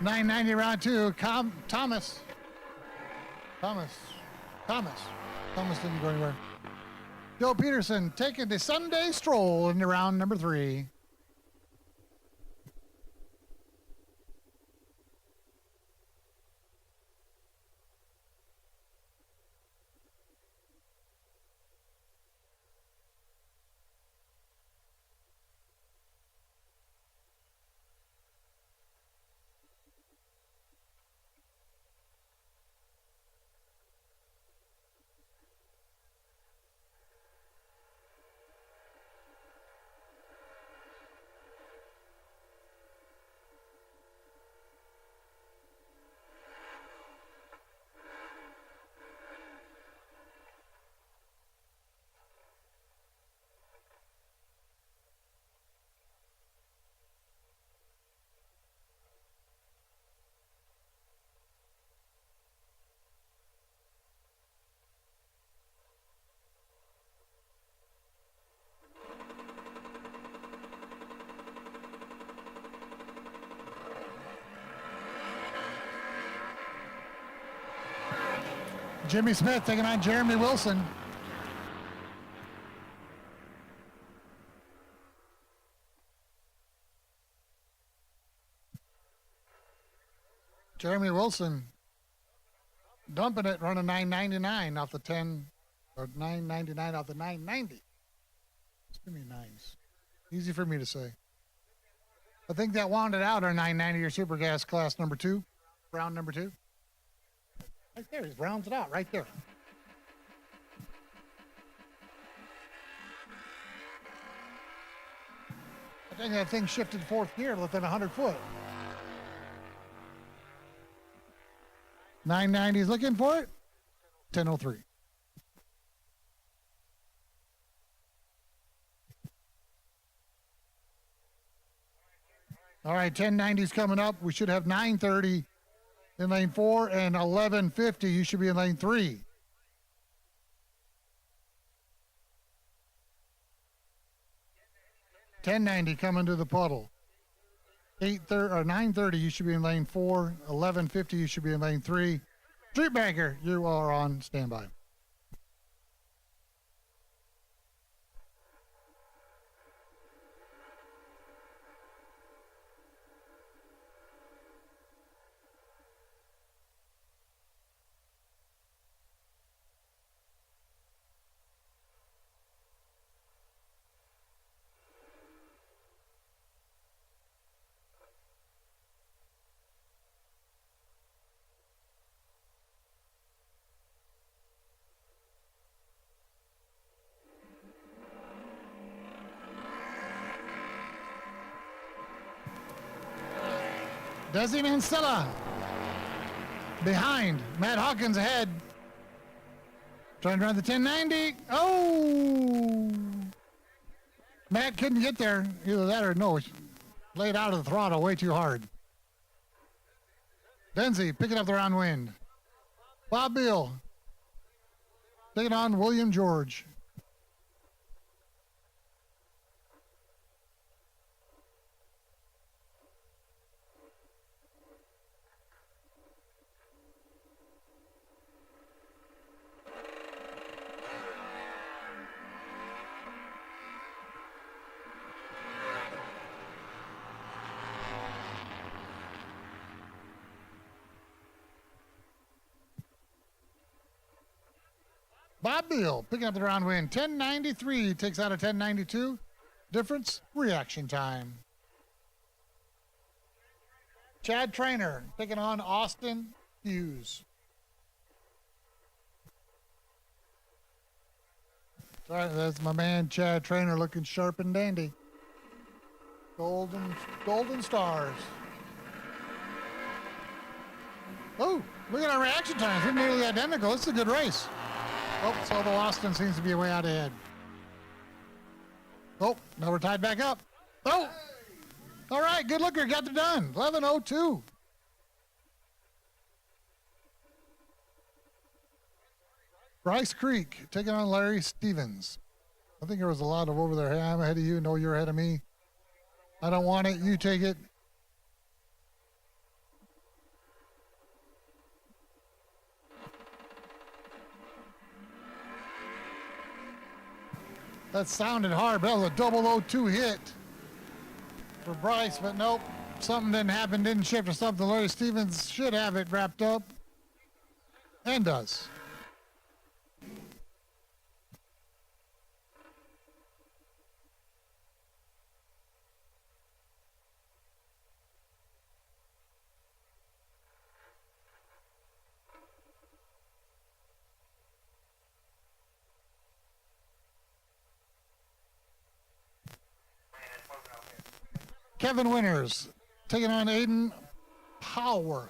$9.90 round two. Thomas didn't go anywhere. Joe Peterson taking the Sunday stroll into round number 3. Jimmy Smith taking on Jeremy Wilson. Jeremy Wilson dumping it, running 999 off the 10, or 999 off the 990. Just give me nines. Easy for me to say. I think that wound it out our 990 or Super Gas class number 2, round number 2. Right there, he rounds it out right there. I think that thing shifted fourth gear within 100 foot. 990's looking for it. 1003. All right, 1090's coming up. We should have 930 in lane 4 and 1150. You should be in lane 3. $10.90 coming to the puddle. 9:30. You should be in lane 4. 11:50. You should be in lane 3. Street Banker, you are on standby. Desi Mancilla behind. Matt Hawkins ahead. Trying to run the 1090. Oh! Matt couldn't get there. Either that or no. Laid out of the throttle way too hard. Denzi picking up the round wind. Bob Beal taking on William George. Bob Beal picking up the round win. 1093 takes out a 1092. Difference, reaction time. Chad Trainer taking on Austin Hughes. All right, that's my man Chad Trainer looking sharp and dandy. Golden stars. Oh, look at our reaction times. We're nearly identical. This is a good race. Oh, although Austin seems to be way out ahead. Oh, now we're tied back up. Oh, all right, good looker, got it done. 11:02. Bryce Creek taking on Larry Stevens. I think there was a lot of over there. Hey, I'm ahead of you. No, you're ahead of me. I don't want it. You take it. That sounded hard, but that was a 002 hit for Bryce, but nope. Something didn't happen, didn't shift or something. Larry Stevens should have it wrapped up. And does. Kevin Winters taking on Aiden Powworth.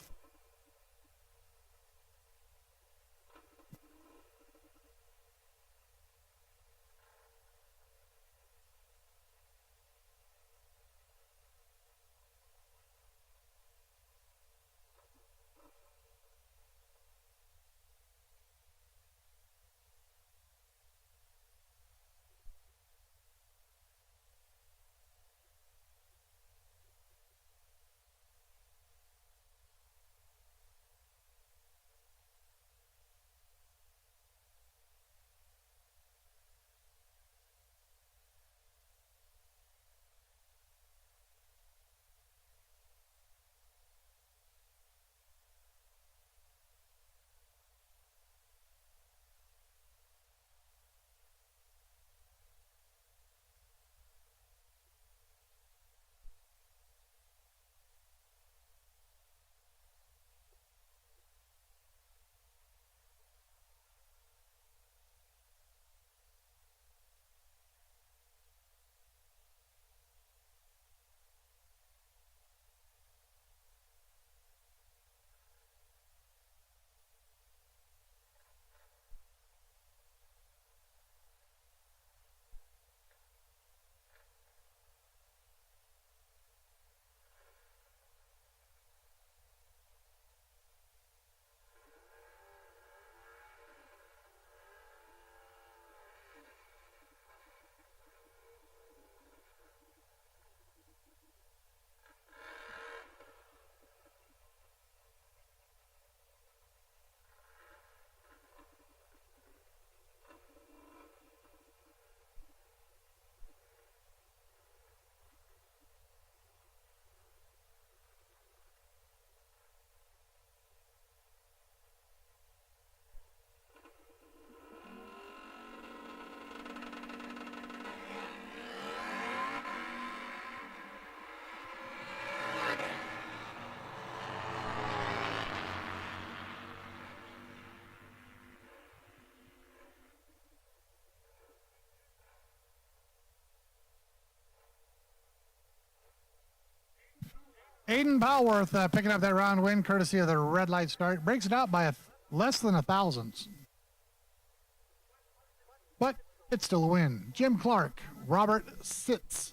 Aiden Powworth picking up that round win courtesy of the red light start. Breaks it out by less than a thousandth. But it's still a win. Jim Clarke, Robert Sitz.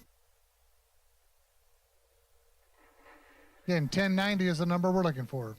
Again, 1090 is the number we're looking for.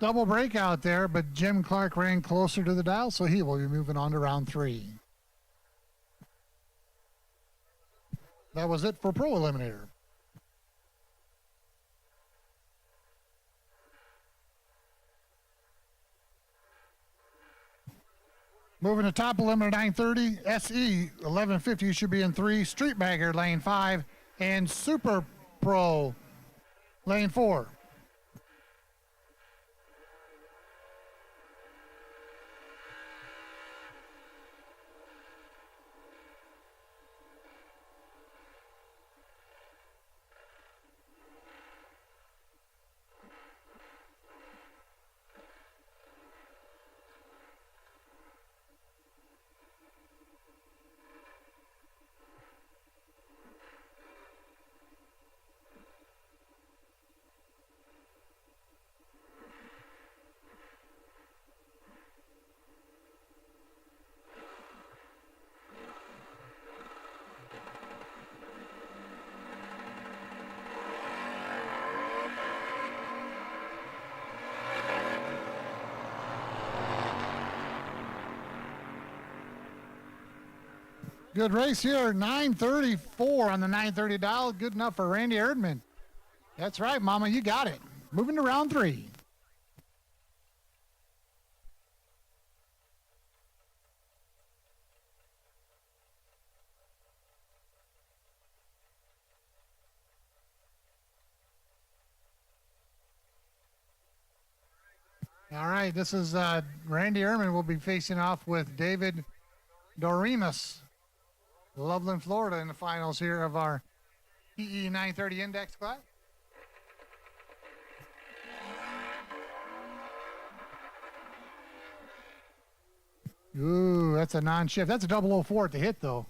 Double breakout there, but Jim Clarke ran closer to the dial, so he will be moving on to round 3. That was it for Pro Eliminator. Moving to top Eliminator 930, SE 1150 should be in 3, Street Bagger lane 5, and Super Pro lane 4. Good race here, 934 on the 930 dial. Good enough for Randy Erdman. That's right, Mama, you got it. Moving to round 3. All right, this is Randy Erdman will be facing off with David Doremus. Loveland, Florida in the finals here of our EE 930 Index class. Ooh, that's a non-shift. That's a 004 at the hit, though.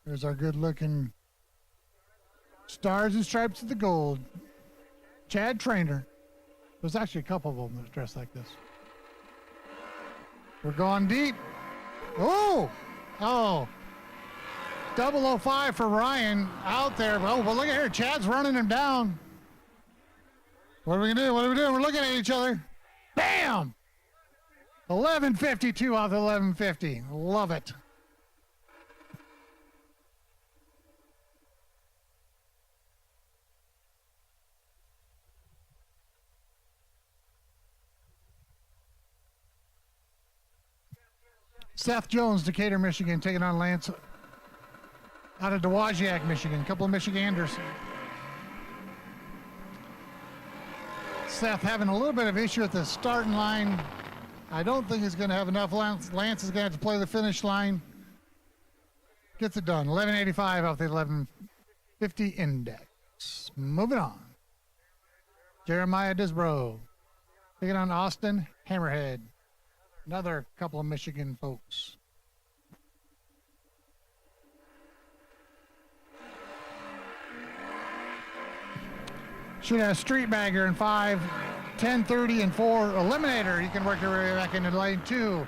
There's our good-looking Stars and Stripes of the Gold. Chad Trainer. There's actually a couple of them that are dressed like this. We're going deep. Oh! Oh. 005 for Ryan out there. Oh, but look at here. Chad's running him down. What are we going to do? What are we doing? We're looking at each other. Bam! 1152 off the 1150. Love it. Seth Jones, Decatur, Michigan, taking on Lance out of Dowagiac, Michigan. A couple of Michiganders. Seth having a little bit of issue at the starting line. I don't think he's going to have enough. Lance is going to have to play the finish line. Gets it done. 1185 off the 1150 index. Moving on. Jeremiah Disbro. Taking on Austin Hammerhead. Another couple of Michigan folks. Should have Street Bagger in 5, 10, 30, and 4. Eliminator, you can work your way back into lane 2.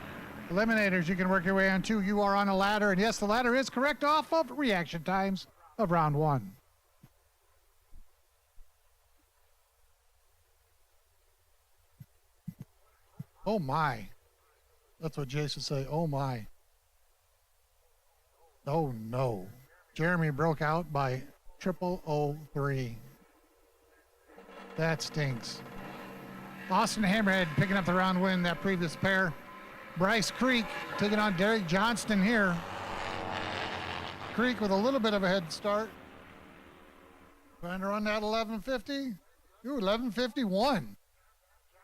Eliminators, you can work your way on 2. You are on a ladder, and yes, the ladder is correct off of reaction times of round 1. Oh my. That's what Jace would say. Oh my. Oh no. Jeremy broke out by 0003. That stinks. Austin Hammerhead picking up the round win, that previous pair. Bryce Creek taking on Derek Johnston here. Creek with a little bit of a head start. Trying to run that 1150. Ooh, 1151.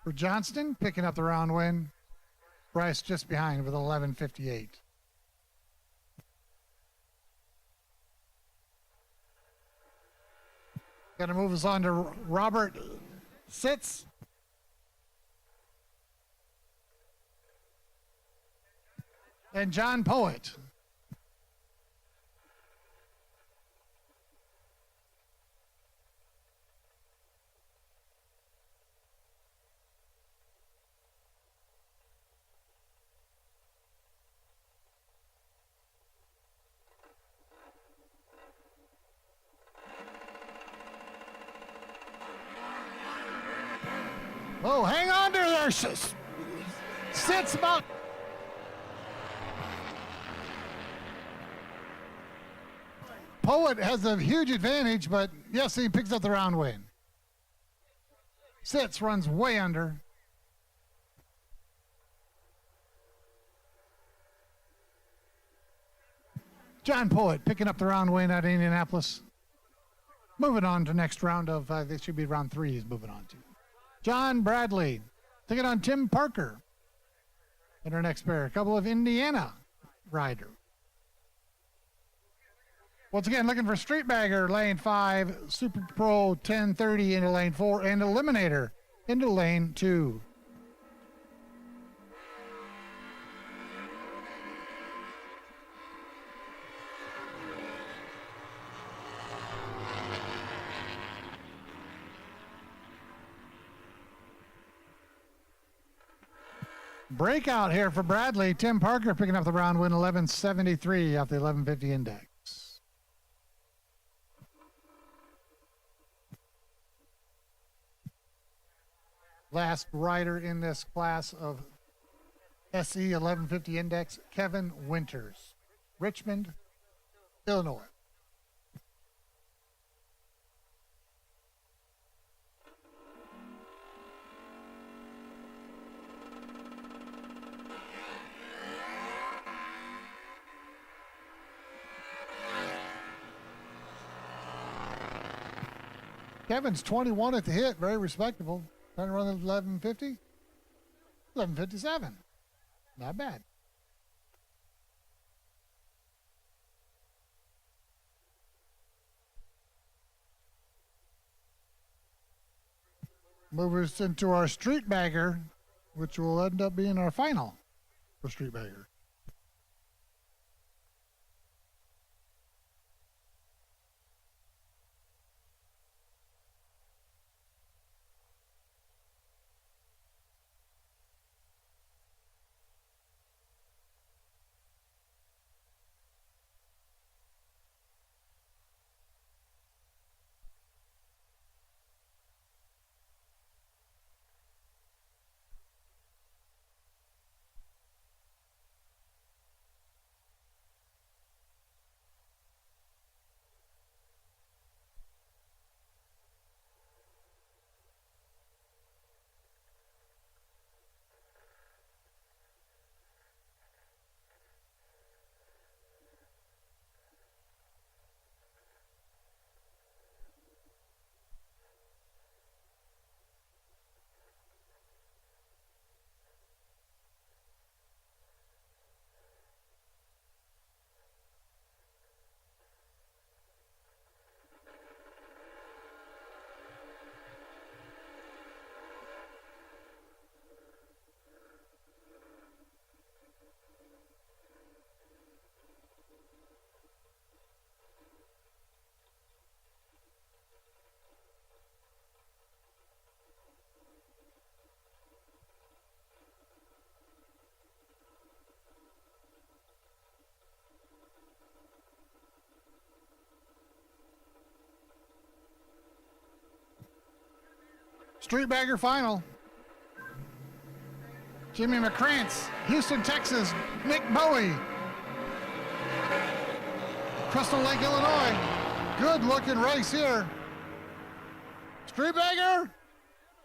For Johnston, picking up the round win. Bryce just behind with 1158. Got to move us on to Robert Sitz. And John Poet. Oh, hang on there. Sits about. Poet has a huge advantage, but yes, he picks up the round win. Sits runs way under. John Poet picking up the round win at Indianapolis. Moving on to next round of, this should be round 3 he's moving on to. John Bradley taking on Tim Parker in our next pair. A couple of Indiana riders. Once again, looking for Street Bagger, lane 5, Super Pro 1030 into lane 4, and Eliminator into lane 2. Breakout here for Bradley. Tim Parker picking up the round win, 1173 off the 1150 index. Last rider in this class of SE 1150 index, Kevin Winters, Richmond, Illinois. Kevin's 21 at the hit, very respectable. Trying to run 1150, 1157. Not bad. Move us into our Street Bagger, which will end up being our final for Street Bagger. Street Bagger final. Jimmy McCrance, Houston, Texas. Nick Bowie, Crystal Lake, Illinois. Good looking race here. Street Bagger,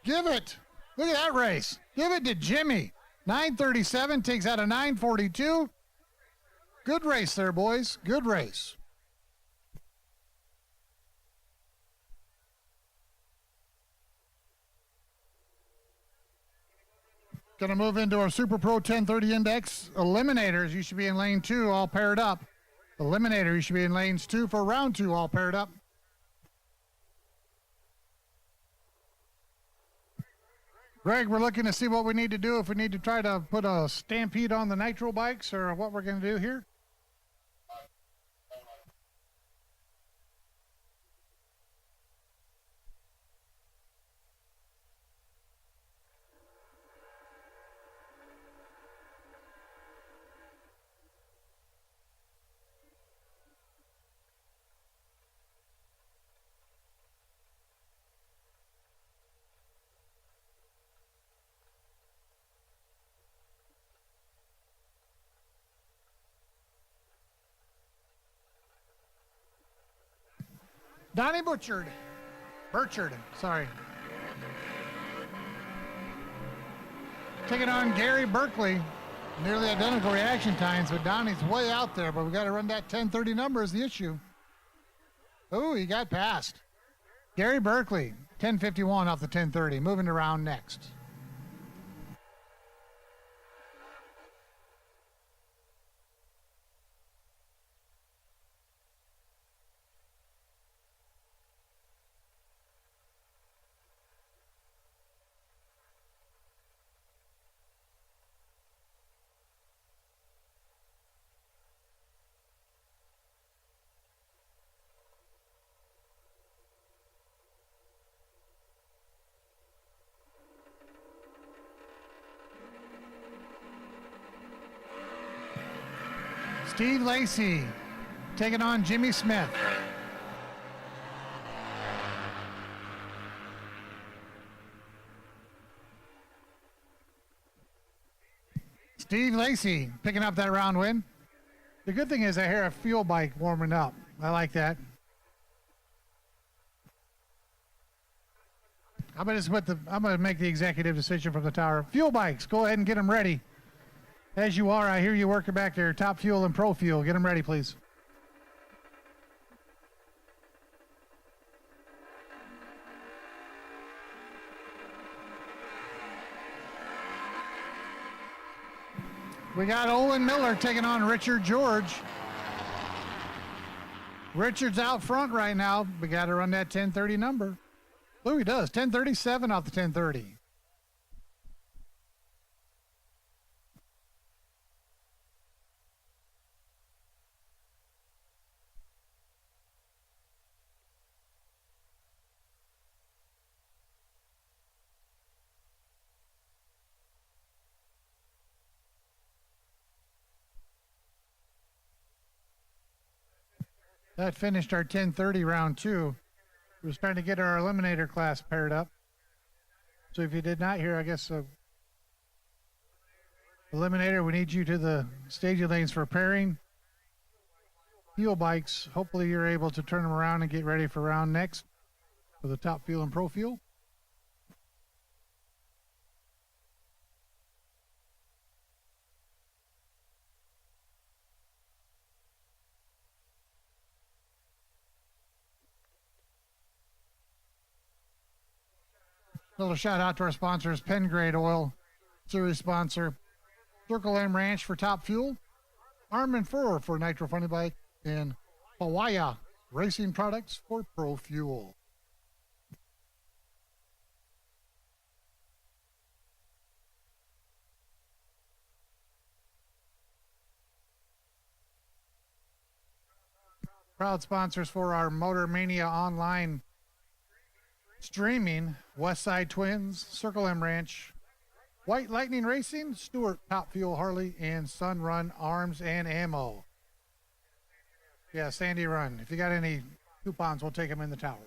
give it. Look at that race. Give it to Jimmy. 9:37 takes out a 9:42. Good race there, boys. Good race. Going to move into our Super Pro 1030 Index. Eliminators, you should be in lane 2, all paired up. Eliminator, you should be in lanes 2 for round 2, all paired up. Greg, we're looking to see what we need to do, if we need to try to put a stampede on the Nitro bikes or what we're going to do here. Donnie Burchard, sorry. Taking on Gary Berkeley. Nearly identical reaction times, but Donnie's way out there, but we got to run that 1030 number is the issue. Oh, he got past. Gary Berkeley, 1051 off the 1030, moving to round next. Steve Lacy taking on Jimmy Smith. Steve Lacy picking up that round win. The good thing is I hear a fuel bike warming up. I like that. I'm gonna make the executive decision from the tower. Fuel bikes, go ahead and get them ready. As you are, I hear you working back there. Top Fuel and Pro Fuel. Get them ready, please. We got Owen Miller taking on Richard George. Richard's out front right now. We got to run that 1030 number. Oh, he does. 1037 off the 1030. That finished our 1030 round 2. We were trying to get our Eliminator class paired up. So if you did not hear, I guess, Eliminator, we need you to the staging lanes for pairing. Fuel bikes, hopefully you're able to turn them around and get ready for round next for the Top Fuel and Pro Fuel. Little shout out to our sponsors, PennGrade Oil, series sponsor, Circle M Ranch for Top Fuel, Arm and Fur for Nitro Funny Bike, and Hawaii Racing Products for Pro Fuel. Proud sponsors for our MotorMania online streaming, Westside Twins, Circle M Ranch, White Lightning Racing, Stewart Top Fuel Harley, and Sun Run Arms and Ammo. Yeah, Sandy Run. If you got any coupons, we'll take them in the tower.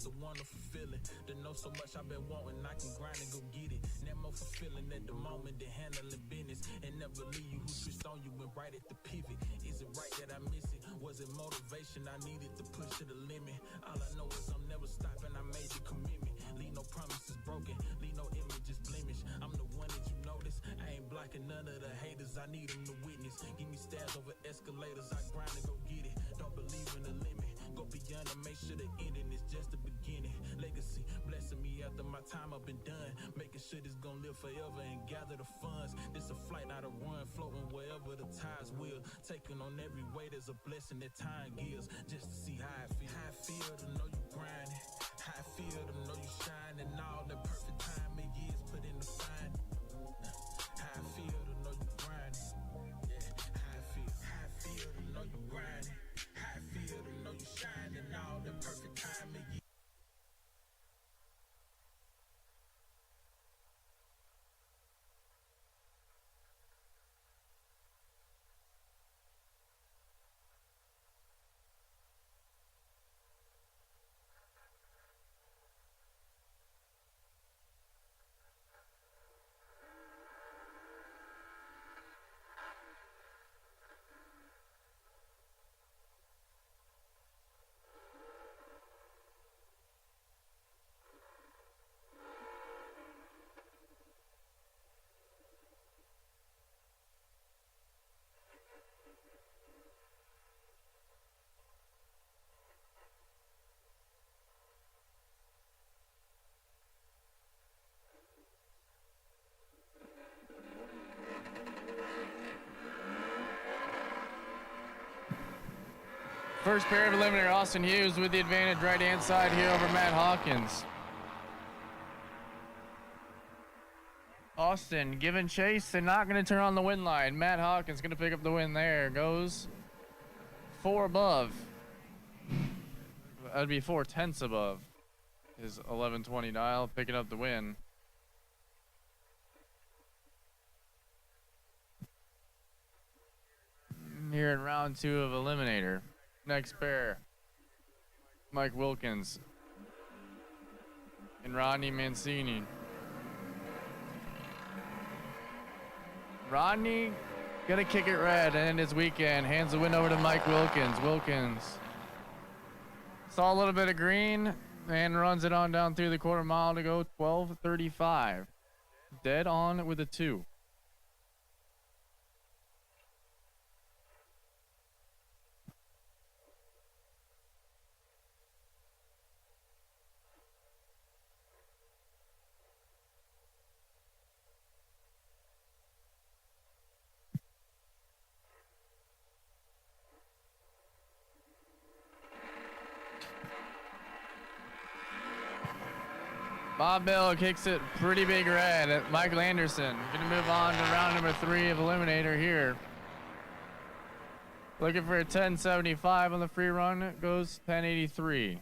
a wonderful feeling. To know so much I've been wanting, I can grind and go get it. Never more fulfilling at the moment than handling business. And never leave you who switched on you went right at the pivot. Is it right that I miss it? Was it motivation I needed to push to the limit? All I know is I'm never stopping, I made the commitment. Leave no promises broken, leave no images blemished. I'm the one that you notice. I ain't blocking none of the haters, I need them to witness. Give me stairs over escalators, I grind and go get it. Don't believe in the limit, go beyond and make sure the ending is just the beginning. Legacy, blessing me after my time up and done. Making sure this gon' live forever and gather the funds. This a flight, not a run, floating wherever the tides will. Taking on every way, there's a blessing that time gives. Just to see how I feel. How I feel to know you grinding. How I feel to know you shining. All the perfect time and years put in the find. How I feel to know you grinding. Yeah, how I feel. How I feel to know you grinding. How I feel to know you shining. All the perfect time and years. First pair of Eliminator, Austin Hughes with the advantage right-hand side here over Matt Hawkins. Austin giving chase and not going to turn on the win line. Matt Hawkins going to pick up the win there. Goes 4 above. That'd be 4/10 above his 1120 dial, picking up the win. Here in round 2 of Eliminator. Next pair, Mike Wilkins and Rodney Mancini. Rodney gonna kick it red and end his weekend. Hands the win over to Mike Wilkins. Wilkins saw a little bit of green and runs it on down through the quarter mile to go 12:35. Dead on with a 2. Bob Bill kicks it pretty big red. Michael Anderson gonna move on to round number 3 of Eliminator here. Looking for a 1075 on the free run. It goes 1083.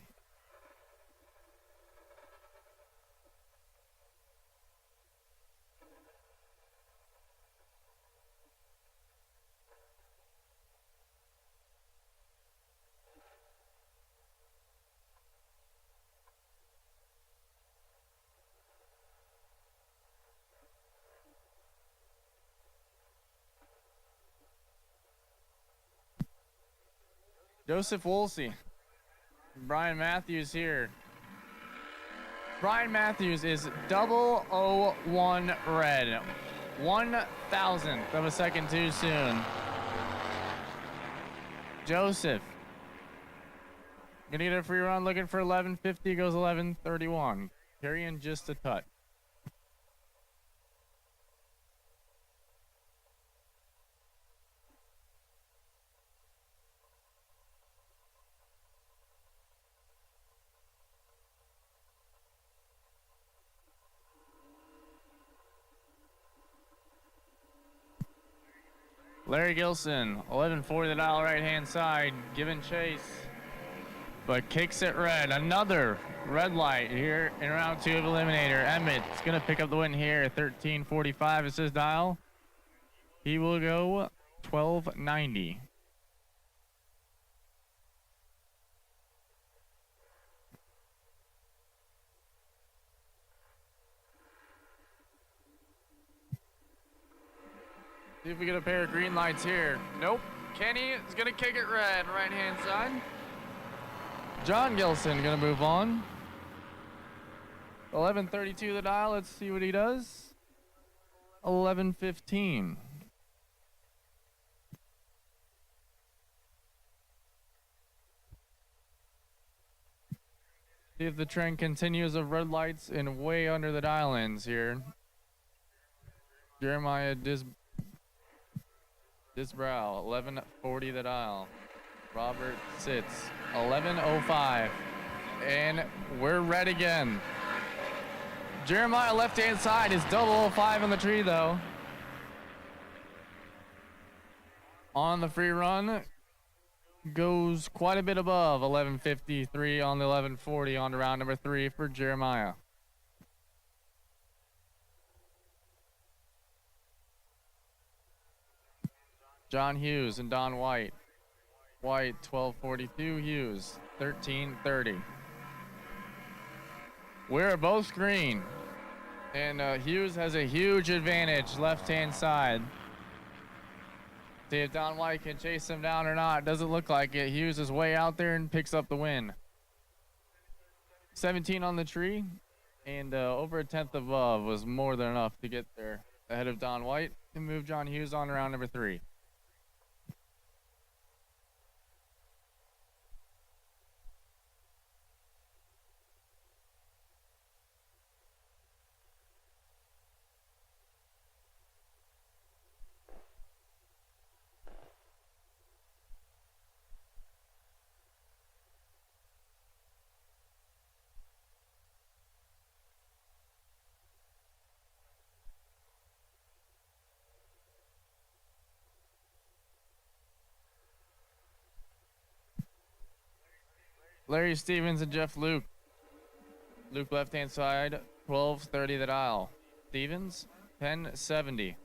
Joseph Wolsey. Brian Matthews here. Brian Matthews is 001 red. 1,000th of a second too soon. Joseph. Gonna get a free run looking for 1150, goes 1131. Carrying just a touch. Larry Gilson, 1140 the dial right hand side, giving chase, but kicks it red. Another red light here in round 2 of Eliminator. Emmett's gonna pick up the win here. 1345 is his dial. He will go 1290. See if we get a pair of green lights here. Nope. Kenny is going to kick it red, right-hand side. John Gilson going to move on. 11:32 the dial. Let's see what he does. 11:15. See if the trend continues of red lights and way under the dial ends here. Jeremiah Disbrow, 11:40 the dial. Robert sits, 11:05. And we're red again. Jeremiah left-hand side is 005 on the tree though. On the free run, goes quite a bit above 11:53 on the 11:40 on to round number 3 for Jeremiah. John Hughes and Don White. White 12:42, Hughes 13:30. We're both green, and Hughes has a huge advantage left-hand side. See if Don White can chase him down or not. Doesn't look like it. Hughes is way out there and picks up the win. 17 on the tree, and over a tenth above was more than enough to get there ahead of Don White and move John Hughes on to round number 3. Larry Stevens and Jeff Luke. Luke left-hand side, 12:30 the dial. Stevens, 10:70.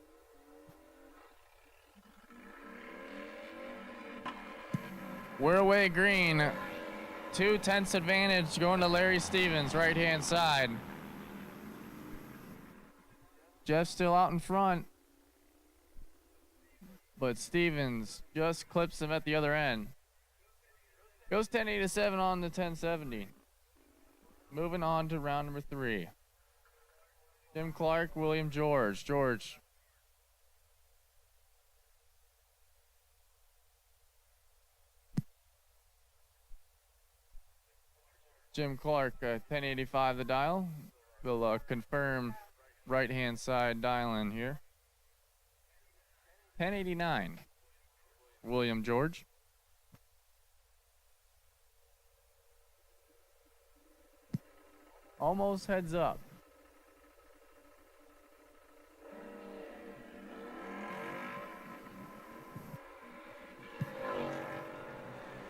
We're away green. 2/10 advantage going to Larry Stevens, right-hand side. Jeff still out in front, but Stevens just clips him at the other end. Goes 1087 on the 1070. Moving on to round number 3. Jim Clarke, William George. George. Jim Clarke, 1085 the dial. We'll confirm right-hand side dial in here. 1089. William George. Almost heads up.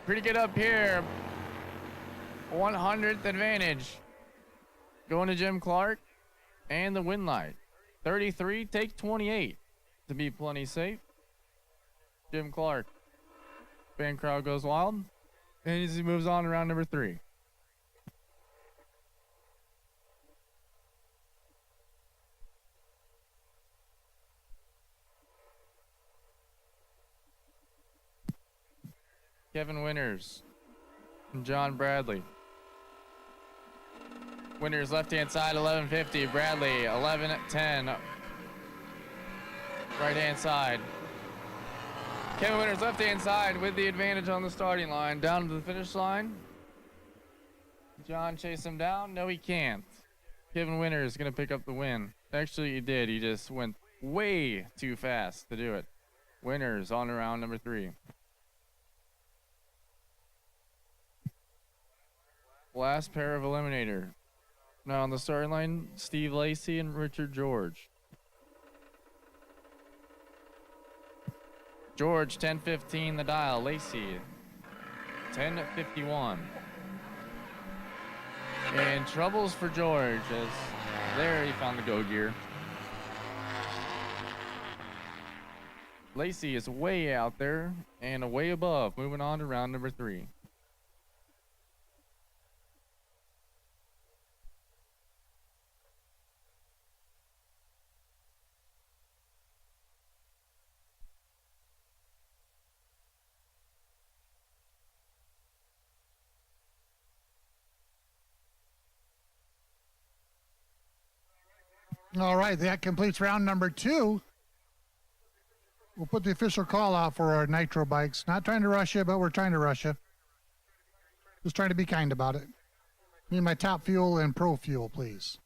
Pretty good up here. 100th advantage. Going to Jim Clarke and the win light. 33, take 28 to be plenty safe. Jim Clarke. Fan crowd goes wild. And as he moves on to round number 3. Kevin Winters and John Bradley. Winters left-hand side, 1150. Bradley, 1110. Right-hand side. Kevin Winters left-hand side with the advantage on the starting line. Down to the finish line. John chase him down. No, he can't. Kevin Winters is going to pick up the win. Actually, he did. He just went way too fast to do it. Winters on to round number 3. Last pair of Eliminator. Now on the starting line, Steve Lacy and Richard George. George, 10:15 the dial. Lacy, 10:51. And troubles for George as there he found the go gear. Lacy is way out there and way above, moving on to round number 3. All right, that completes round number 2. We'll put the official call out for our Nitro bikes. Not trying to rush you, but we're trying to rush you. Just trying to be kind about it. Need my top fuel and pro fuel, please.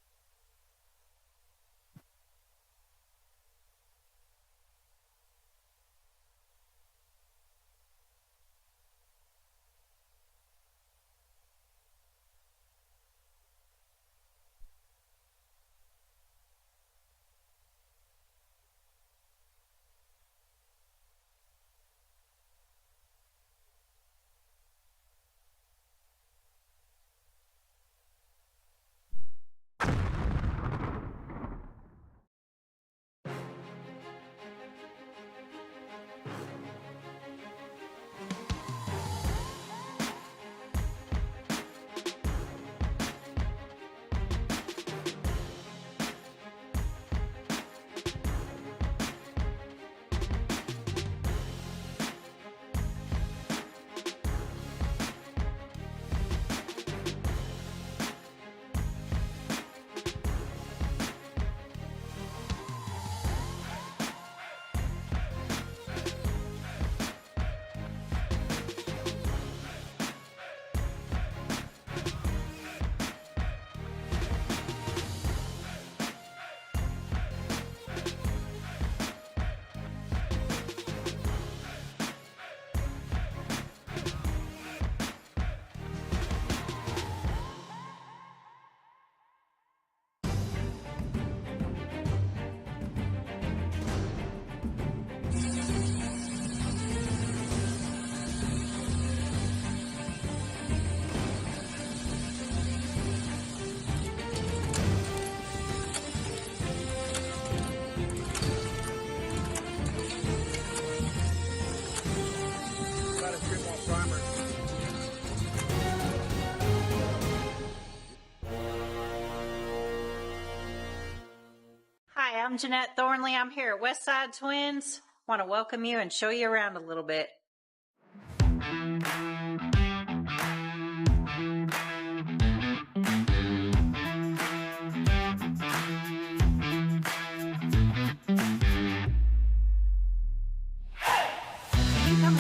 Hi, I'm Jeanette Thornley. I'm here at Westside Twins. Want to welcome you and show you around a little bit.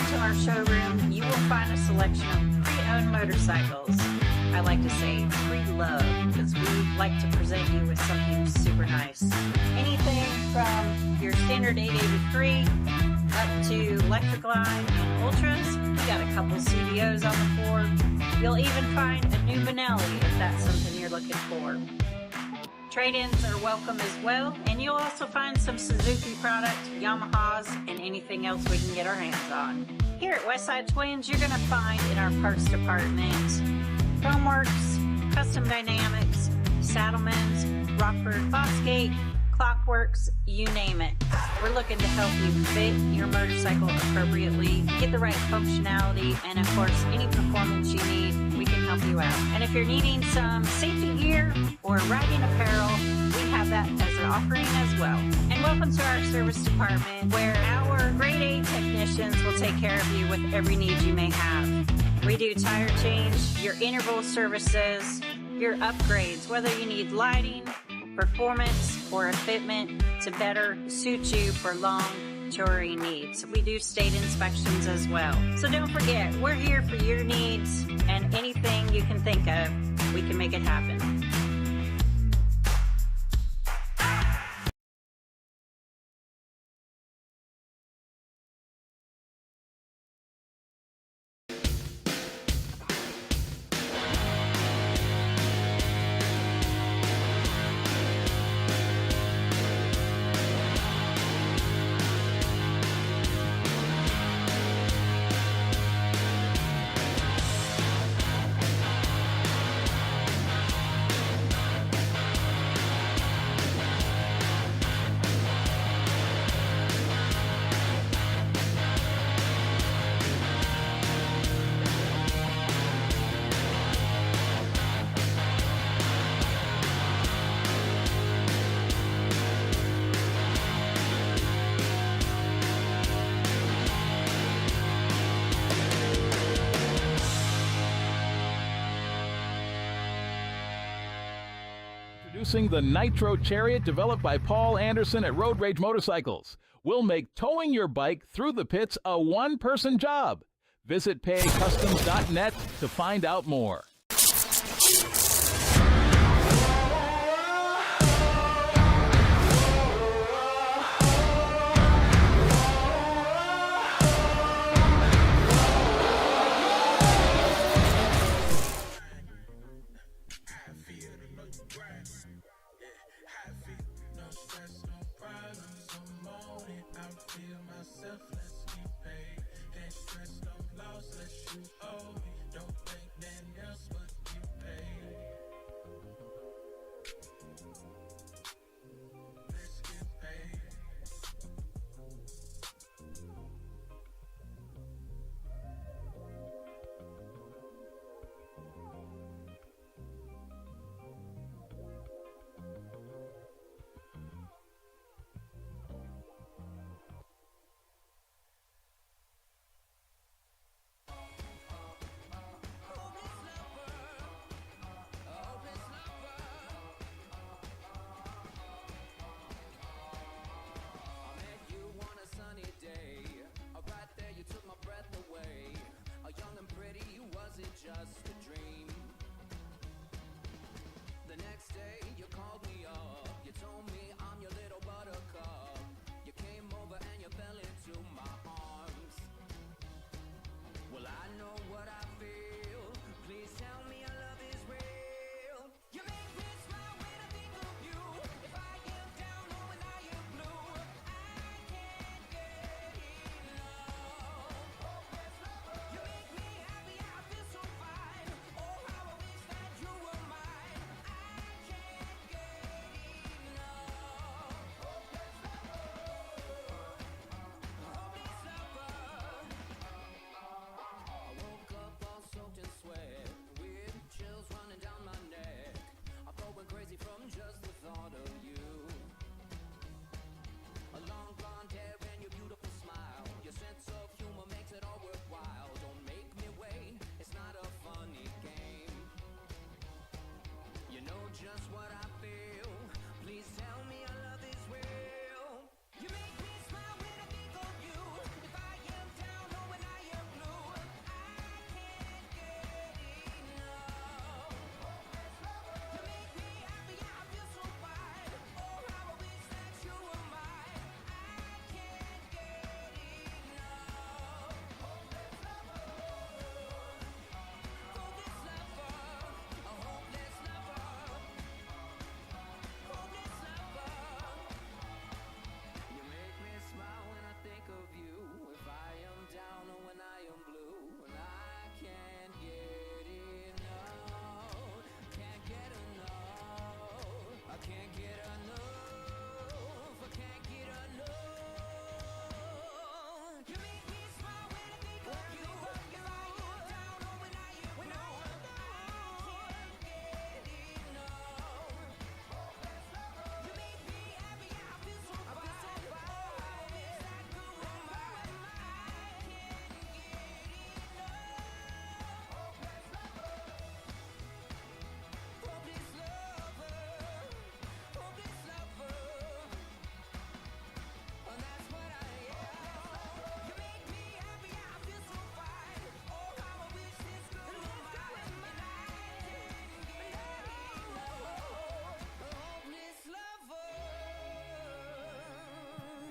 To our showroom, you will find a selection of pre-owned motorcycles. I like to say pre-love because we like to present you with something super nice. Anything from your standard 883 up to Electric Line and Ultras. We got a couple CVOs on the floor. You'll even find a new Benelli if that's something you're looking for. Trade-ins are welcome as well, and you'll also find some Suzuki product, Yamahas, and anything else we can get our hands on. Here at Westside Twins, you're going to find in our parts department Chromeworks, Custom Dynamics, Saddlemans, Rockford Fosgate, Clockworks, you name it. We're looking to help you fit your motorcycle appropriately, get the right functionality, and of course, any performance you need, we can help you out. And if you're needing some safety gear or riding apparel, we have that as an offering as well. And welcome to our service department, where our grade A technicians will take care of you with every need you may have. We do tire change, your interval services, your upgrades, whether you need lighting, performance, or a fitment to better suit you for long touring needs. We do state inspections as well. So don't forget, we're here for your needs, and anything you can think of, we can make it happen. Introducing the Nitro Chariot developed by Paul Anderson at Road Rage Motorcycles. We'll make towing your bike through the pits a one-person job. Visit paycustoms.net to find out more.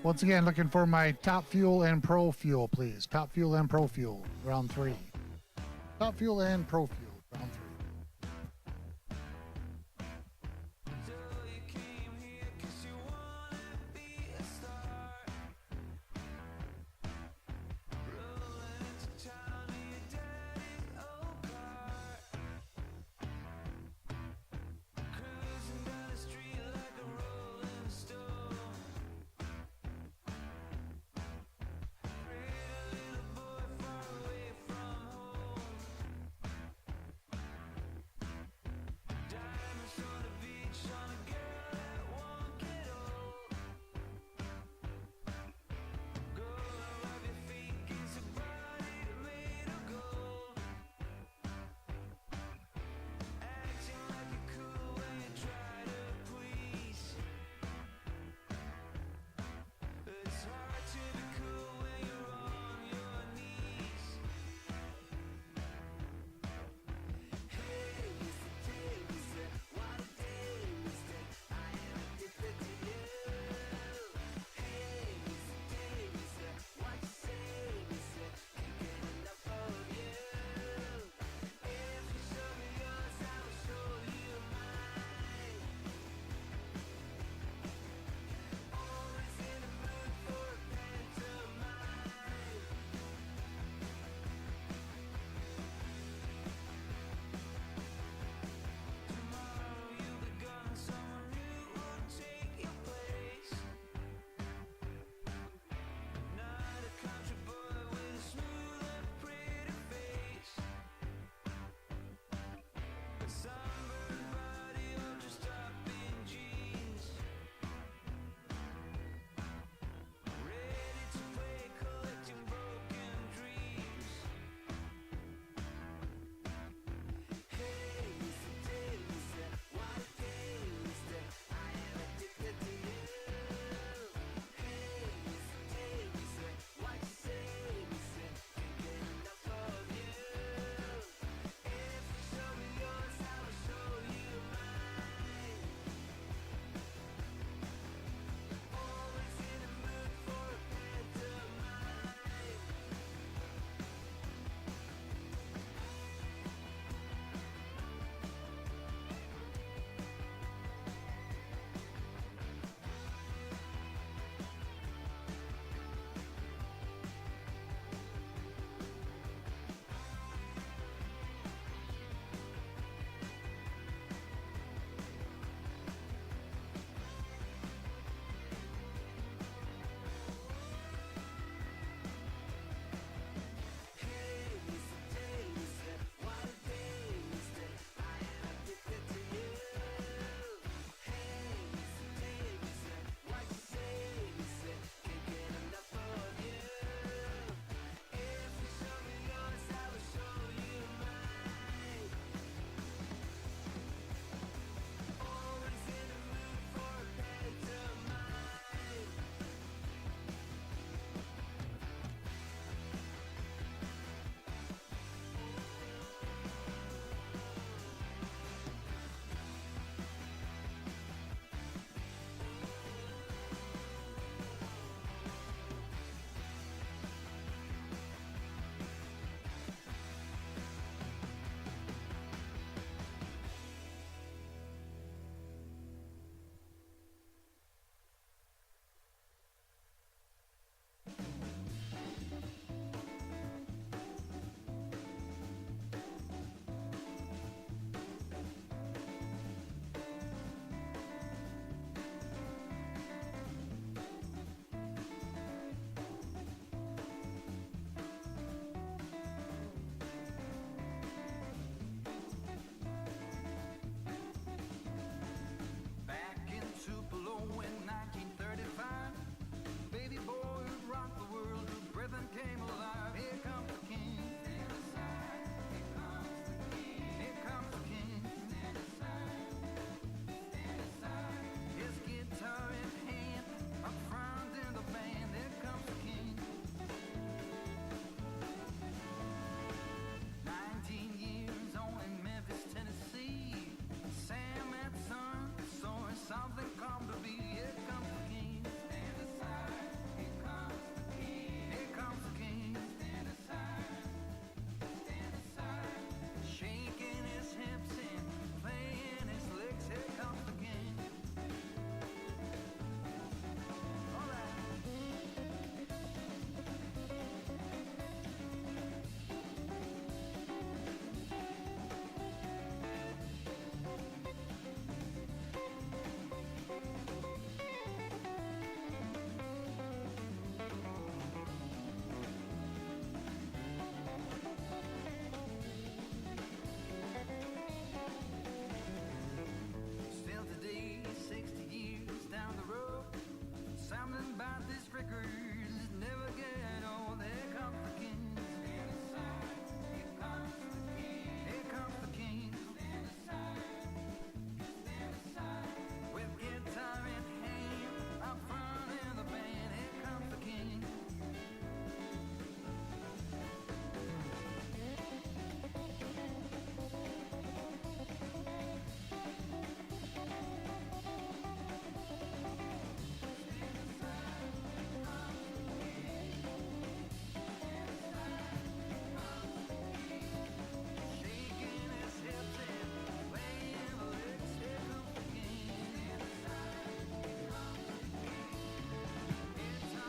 Once again, looking for my Top Fuel and Pro Fuel, please. Top Fuel and Pro Fuel, round 3. Top Fuel and Pro Fuel, round 3.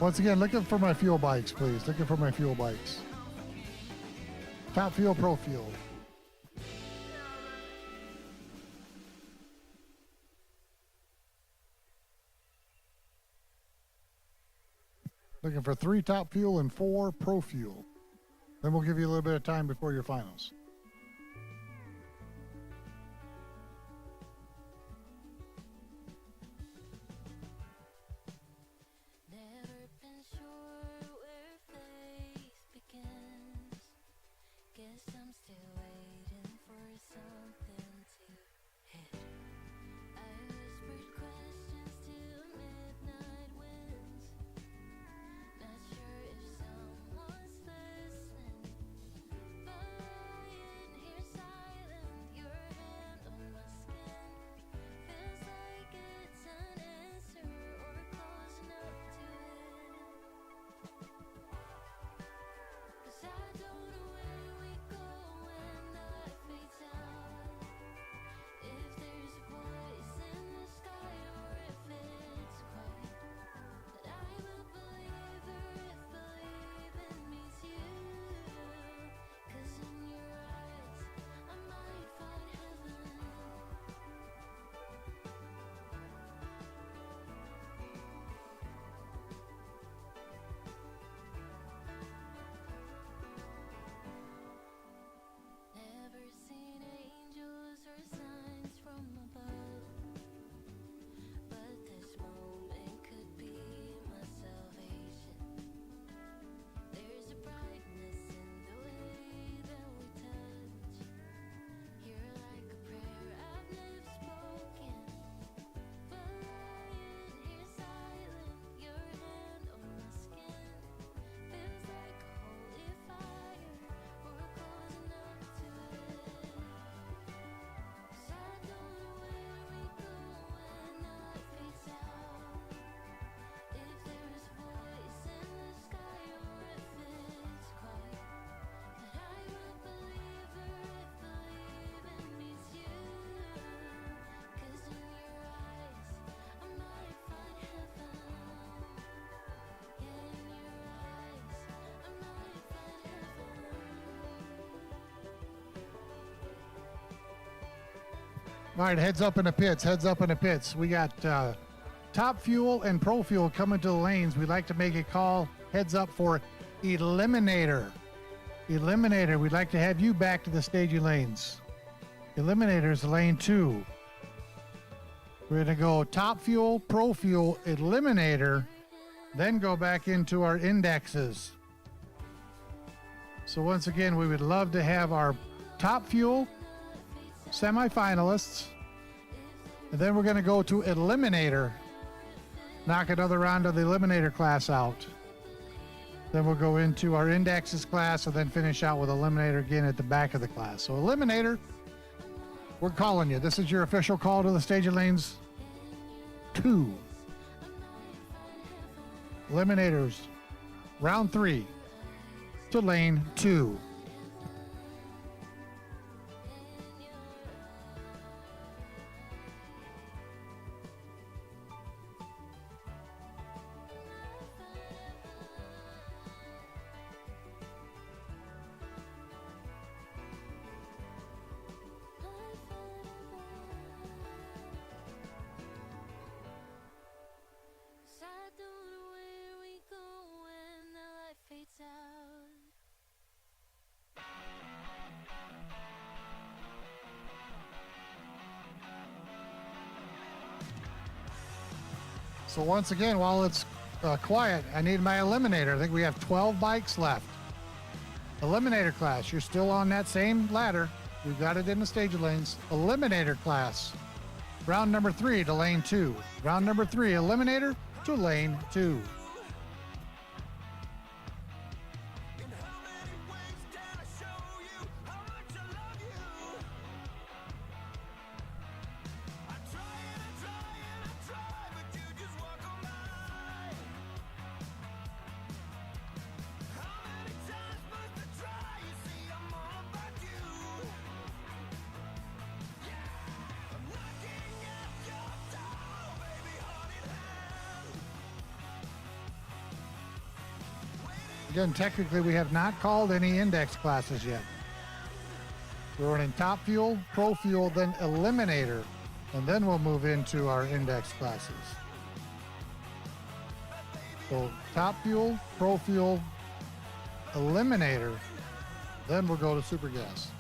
Once again, looking for my fuel bikes, please. Looking for my fuel bikes. Top fuel, pro fuel. Looking for 3 top fuel and 4 pro fuel. Then we'll give you a little bit of time before your finals. Never been sure where faith begins. Guess I'm still waiting for something to hit. I whispered questions till midnight winds. Not sure if someone's listening. Lying here silent, your hand on my skin. Feels like it's an answer or close enough to it. 'Cause I don't know where we go when the light fades out. If there's a voice in the sky or if it's quiet. That I will believe her if believing means you. 'Cause in your eyes I might find heaven. Never seen angels or signs from above, but this moment could be my salvation. There's a brightness in the way that we touch. You're like a prayer I've never spoken. But lying here silent, your hand on my skin. Feels like a holy fire, we're close enough to it. 'Cause I don't know where we go when the light fades out. If there's a voice in the sky or if it's quiet. That I will believe her if believing means you. 'Cause in your eyes I might find heaven. Yeah, in your eyes I might find heaven. All right, heads up in the pits. Heads up in the pits. We got top fuel and pro fuel coming to the lanes. We'd like to make a call. Heads up for Eliminator. Eliminator, we'd like to have you back to the staging lanes. Eliminator's lane 2. We're going to go top fuel, pro fuel, Eliminator, then go back into our indexes. So once again, we would love to have our top fuel semifinalists, and then we're going to go to Eliminator, knock another round of the Eliminator class out. Then we'll go into our indexes class and then finish out with Eliminator again at the back of the class. So Eliminator, we're calling you. This is your official call to the staging lanes 2. Eliminators, round 3 to lane 2. So once again, while it's quiet, I need my Eliminator. I think we have 12 bikes left. Eliminator class, you're still on that same ladder. We've got it in the stage lanes. Eliminator class, round number 3 to lane 2. Round number 3, Eliminator to lane 2. Again, technically, we have not called any index classes yet. We're running Top Fuel, Pro Fuel, then Eliminator, and then we'll move into our index classes. So Top Fuel, Pro Fuel, Eliminator, then we'll go to Super Gas.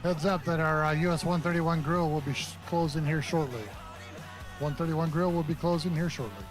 Heads up that our US 131 grill will be closing here shortly. 131 grill will be closing here shortly.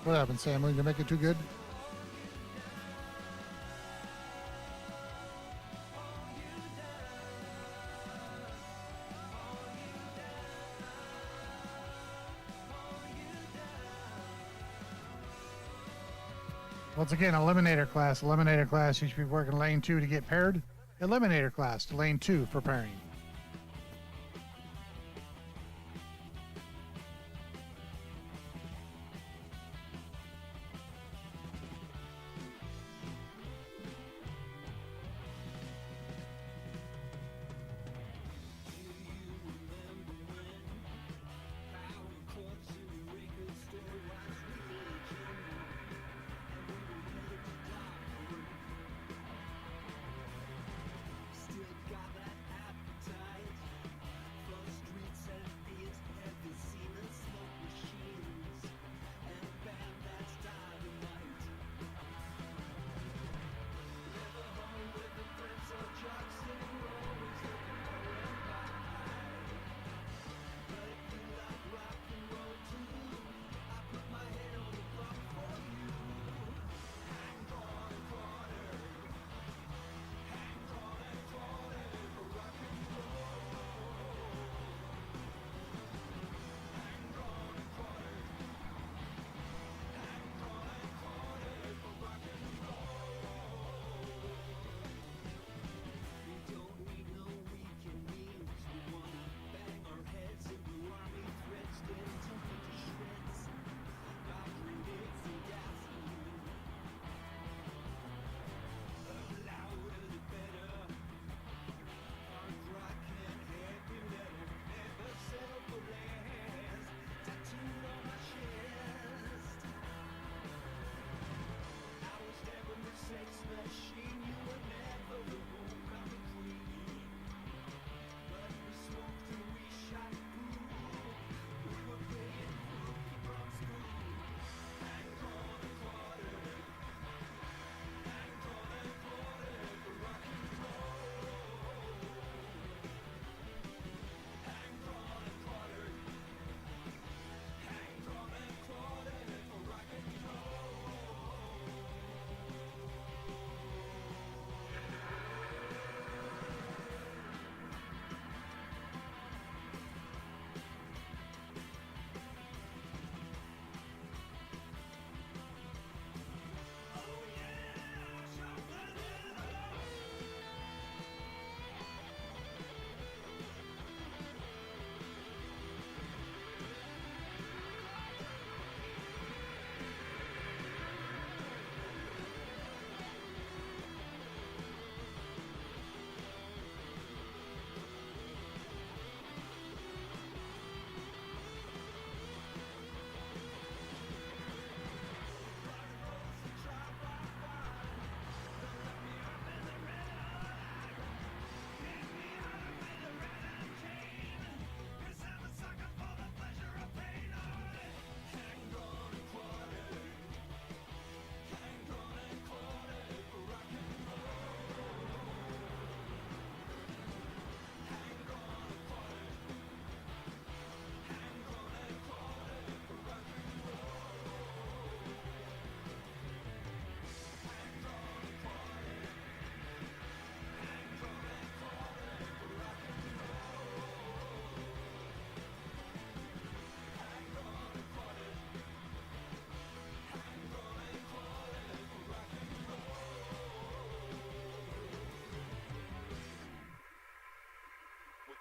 What happened, Sam? Did you make it too good? Once again, Eliminator class. Eliminator class, you should be working lane 2 to get paired. Eliminator class to lane 2 for pairing.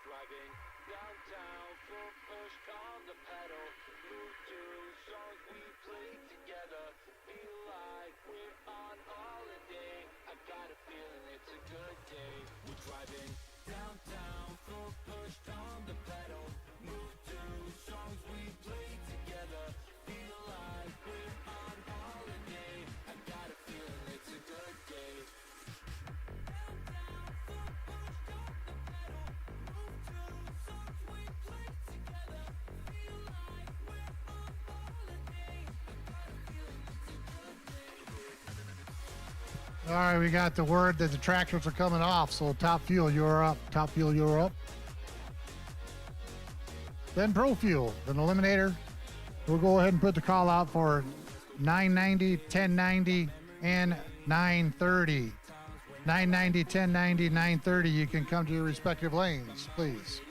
Driving downtown, full push on the pedal. Move to songs we play together. Feel like we're on holiday. I got a feeling it's a good day. We're driving downtown, full push on the pedal. Move to songs we play together. Feel like we're on holiday. I got a feeling it's a good day. All right, we got the word that the tractors are coming off. So Top Fuel, you're up. Top Fuel, you're up. Then Pro Fuel, then Eliminator. We'll go ahead and put the call out for 990, 1090, and 930. 990, 1090, 930. You can come to your respective lanes, please.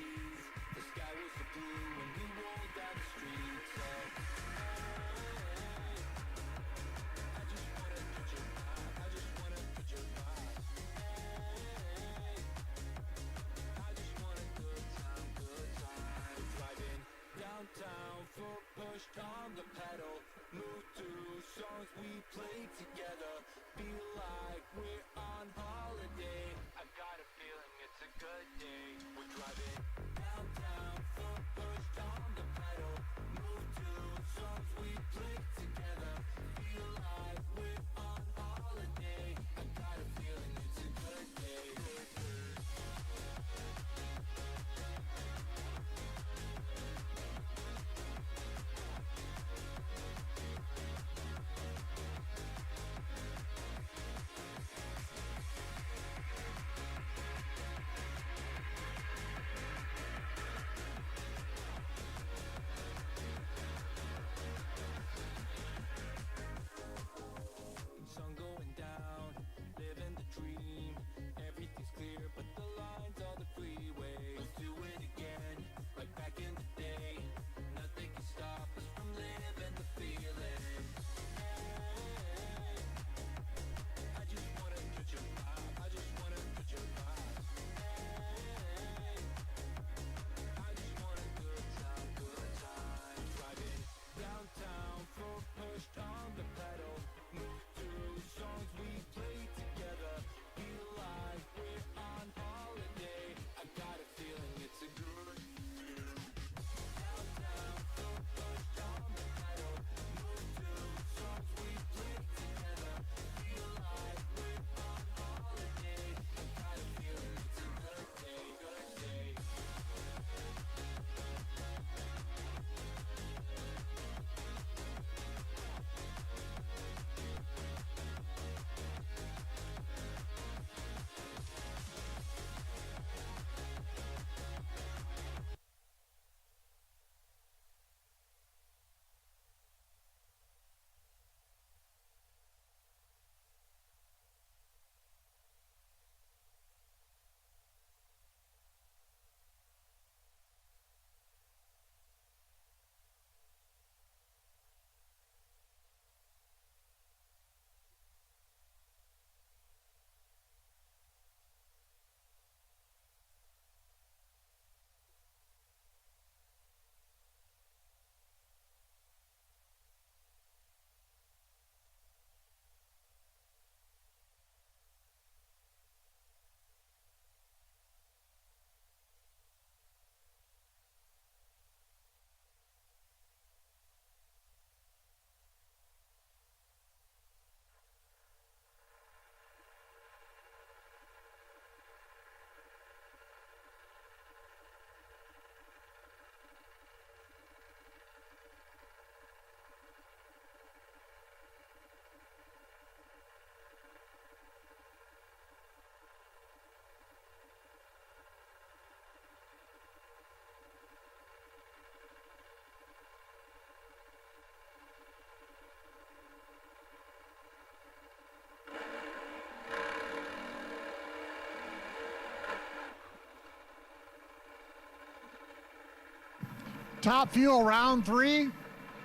Top Fuel round 3,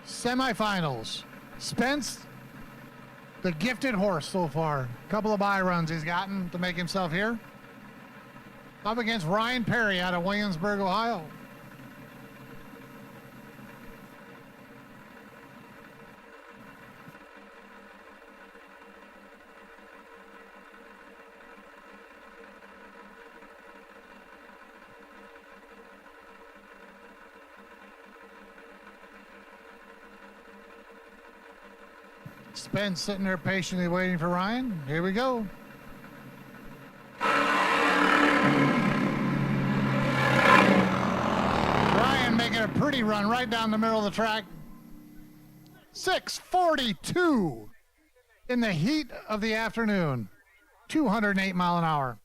semifinals. Spence, the gifted horse so far. A couple of bye runs he's gotten to make himself here. Up against Ryan Perry out of Williamsburg, Ohio. Spence sitting there patiently waiting for Ryan. Here we go. Ryan making a pretty run right down the middle of the track. 6:42 in the heat of the afternoon. 208 mile an hour.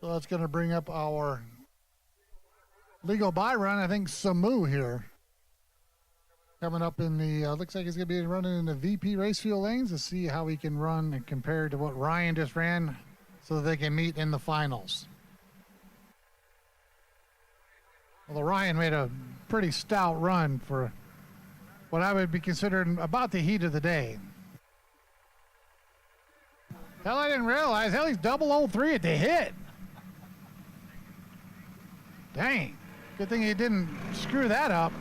So that's going to bring up our legal buy run. I think Samu here. Coming up in the, looks like he's going to be running in the VP race fuel lanes to see how he can run and compare to what Ryan just ran so that they can meet in the finals. Well, Ryan made a pretty stout run for what I would be considered about the heat of the day. Hell, I didn't realize, he's 003 at the hit. Dang, good thing he didn't screw that up.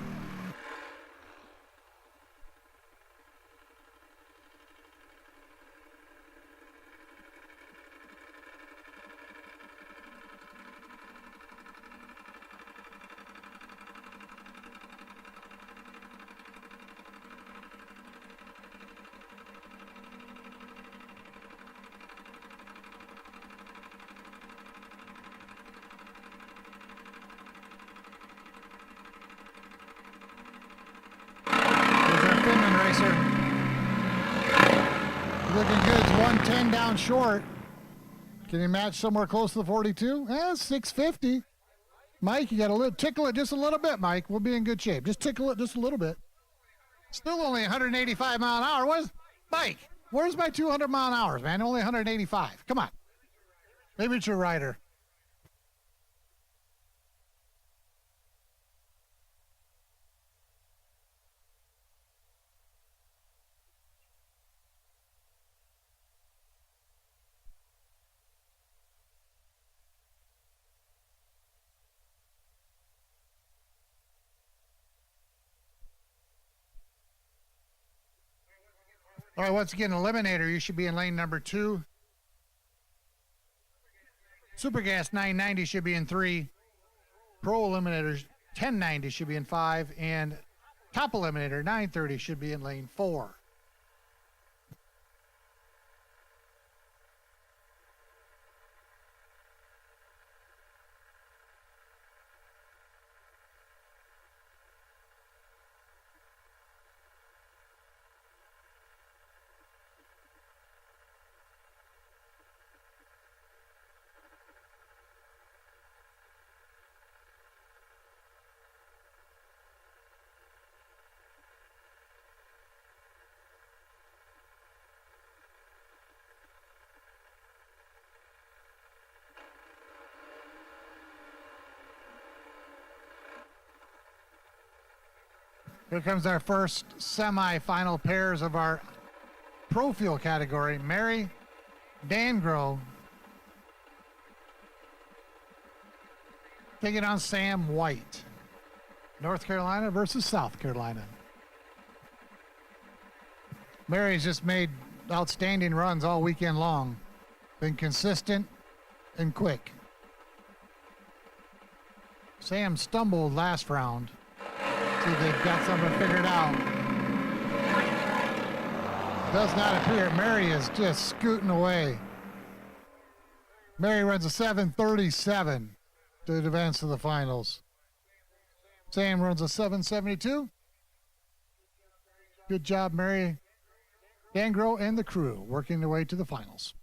Looking good. It's 110 down short. Can he match somewhere close to the 42? 650. Mike, you got to tickle it just a little bit, Mike. We'll be in good shape. Just tickle it just a little bit. Still only 185 mile an hour. Mike, where's my 200 mile an hour, man? Only 185. Come on. Maybe it's your rider. All right, once again, Eliminator, you should be in lane number 2. Supergas 990 should be in 3. Pro Eliminator 1090 should be in 5. And Top Eliminator 930 should be in lane 4. Here comes our first semi-final pairs of our Pro Fuel category. Mary Dangro taking on Sam White. North Carolina versus South Carolina. Mary's just made outstanding runs all weekend long. Been consistent and quick. Sam stumbled last round. See if they've got something figured out. Does not appear. Mary is just scooting away. Mary runs a 7:37 to advance to the finals. Sam runs a 7:72. Good job, Mary Dangro and the crew working their way to the finals.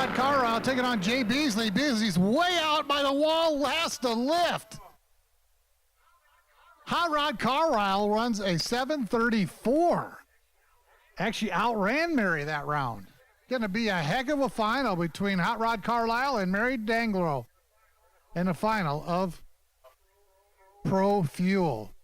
Rod Carlisle taking on Jay Beasley. Beasley's way out by the wall, has to lift. Hot Rod Carlisle runs a 7:34. Actually outran Mary that round. Going to be a heck of a final between Hot Rod Carlisle and Mary Danglo in the final of Pro Fuel.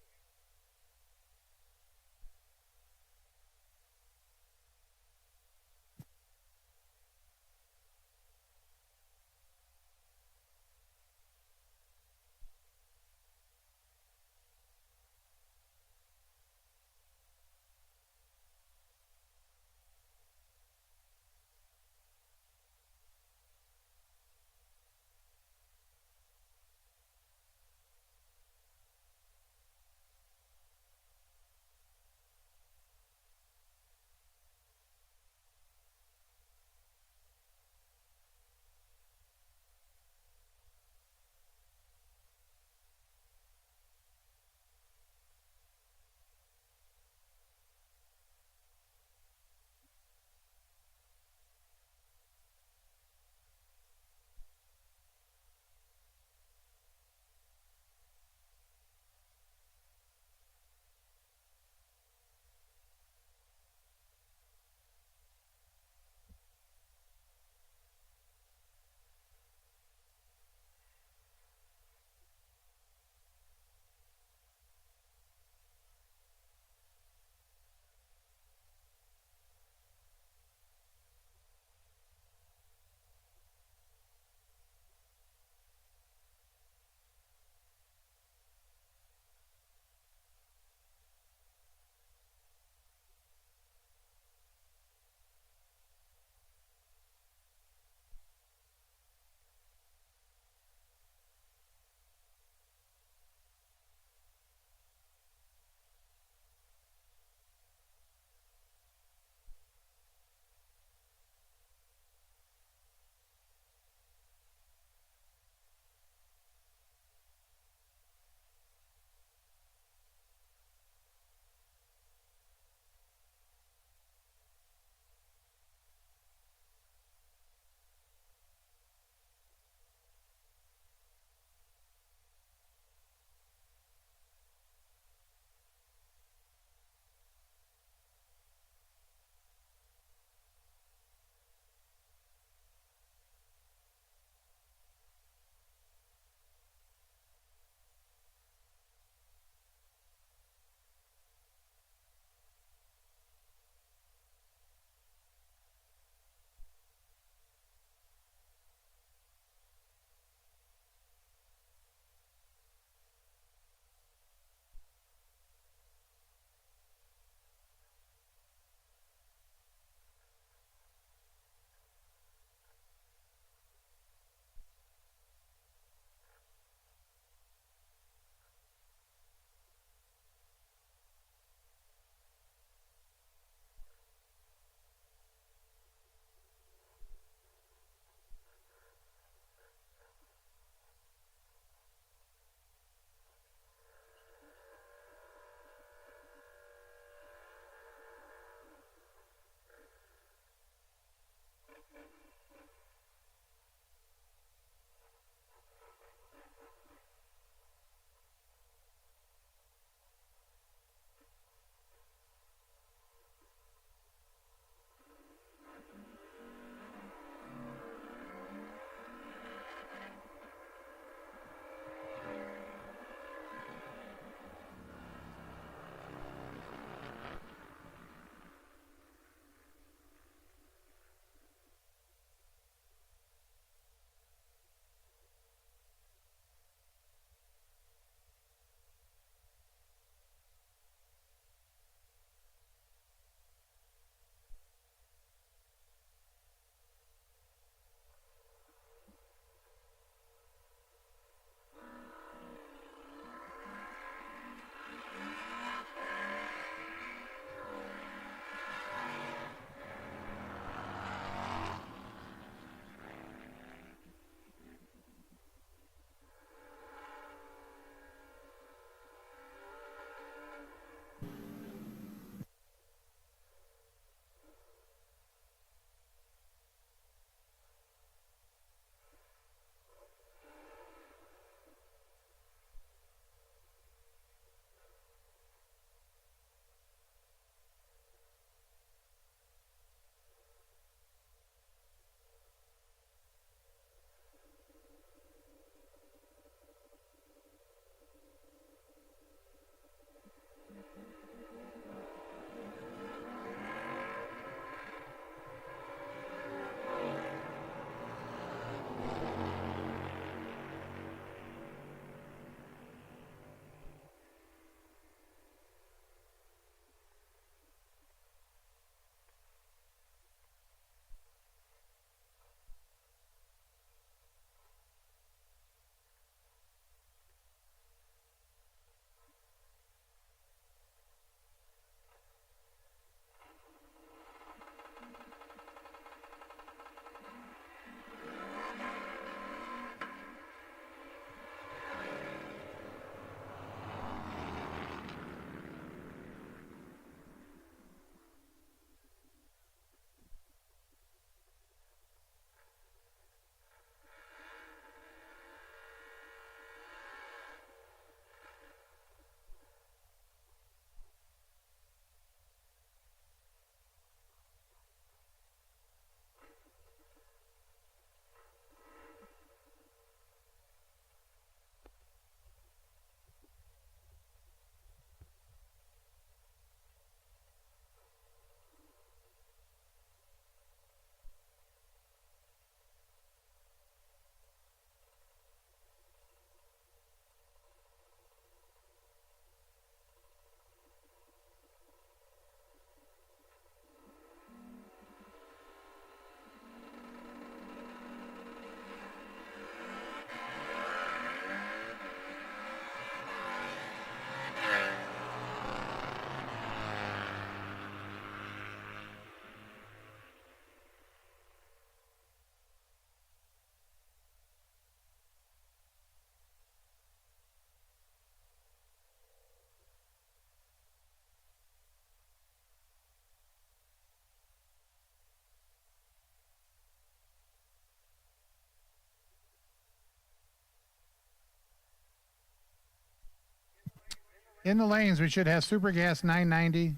In the lanes, we should have Super Gas 990,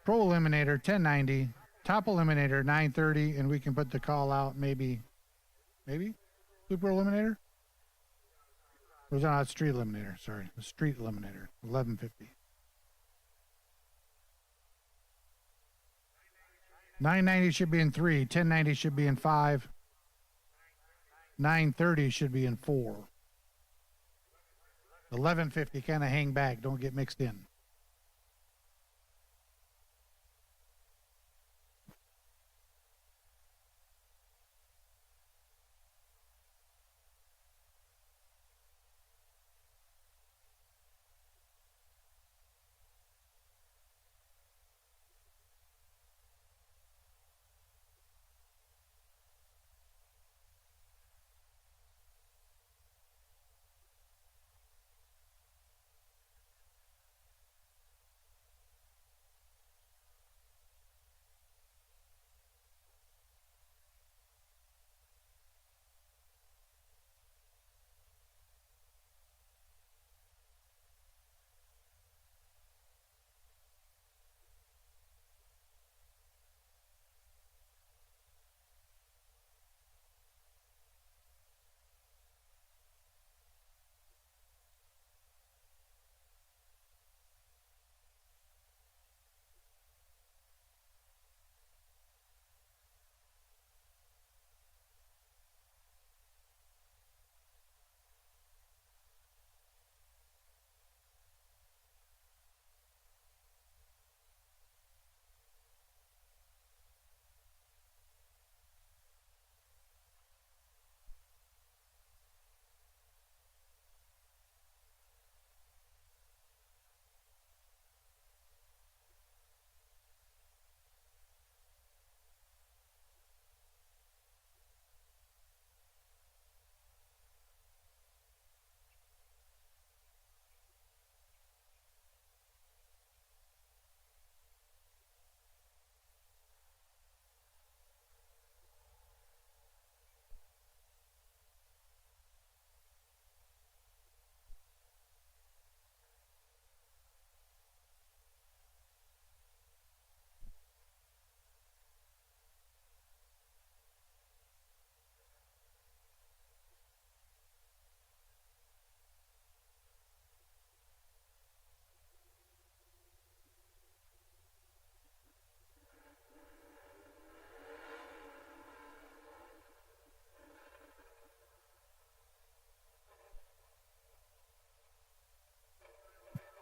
Pro Eliminator 1090, Top Eliminator 930, and we can put the call out maybe Super Eliminator? Was not Street Eliminator, sorry. The Street Eliminator, 1150. 990 should be in 3, 1090 should be in 5, 930 should be in 4. 1150 kind of hang back, don't get mixed in.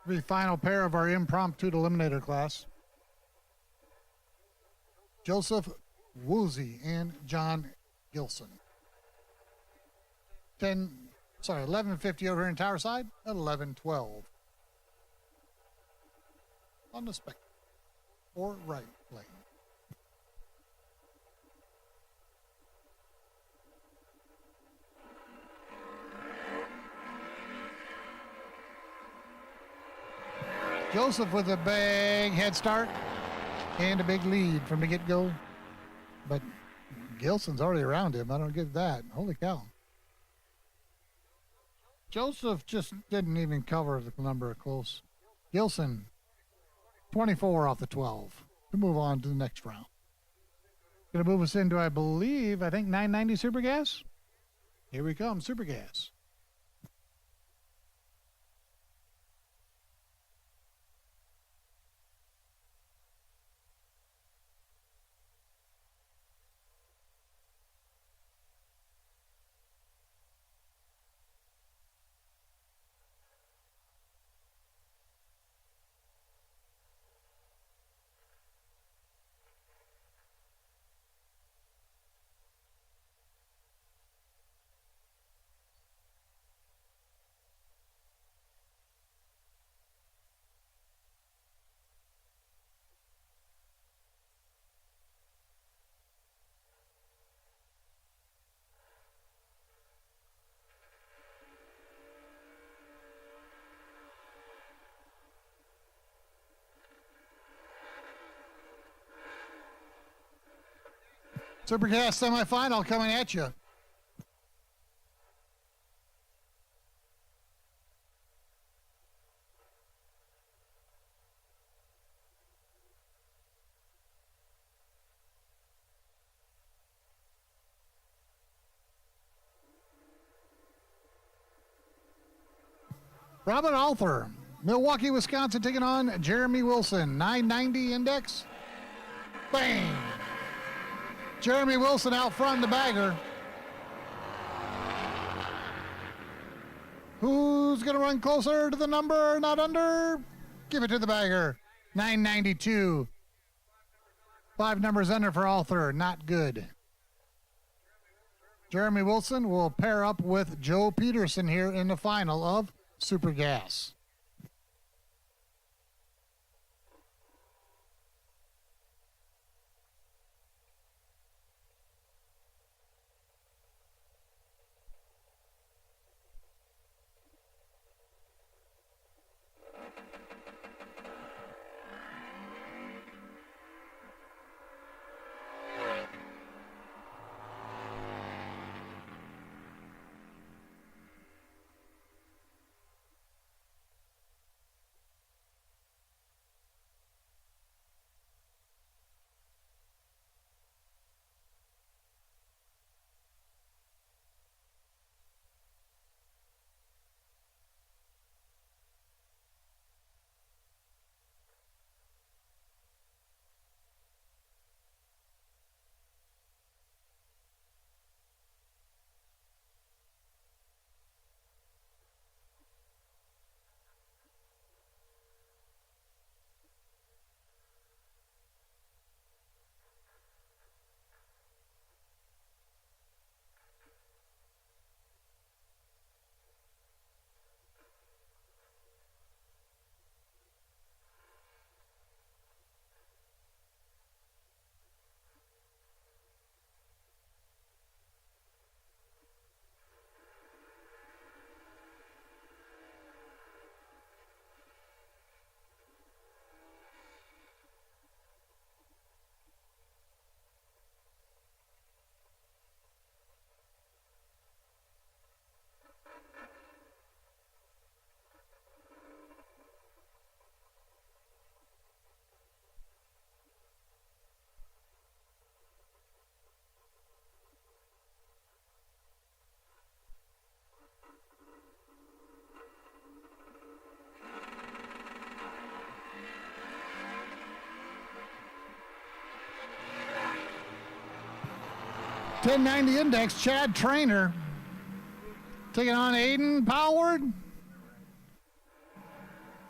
The final pair of our impromptu eliminator class. Joseph Woozy and John Gilson. 1150 over here in Tower Side at 1112. On the spec or right lane. Joseph with a big head start and a big lead from the get-go. But Gilson's already around him. I don't get that. Holy cow. Joseph just didn't even cover the number of close. Gilson, 24 off the 12 to move on to the next round. Going to move us into, I think 990 Super Gas. Here we come, Super Gas. Supercast semifinal coming at you. Robin Alther, Milwaukee, Wisconsin, taking on Jeremy Wilson. 990 index. Bang! Jeremy Wilson out front in the bagger. Who's going to run closer to the number, not under? Give it to the bagger. 992. 5 numbers under for Alther. Not good. Jeremy Wilson will pair up with Joe Peterson here in the final of Super Gas. .1090 index, Chad Trainer taking on Aiden Powered.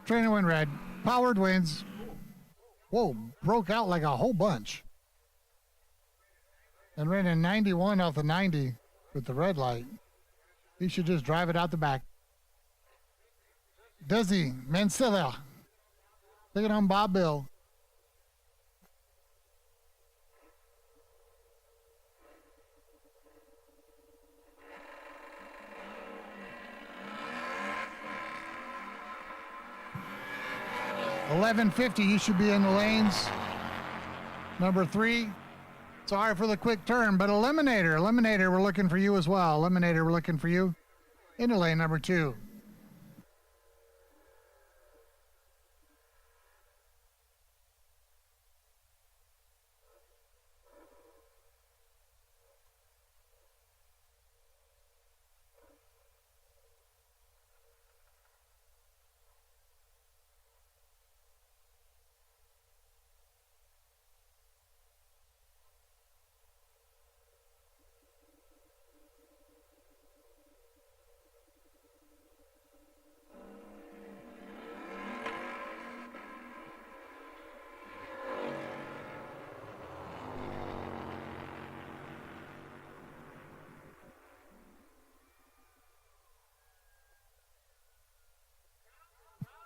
Trainer win red. Powered wins. Whoa, broke out like a whole bunch. And ran a 91 off the 90 with the red light. He should just drive it out the back. Desi Mancilla taking on Bob Bill. $11.50, you should be in the lanes. Number 3. Sorry for the quick turn, but Eliminator, we're looking for you as well. Eliminator, we're looking for you in the lane number 2.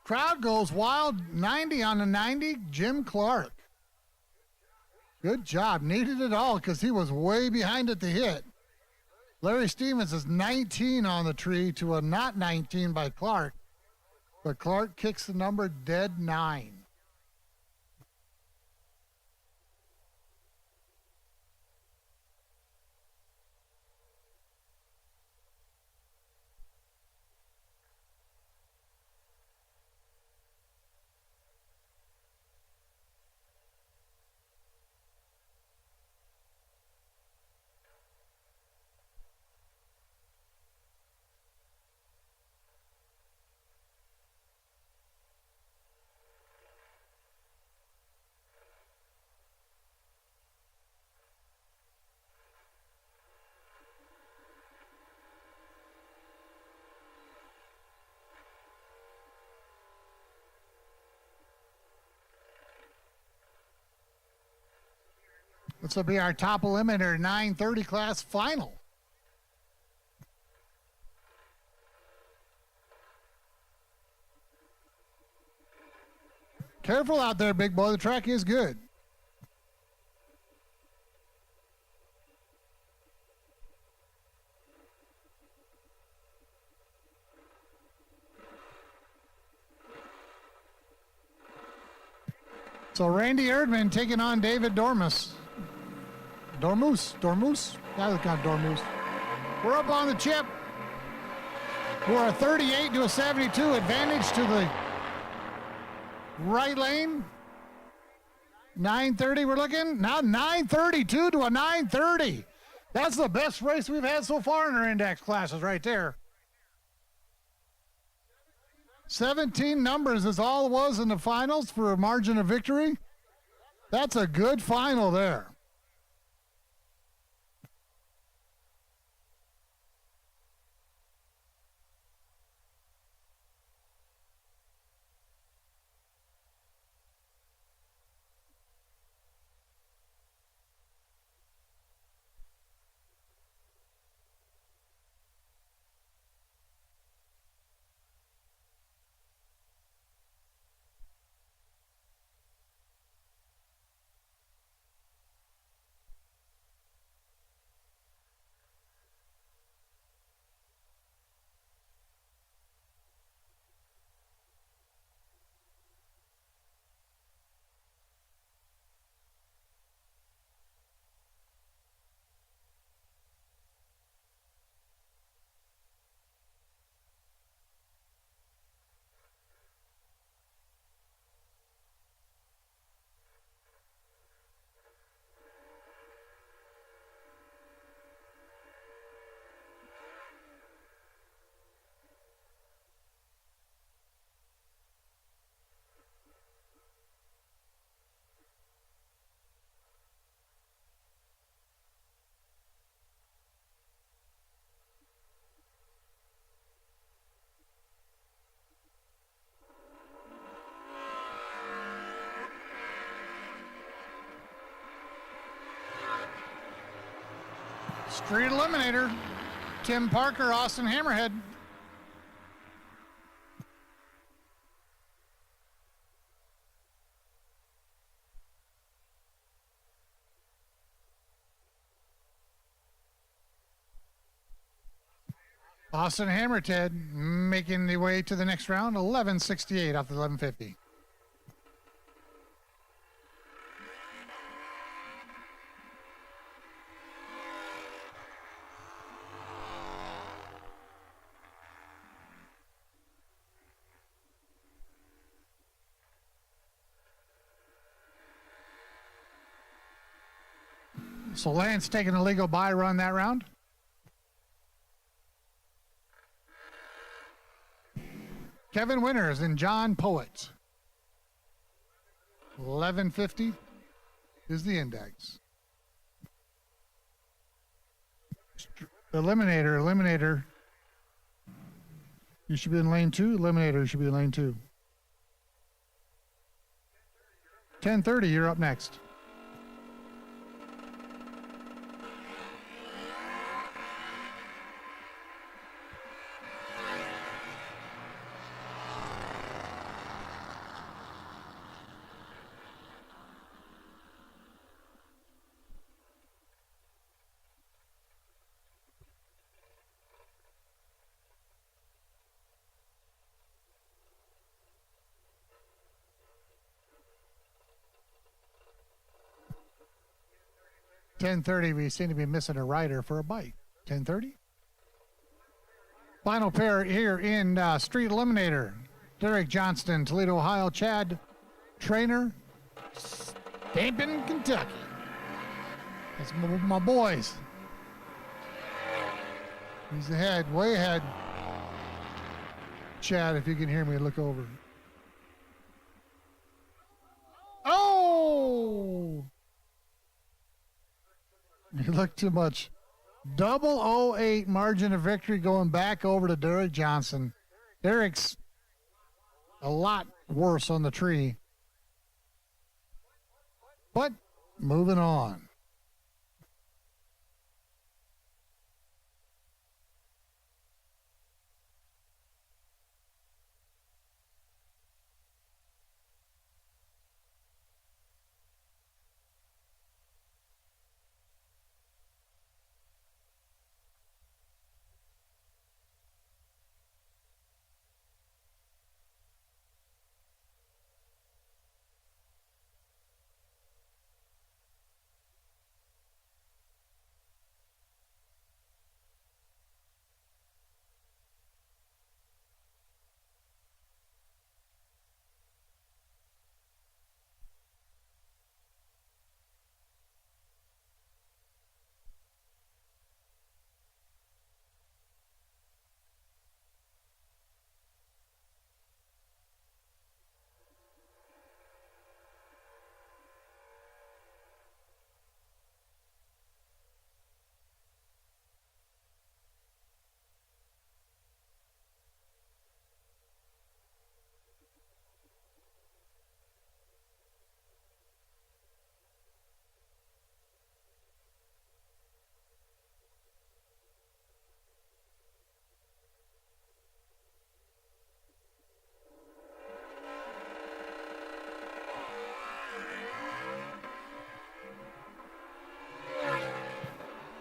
Crowd goes wild. 90 on the 90, Jim Clarke. Good job. Needed it all because he was way behind at the hit. Larry Stevens is 19 on the tree to a not 19 by Clarke. But Clarke kicks the number dead 9. This will be our top eliminator 930 class final. Careful out there, big boy. The track is good. So Randy Erdman taking on David Dormus. Dormus? Yeah, that's kind of Dormus. We're up on the chip. We're a 38 to a 72. Advantage to the right lane. 930 we're looking. Now 932 to a 930. That's the best race we've had so far in our index classes right there. 17 numbers is all it was in the finals for a margin of victory. That's a good final there. Street Eliminator, Tim Parker, Austin Hammerhead. Austin Hammerhead making the way to the next round, 1168 off the 1150. So Lance taking a legal bye run that round. Kevin Winters and John Poet. 1150 is the index. Eliminator. You should be in lane 2. Eliminator should be in lane 2. 1030, you're up next. $10.30, we seem to be missing a rider for a bike. $10.30. Final pair here in Street Eliminator. Derek Johnston, Toledo, Ohio. Chad Trainer, Stampin, Kentucky. That's my boys. He's ahead, way ahead. Chad, if you can hear me, look over. Oh! You look too much. 008 margin of victory going back over to Derek Johnson. Derek's a lot worse on the tree. But moving on.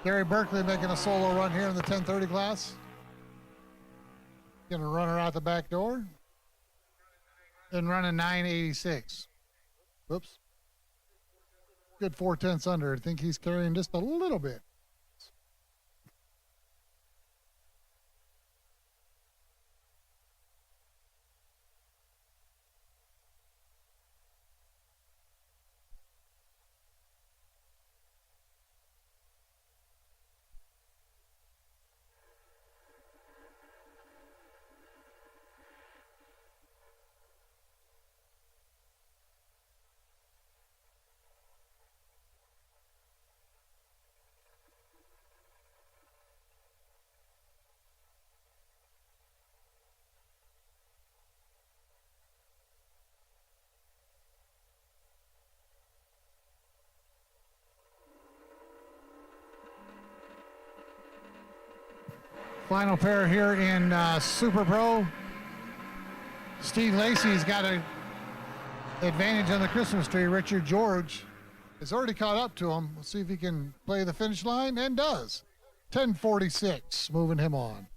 Gary Berkeley making a solo run here in the 1030 class. Gonna run her out the back door. And running 986. Whoops. Good 4/10 under. I think he's carrying just a little bit. Final pair here in Super Pro. Steve Lacy's got an advantage on the Christmas tree. Richard George has already caught up to him. We'll see if he can play the finish line, and does. 10:46, moving him on.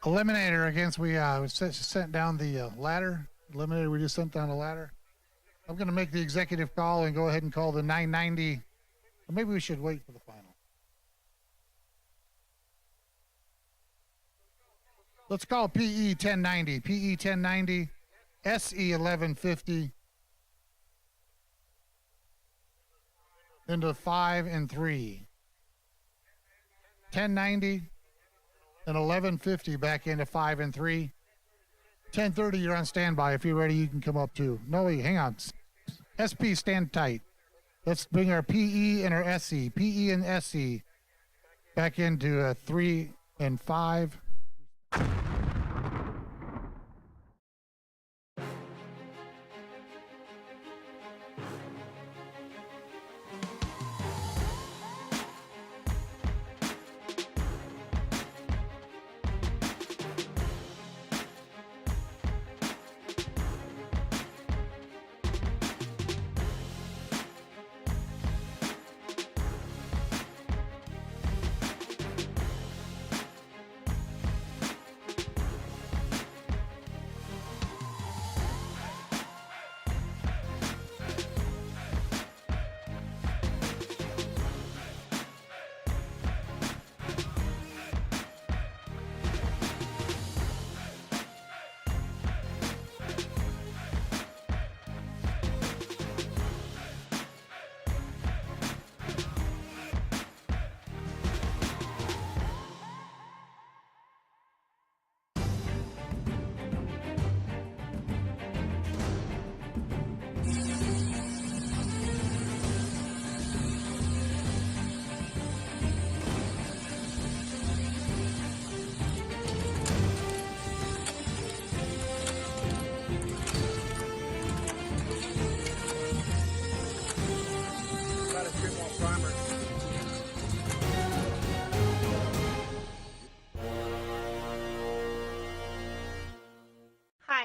Eliminator against, we sent down the ladder. Eliminator, we just sent down the ladder. I'm going to make the executive call and go ahead and call the 990. Or maybe we should wait for the final. Let's call PE 1090. PE 1090, SE 1150. Into 5 and 3. 1090. And 1150 back into 5 and 3. 1030, you're on standby. If you're ready, you can come up too. No, wait, hang on. SP, stand tight. Let's bring our PE and our SE. PE and SE back into 3 and 5.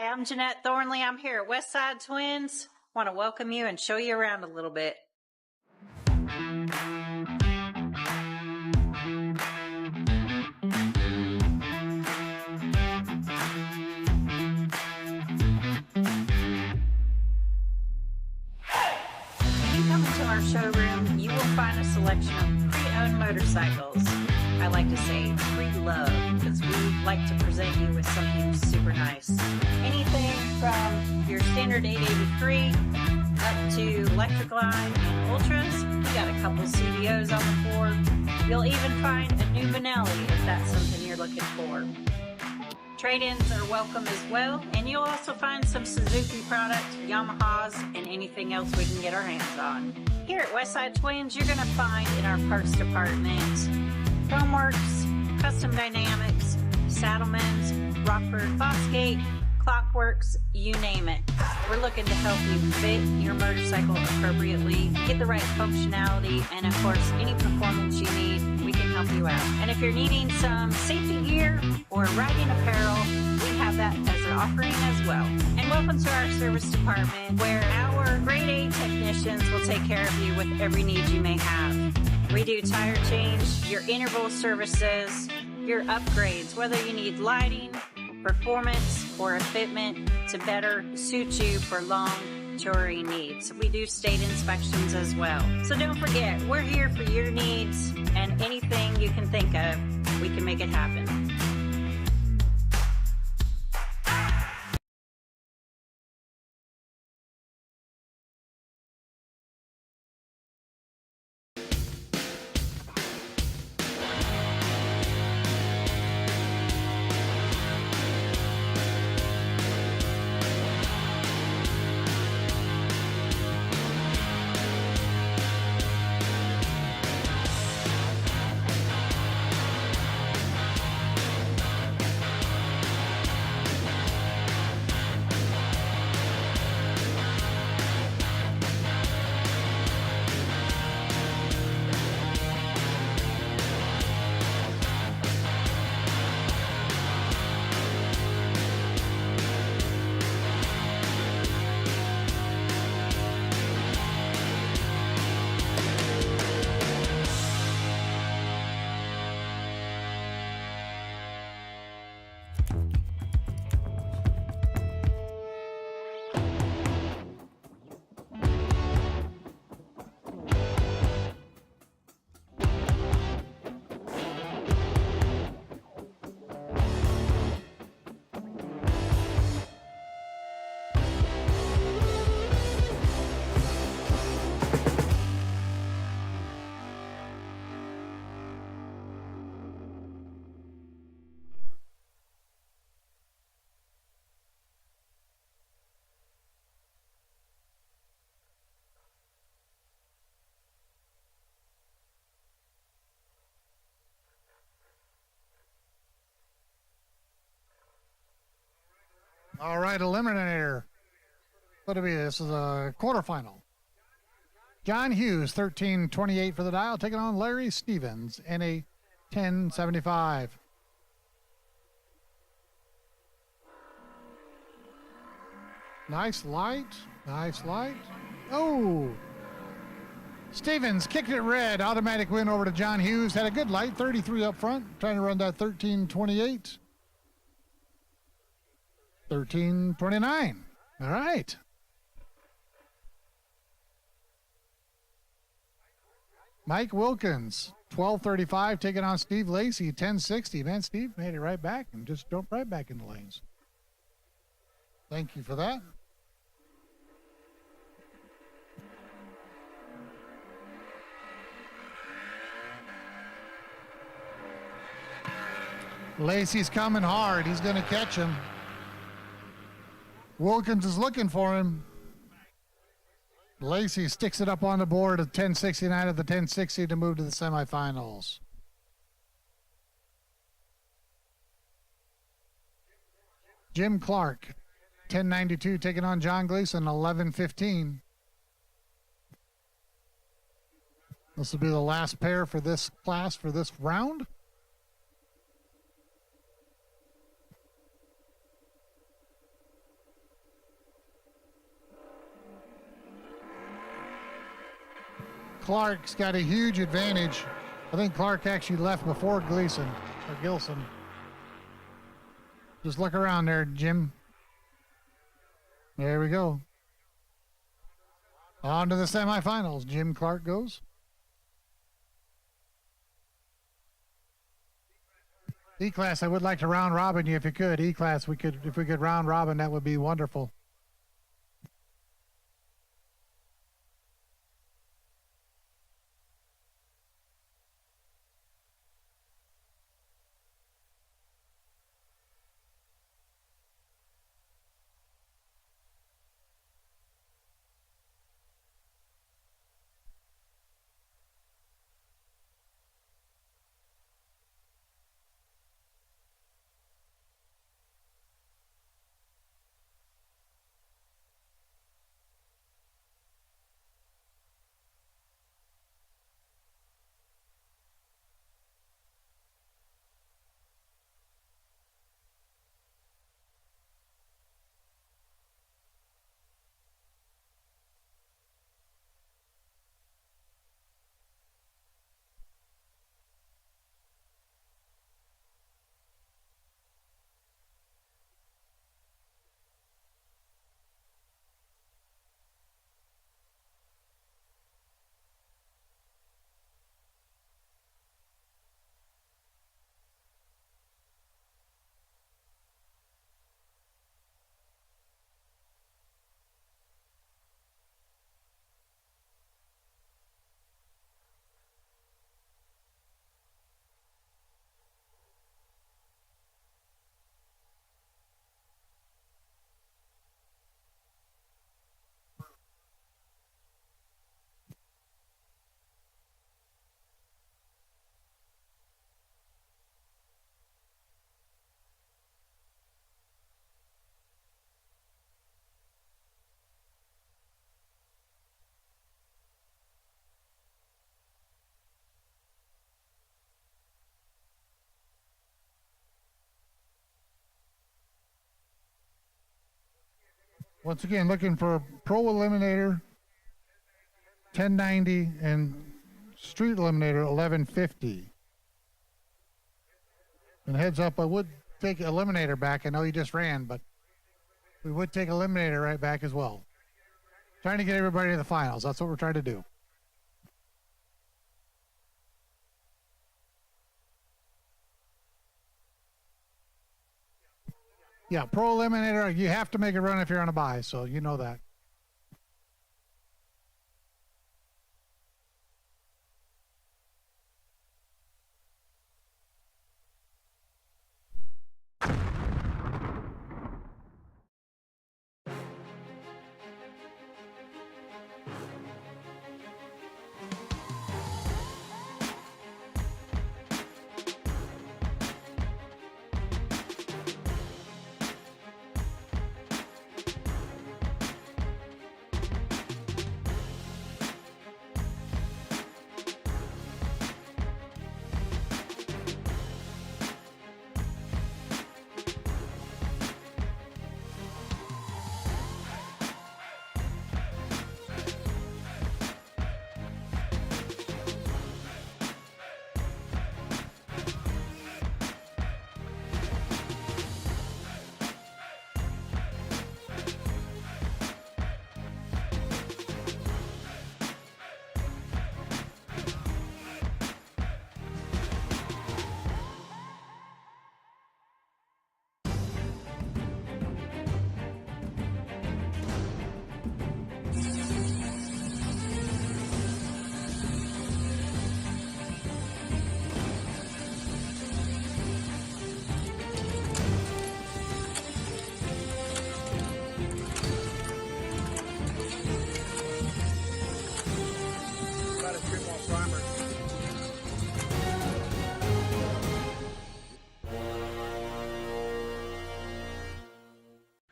I'm Jeanette Thornley. I'm here at Westside Twins. Want to welcome you and show you around a little bit. When you come into our showroom, you will find a selection of pre-owned motorcycles. I like to say pre-love, because we like to present you with something super nice. Anything from your standard 883 up to Electric Line and Ultras. We got a couple CVOs on the floor. You'll even find a new Benelli if that's something you're looking for. Trade-ins are welcome as well, and you'll also find some Suzuki products, Yamahas, and anything else we can get our hands on. Here at Westside Twins, you're going to find in our parts department Chromeworks, Custom Dynamics, Saddlemans, Rockford Fosgate, clockworks, you name it. We're looking to help you fit your motorcycle appropriately, get the right functionality, and of course, any performance you need, we can help you out. And if you're needing some safety gear or riding apparel, we have that as an offering as well. And welcome to our service department, where our grade A technicians will take care of you with every need you may have. We do tire change, your interval services, your upgrades, whether you need lighting, performance, or a fitment to better suit you for long touring needs. We do state inspections as well. So don't forget, we're here for your needs, and anything you can think of, we can make it happen. All right, Eliminator. What'll be this? Is a quarterfinal. John Hughes, 1328 for the dial, taking on Larry Stevens in a 1075. Nice light. Nice light. Oh! Stevens kicked it red. Automatic win over to John Hughes. Had a good light, 33 up front. Trying to run that 1328. 1329. All right. Mike Wilkins, 1235, taking on Steve Lacy, 1060. Man, Steve made it right back and just jumped right back in the lanes. Thank you for that. Lacy's coming hard. He's going to catch him. Wilkins is looking for him. Lacy sticks it up on the board at 1069 of the 1060 to move to the semifinals. Jim Clarke, 1092, taking on John Gleason, 1115. This will be the last pair for this class for this round. Clark's got a huge advantage. I think Clarke actually left before Gleason or Gilson. Just look around there, Jim. There we go. On to the semifinals. Jim Clarke goes. E-Class, I would like to round robin you if you could. E-Class, if we could round robin, that would be wonderful. Once again, looking for Pro Eliminator 1090 and Street Eliminator 1150. And heads up, I would take Eliminator back. I know he just ran, but we would take Eliminator right back as well. Trying to get everybody to the finals. That's what we're trying to do. Yeah, Pro Eliminator, you have to make a run if you're on a bye, so you know that.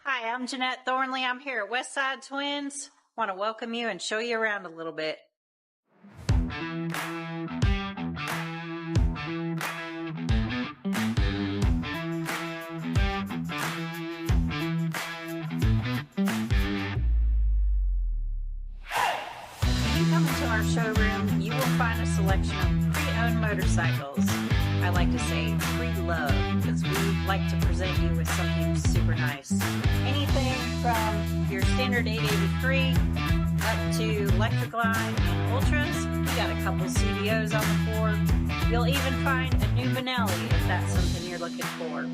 Hi, I'm Jeanette Thornley. I'm here at Westside Twins. Want to welcome you and show you around a little bit. Come into our showroom, you will find a selection of pre-owned motorcycles. I like to say pre-love because we like to present you with something super nice. Anything from your standard 883 up to Electric Line and Ultras. We got a couple CVOs on the floor. You'll even find a new Benelli if that's something you're looking for.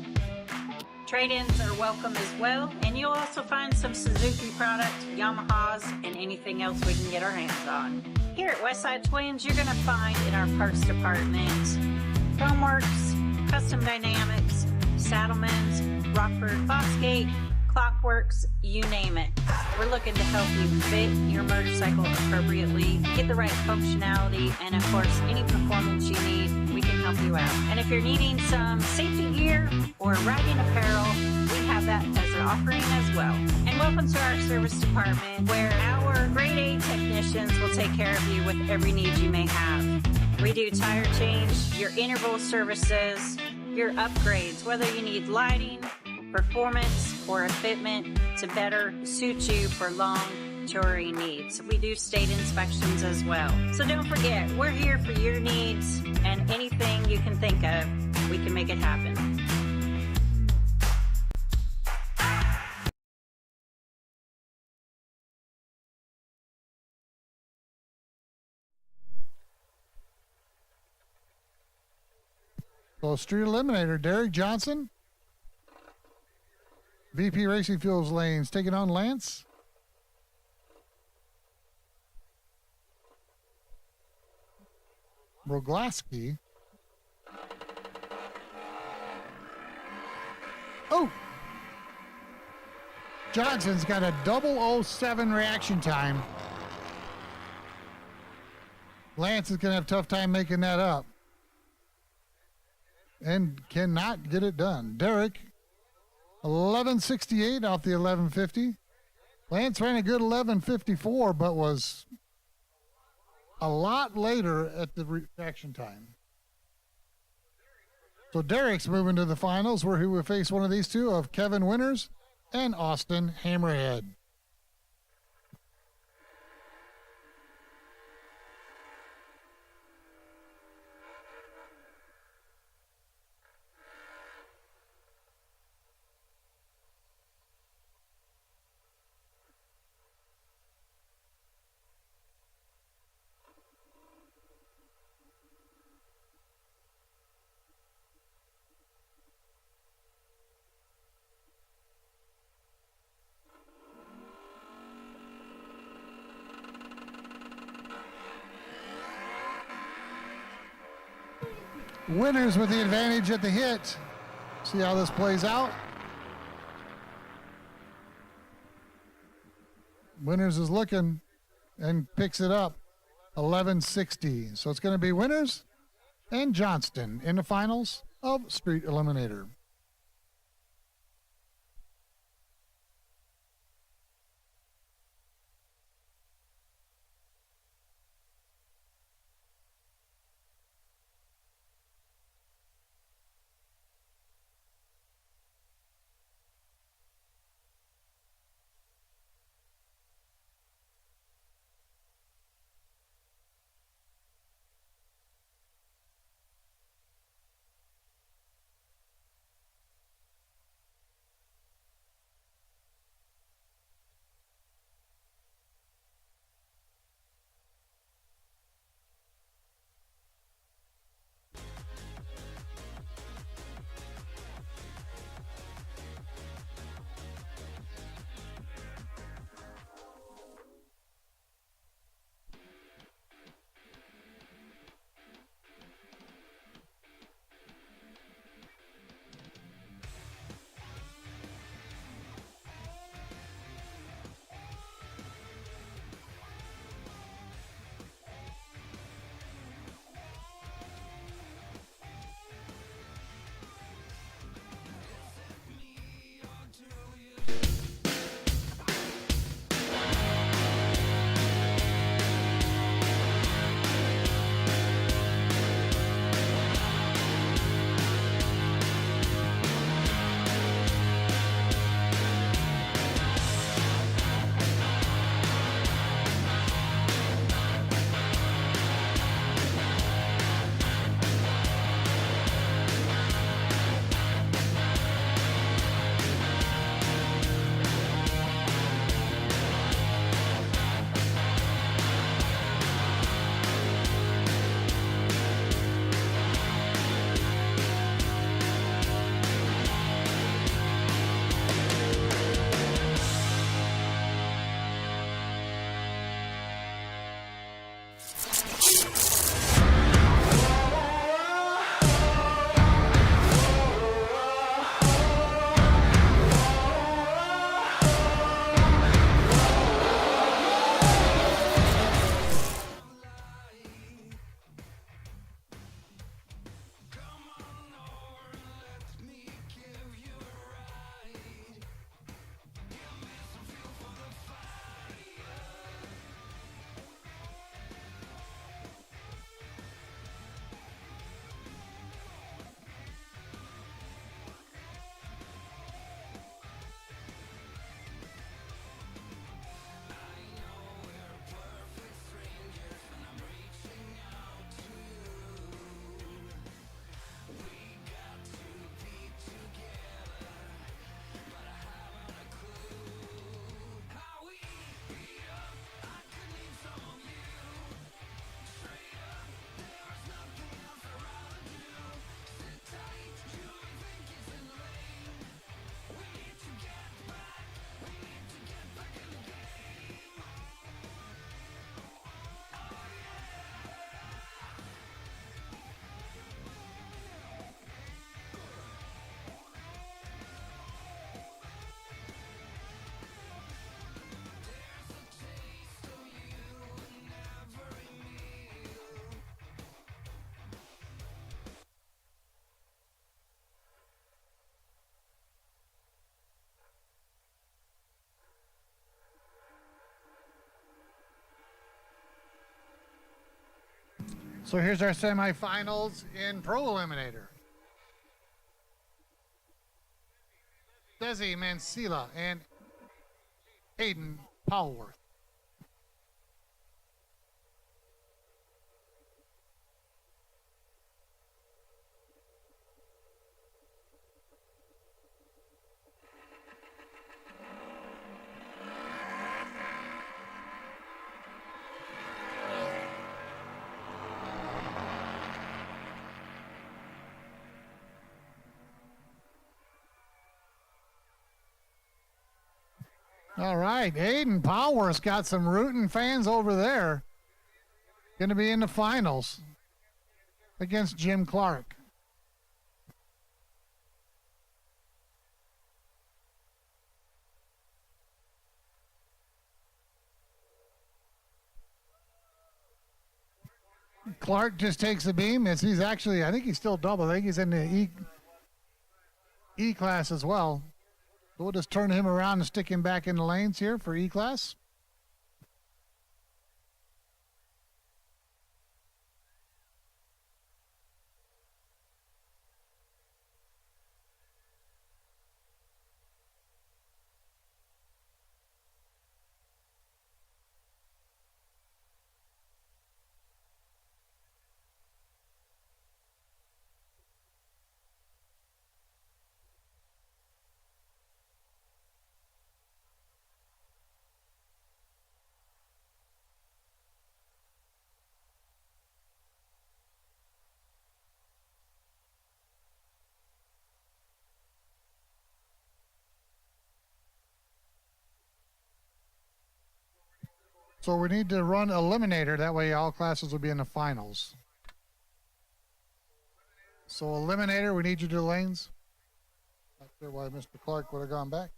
Trade-ins are welcome as well, and you'll also find some Suzuki products, Yamahas, and anything else we can get our hands on. Here at Westside Twins, you're going to find in our parts department Foamworks, Custom Dynamics, Saddlemans, Rockford Fosgate, Clockworks, you name it. We're looking to help you fit your motorcycle appropriately, get the right functionality, and of course, any performance you need, we can help you out. And if you're needing some safety gear or riding apparel, we have that as an offering as well. And welcome to our service department, where our grade A technicians will take care of you with every need you may have. We do tire change, your interval services, your upgrades, whether you need lighting, performance, or equipment to better suit you for long touring needs. We do state inspections as well. So don't forget, we're here for your needs, and anything you can think of, we can make it happen. So Street Eliminator, Derek Johnson. VP Racing Fuels Lanes taking on Lance. Roglaski. Oh! Johnson's got a 007 reaction time. Lance is going to have a tough time making that up. And cannot get it done. Derek, 1168 off the 1150. Lance ran a good 1154, but was a lot later at the reaction time. So Derek's moving to the finals, where he will face one of these two of Kevin Winters and Austin Hammerhead. Winners with the advantage at the hit. See how this plays out. Winners is looking and picks it up 1160. So it's going to be Winners and Johnston in the finals of Street Eliminator. So here's our semifinals in Pro Eliminator. Desi Mansilla and Aiden Powellworth. All right, Aiden Powers got some rooting fans over there. Going to be in the finals against Jim Clarke. Clarke just takes the beam. As he's actually, I think he's still double. I think he's in the E class as well. So we'll just turn him around and stick him back in the lanes here for E class. So we need to run Eliminator. That way all classes will be in the finals. So Eliminator, we need you to do lanes. Not sure why Mr. Clarke would have gone back.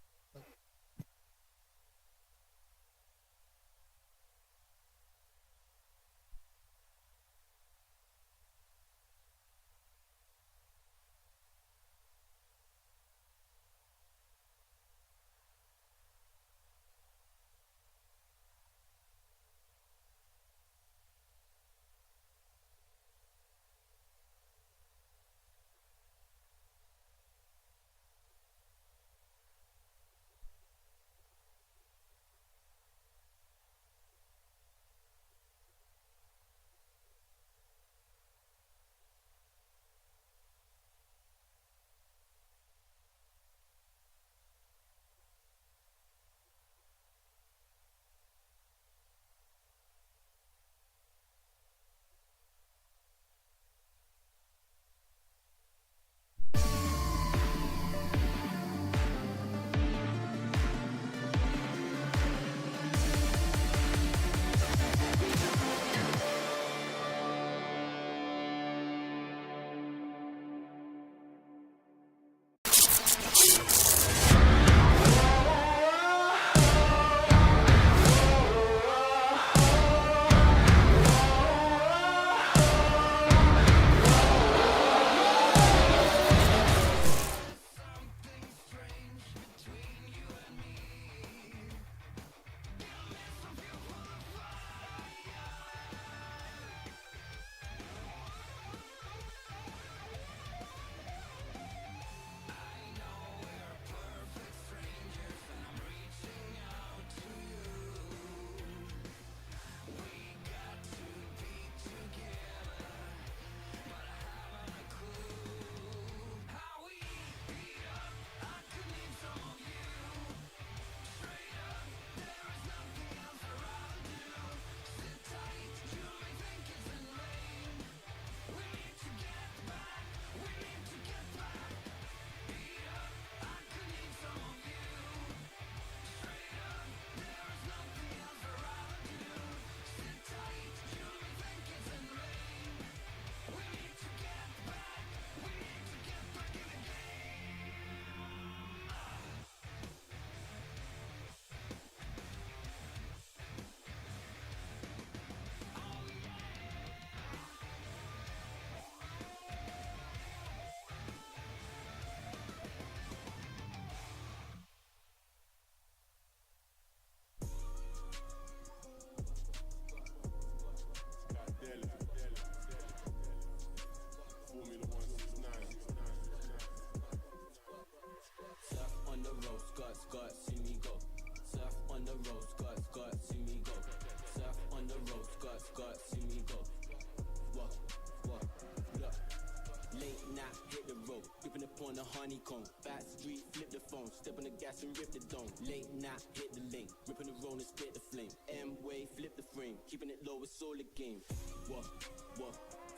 On the honeycomb, back street, flip the phone, step on the gas and rip the dome. Late night, hit the link, ripping the roll and split the flame. M-way, flip the frame, keeping it low, it's all a game. What,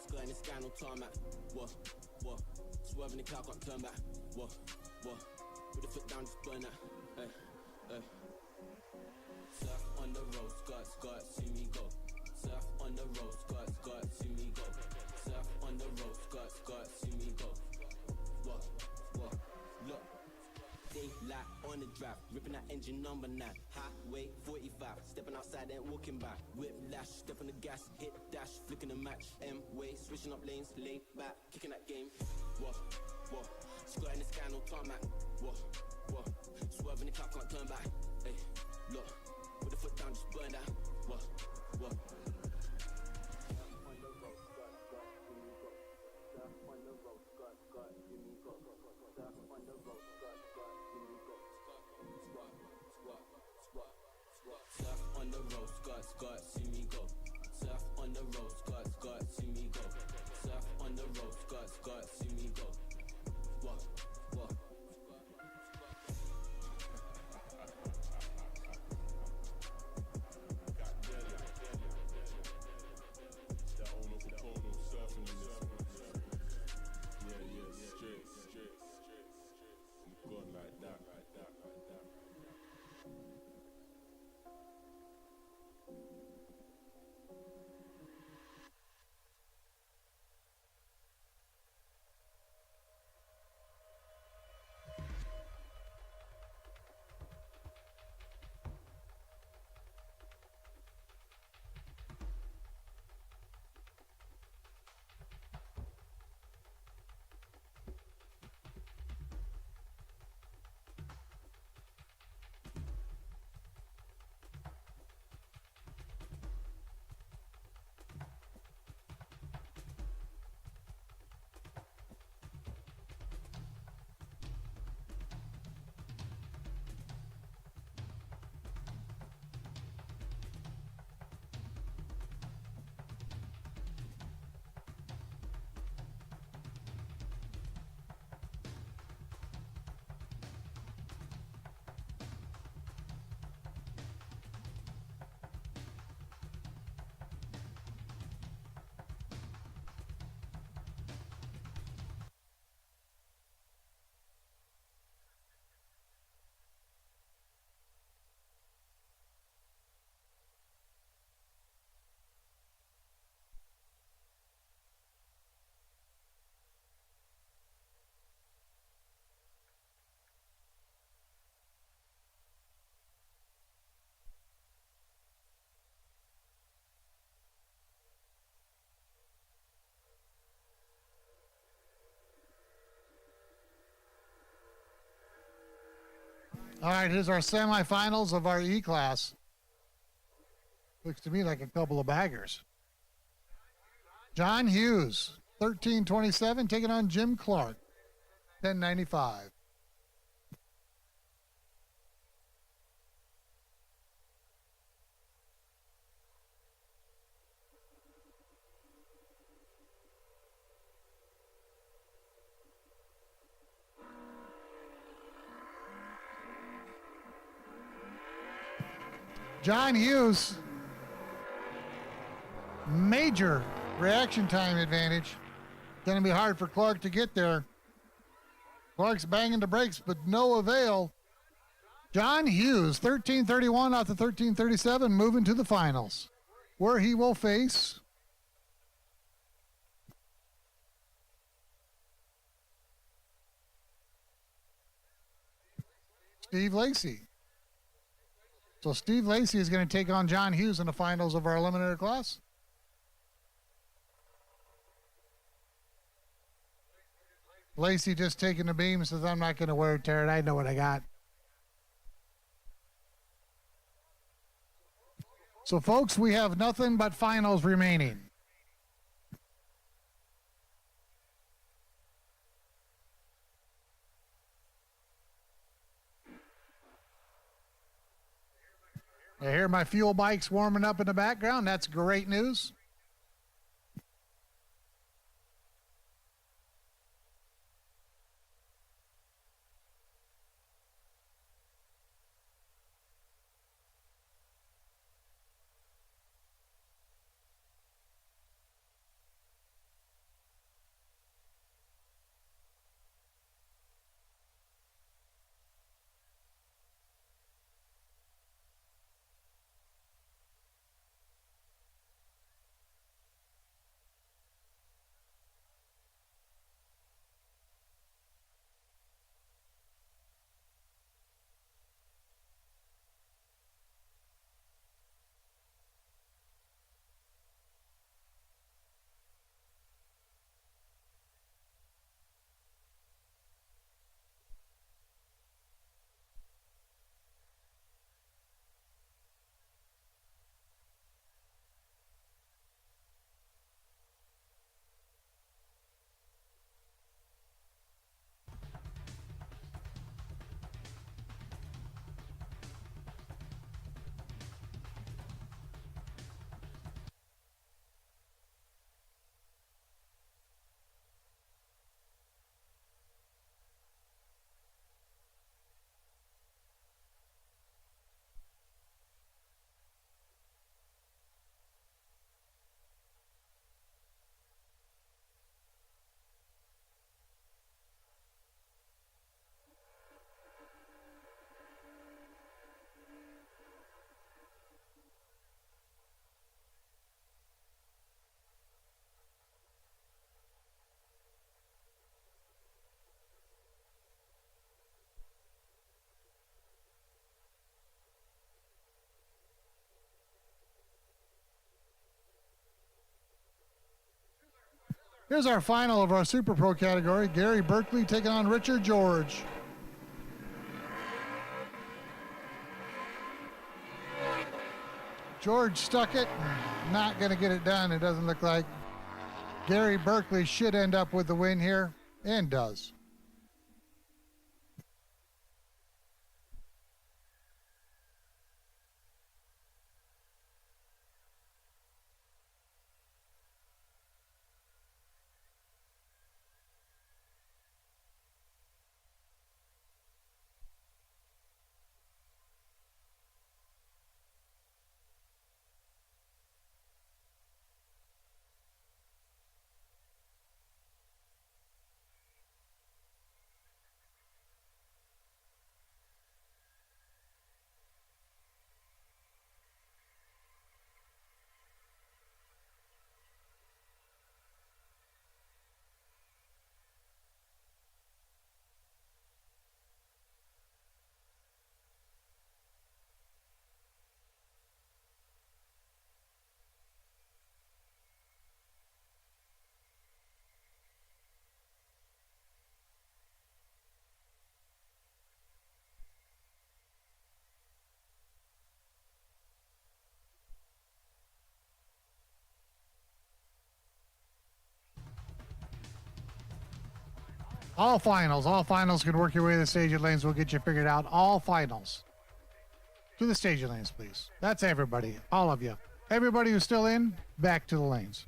sky in the sky, no tarmac. What, swerving the car, can't turn back. What, put the foot down, just burn that. Surf on the road, skirt, see me go. Surf on the road, skirt, see me go. Surf on the road, skirt, see me go. What, look. Daylight on the drive, ripping that engine number 9. Highway 45, stepping outside and walking by. Whiplash, step on the gas, hit dash, flicking the match. M-way, switching up lanes, lay back, kicking that game. Whoa, whoa, square in the sky, no tarmac. Whoa, whoa, swerving the car, can't turn back. Hey, look, put the foot down, just burn that. Whoa, whoa. Surf on the road, skirt, skirt, see me go. Surf on the road, skirt, skirt, see me go. Surf on the road, skirt, skirt, see me go. What, what? All right, here's our semifinals of our E-Class. Looks to me like a couple of baggers. John Hughes, 1327, taking on Jim Clarke, 1095. John Hughes, major reaction time advantage. Going to be hard for Clarke to get there. Clarke's banging the brakes, but no avail. John Hughes, 1331 out to 1337, moving to the finals, where he will face Steve Lacy. So Steve Lacy is going to take on John Hughes in the finals of our Eliminator class. Lacy just taking the beam, says, I'm not going to wear it, tear it. I know what I got. So, folks, we have nothing but finals remaining. I hear my fuel bikes warming up in the background. That's great news. Here's our final of our Super Pro category. Gary Berkeley taking on Richard George. George stuck it. Not going to get it done, it doesn't look like. Gary Berkeley should end up with the win here, and does. All finals can work your way to the staging lanes. We'll get you figured out. All finals. To the staging lanes, please. That's everybody. All of you. Everybody who's still in, back to the lanes.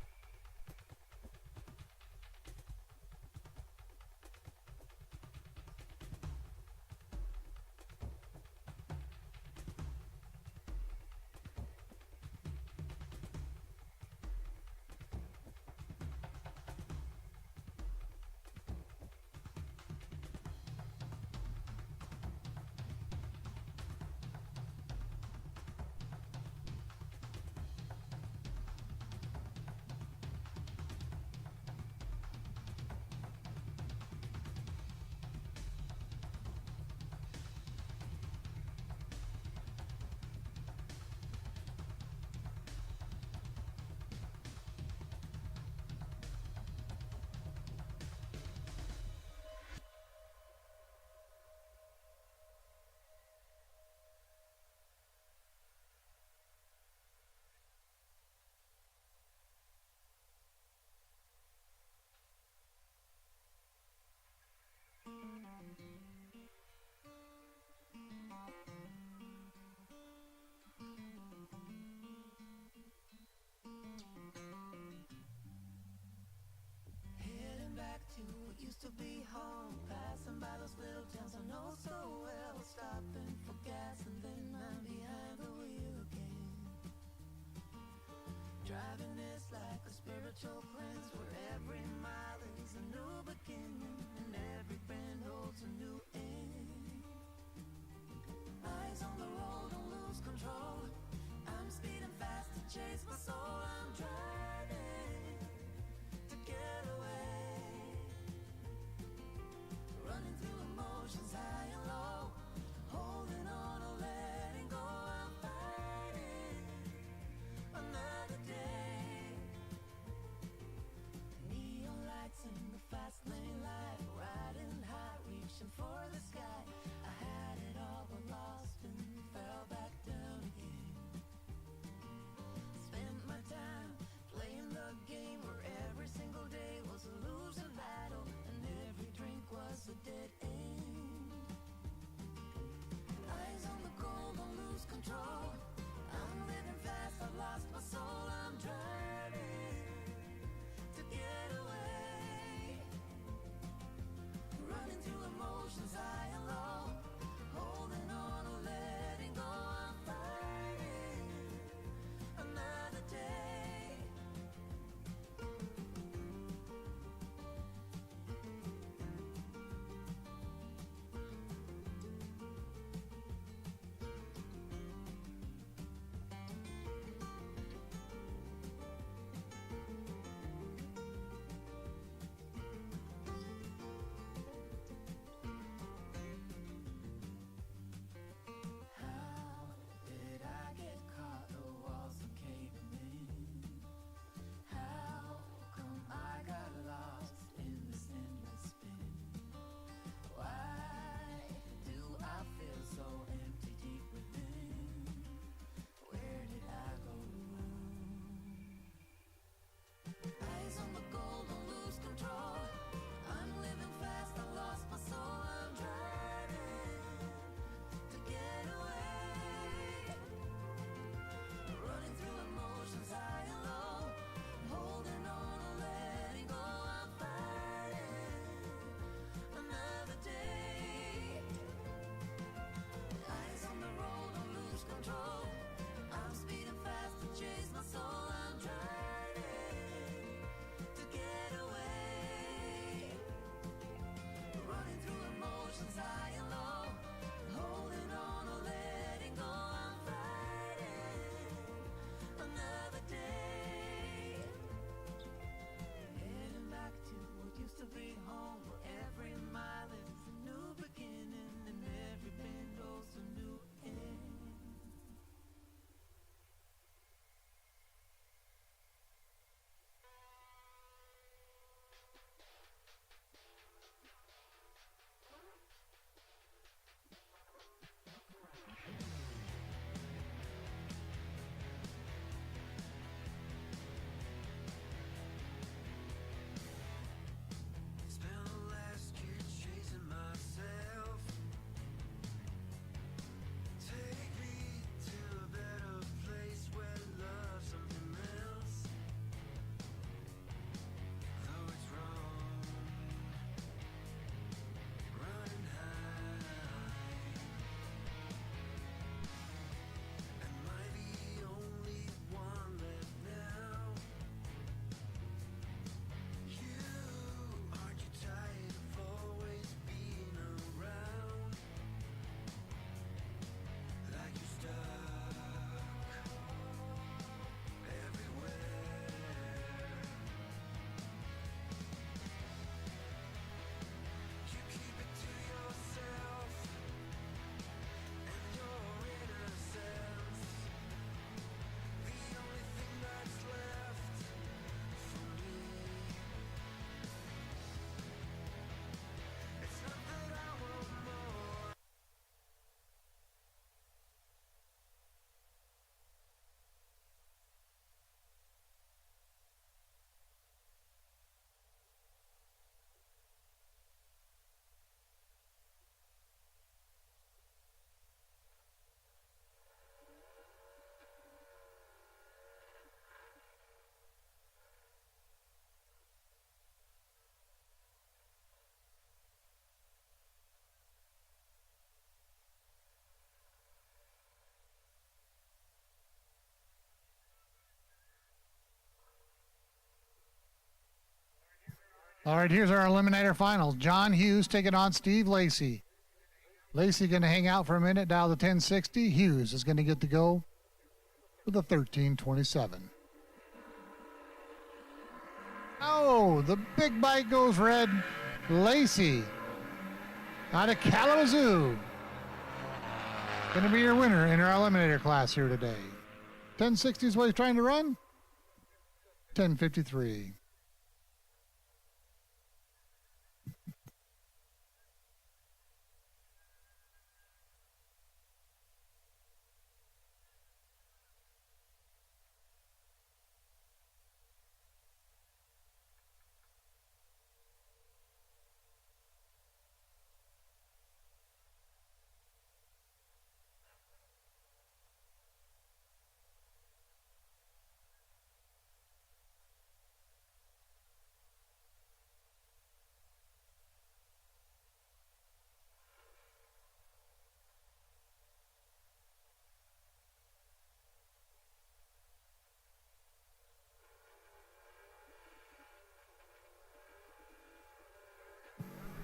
All right, here's our Eliminator finals. John Hughes taking on Steve Lacy. Lacy going to hang out for a minute, dial the 1060. Hughes is going to get the go with a 1327. Oh, the big bike goes red. Lacy out of Kalamazoo. Going to be your winner in our Eliminator class here today. 1060 is what he's trying to run. 1053.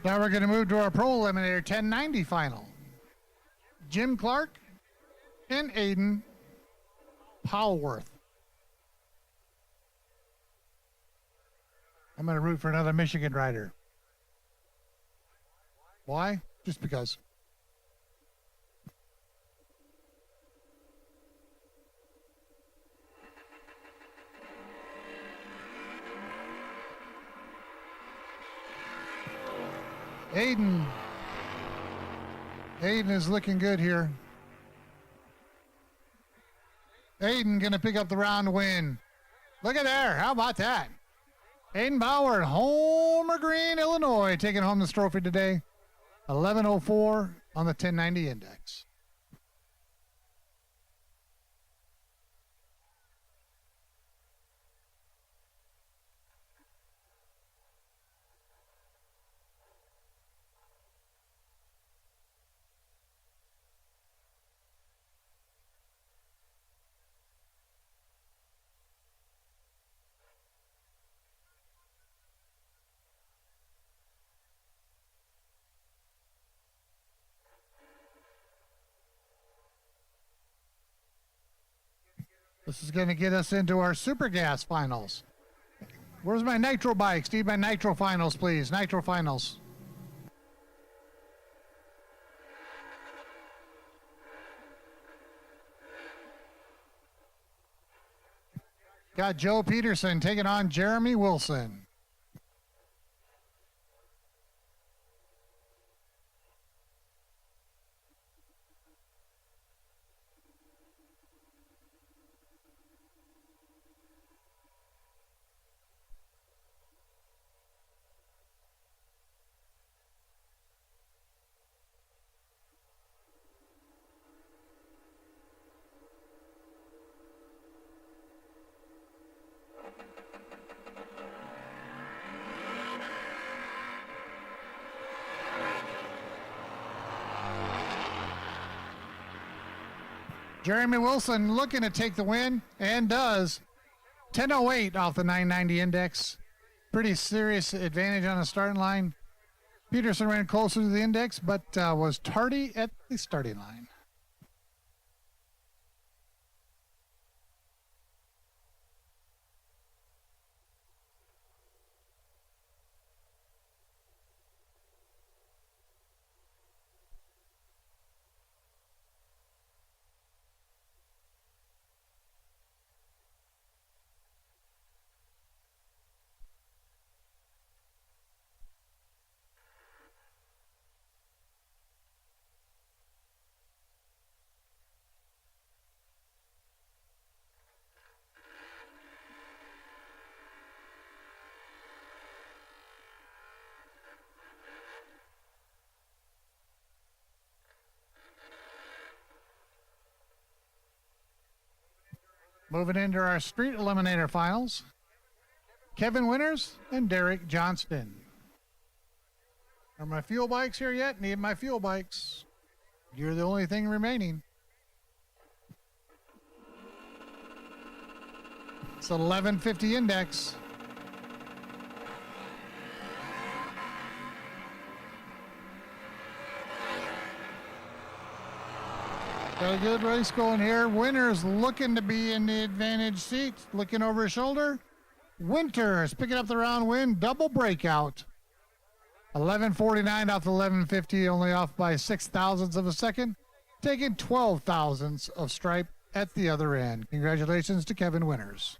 Now we're going to move to our Pro Eliminator 1090 final. Jim Clarke and Aiden Powellworth. I'm going to root for another Michigan rider. Why? Just because. Aiden is looking good here. Aiden going to pick up the round win. Look at there. How about that? Aiden Bauer, Homer Green, Illinois, taking home this trophy today. 11:04 on the 1090 index. This is going to get us into our Super Gas finals. Where's my Nitro bikes? Need my Nitro finals, please. Nitro finals. Got Joe Peterson taking on Jeremy Wilson. Jeremy Wilson looking to take the win, and does. 10:08 off the 990 index. Pretty serious advantage on the starting line. Peterson ran closer to the index, but was tardy at the starting line. Moving into our Street Eliminator finals. Kevin Winters and Derek Johnston. Are my fuel bikes here yet? Need my fuel bikes. You're the only thing remaining. It's 1150 index. Got a good race going here. Winter's looking to be in the advantage seat, looking over his shoulder. Winter's picking up the round win, double breakout. 11:49 off the 11:50, only off by 0.06 of a second, taking 12 thousandths of stripe at the other end. Congratulations to Kevin Winters.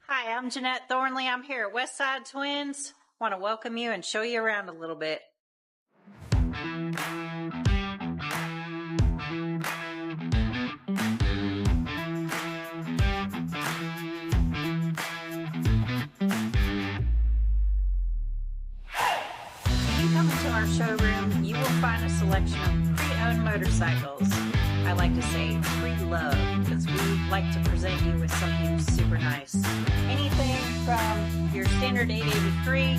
Hi, I'm Jeanette Thornley. I'm here at Westside Twins. Want to welcome you and show you around a little bit. If you come into our showroom, you will find a selection of pre-owned motorcycles. I like to say pre-love, because we like to present you with something super nice. Anything from your standard 883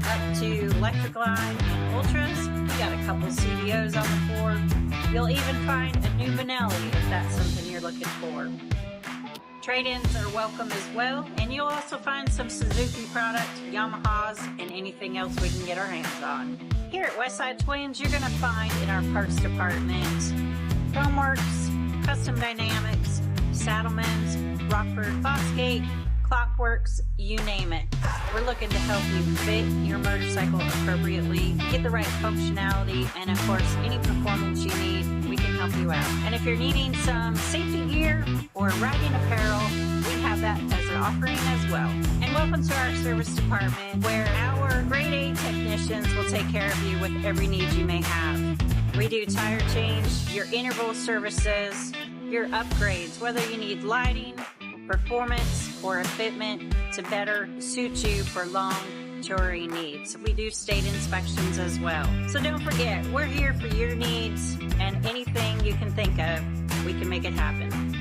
up to Electric Line and Ultras. We got a couple CDOs on the floor. You'll even find a new Benelli if that's something you're looking for. Trade-ins are welcome as well, and you'll also find some Suzuki product, Yamahas, and anything else we can get our hands on. Here at Westside Twins, you're going to find in our parts department Chromeworks, Custom Dynamics, Saddlemans, Rockford Fosgate, Clockworks, you name it. We're looking to help you fit your motorcycle appropriately, get the right functionality, and of course, any performance you need, we can help you out. And if you're needing some safety gear or riding apparel, we have that as an offering as well. And welcome to our service department, where our grade A technicians will take care of you with every need you may have. We do tire change, your interval services, your upgrades, whether you need lighting, performance, or equipment to better suit you for long touring needs. We do state inspections as well. So don't forget, we're here for your needs, and anything you can think of, we can make it happen.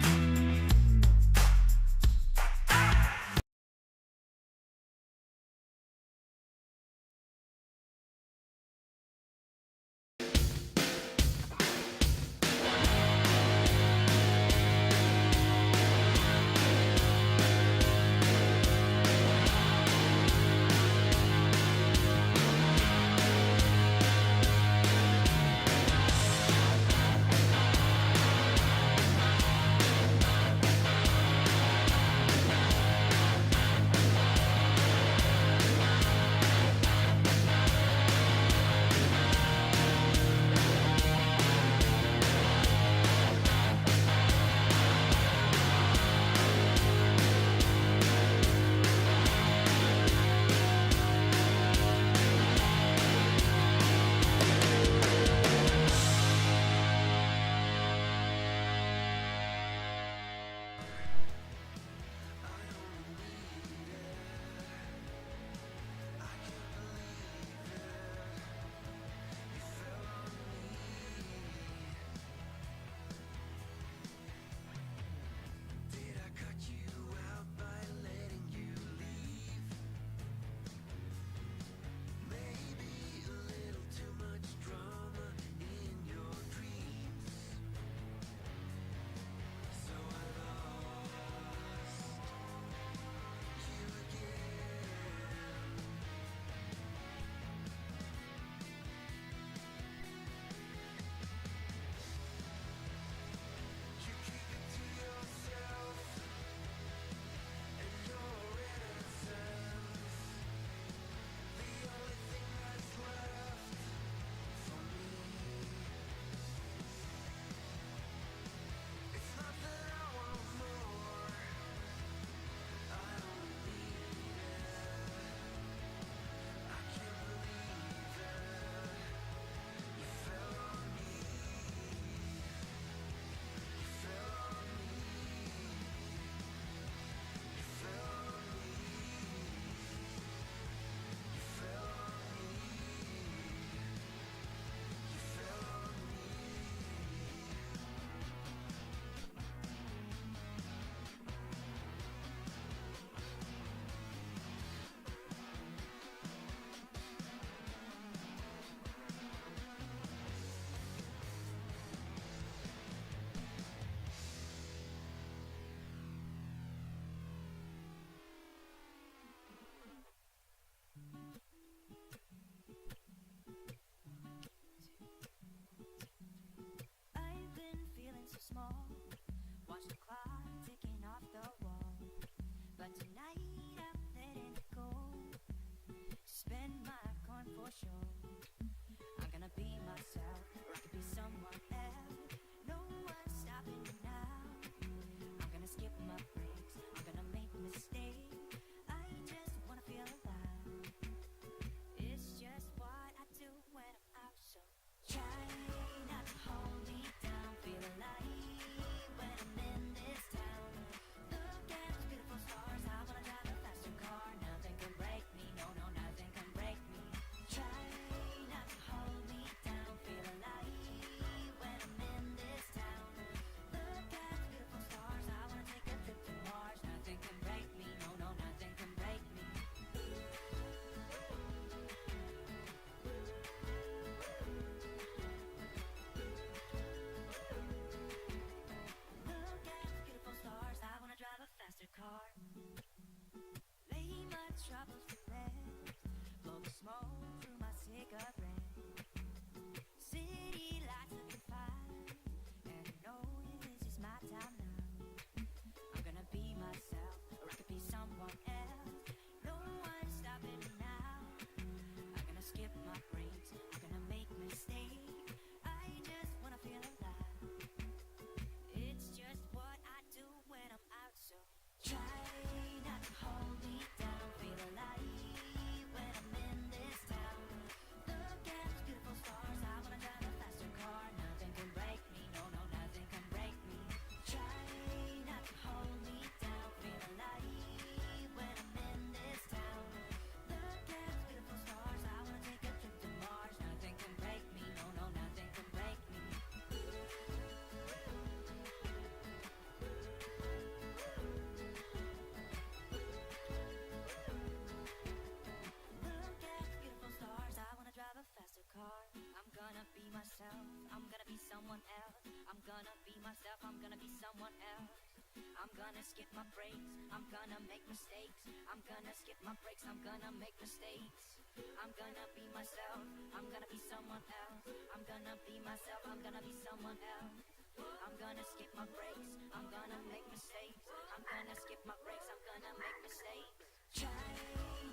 I'm gonna skip my breaks, I'm gonna make mistakes. I'm gonna skip my breaks, I'm gonna make mistakes. I'm gonna be myself, I'm gonna be someone else. I'm gonna be myself, I'm gonna be someone else. I'm gonna skip my breaks, I'm gonna make mistakes. I'm gonna skip my breaks, I'm gonna make mistakes. Try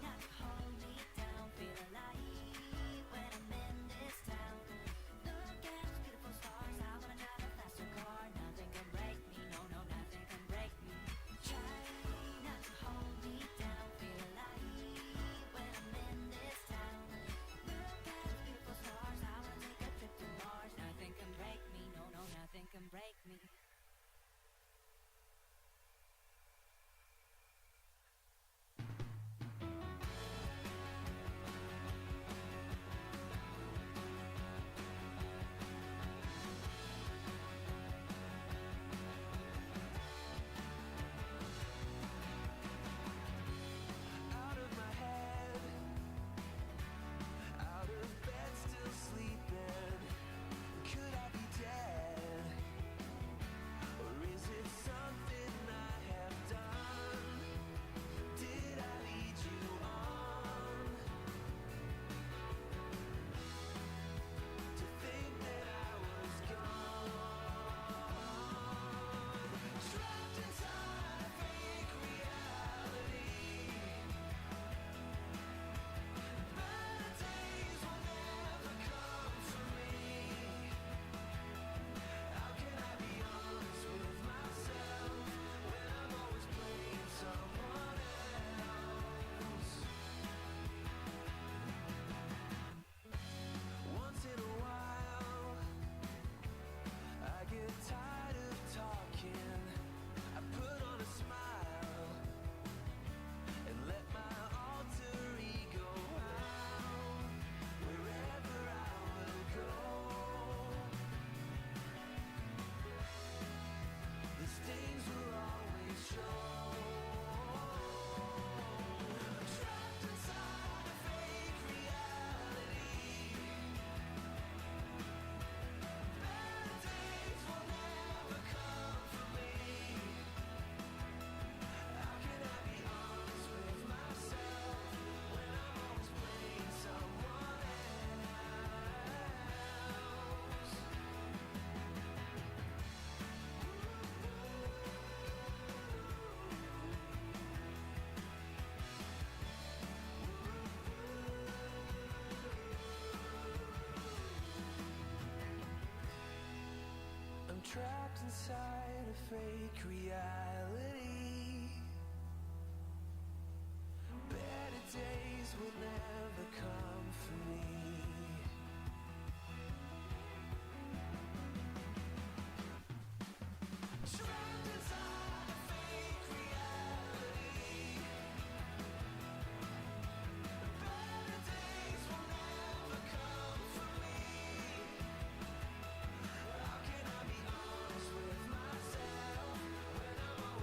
not to hold me down, feel alive when I'm in this town. Look at those beautiful stars, I wanna drive a faster car. Nothing can break me, no, no, nothing can break me. Try not to hold me down, feel alive when I'm in this town. Look at those beautiful stars, I wanna take a trip to Mars. Nothing can break me, no, no, nothing can break me. Out of my head, out of bed, still sleeping. Could I be dead? Or is it something I have done? Did I lead you on to think that I was gone? Trapped inside a fake reality. Better days will never come for me. How can I be honest with myself when I'm always playing someone else? Once in a while, I get tired of talking. I put on a smile and let my alter ego out wherever I will go. The stains will always show. Trapped inside a fake reality. Better days will never come for me. How can I be honest with myself when I'm always playing someone else? I'm trapped inside a fake reality. Better days will never come for me. Trapped inside a fake reality. Better days will never come for me. How can I be honest with myself when I'm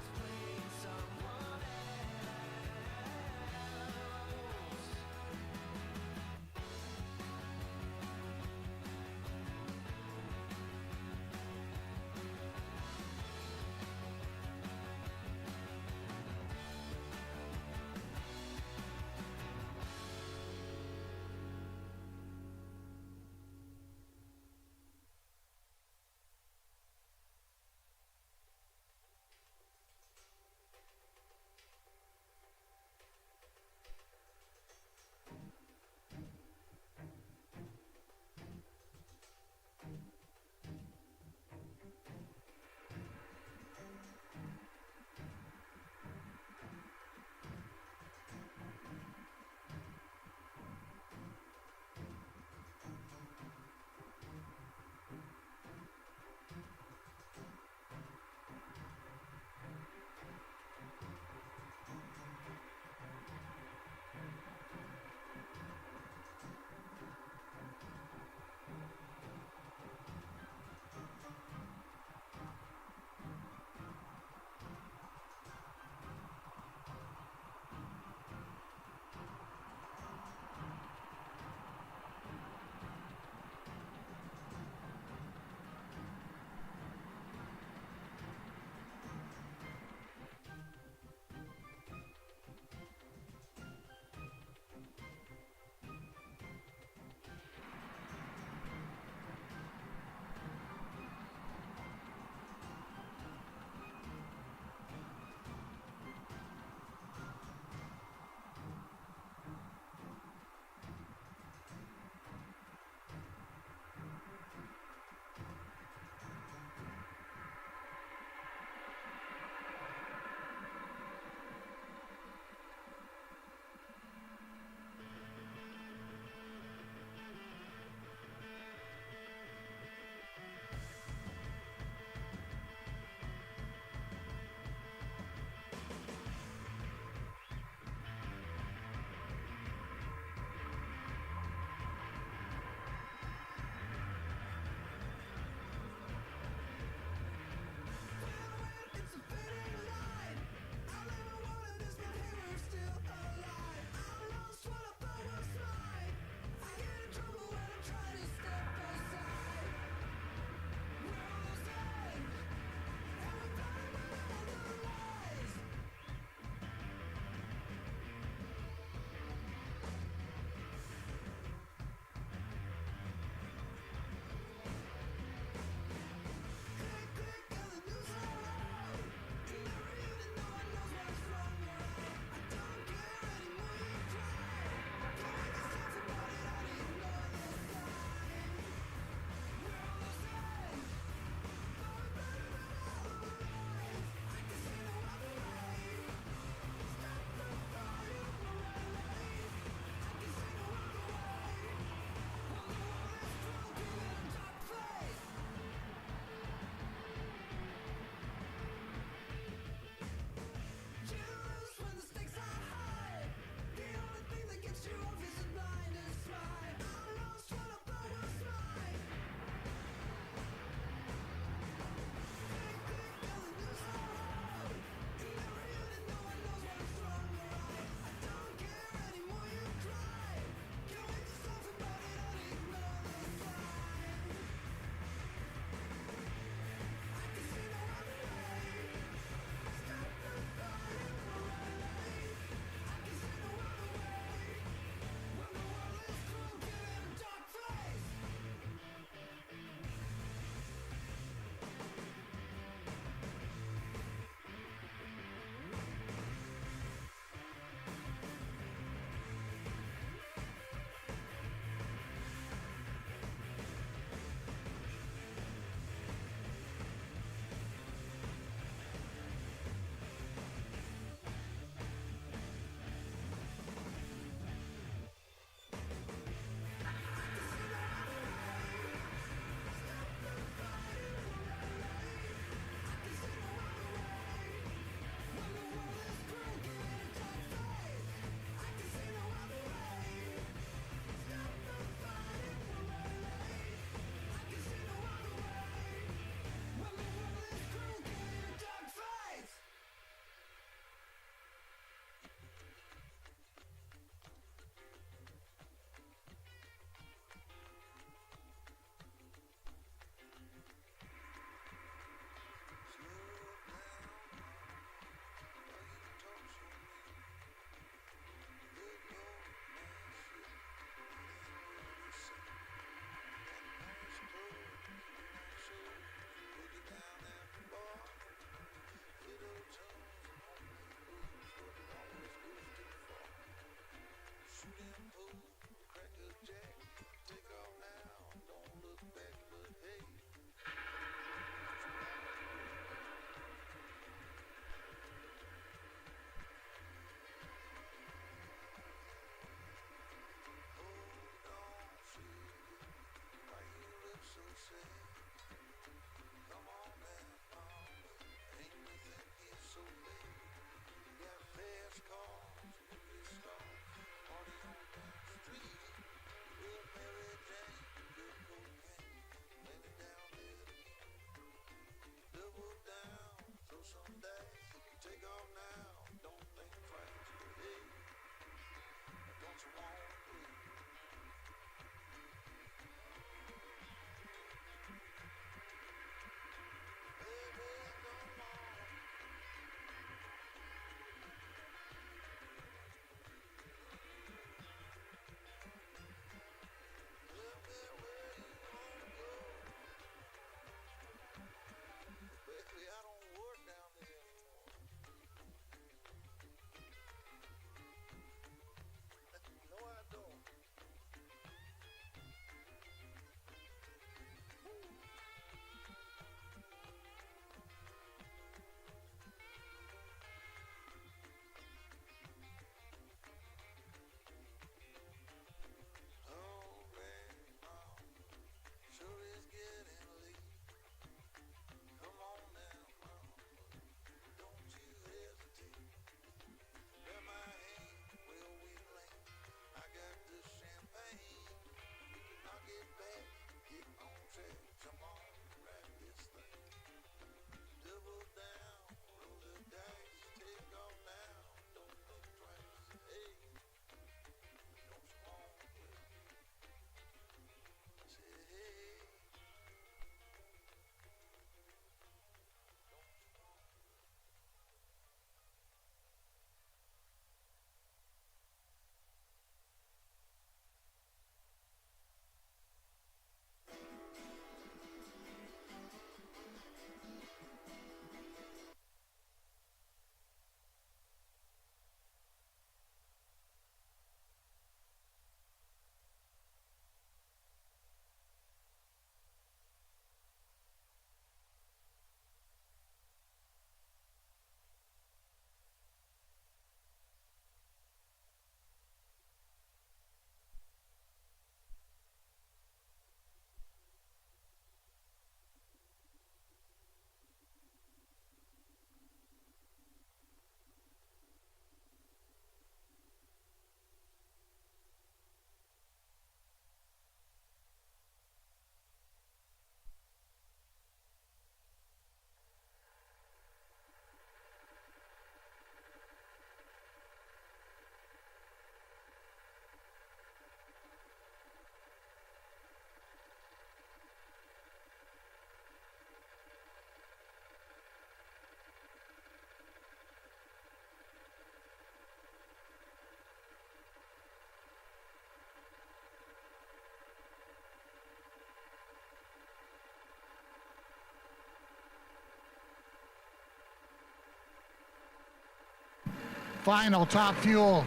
Final top fuel.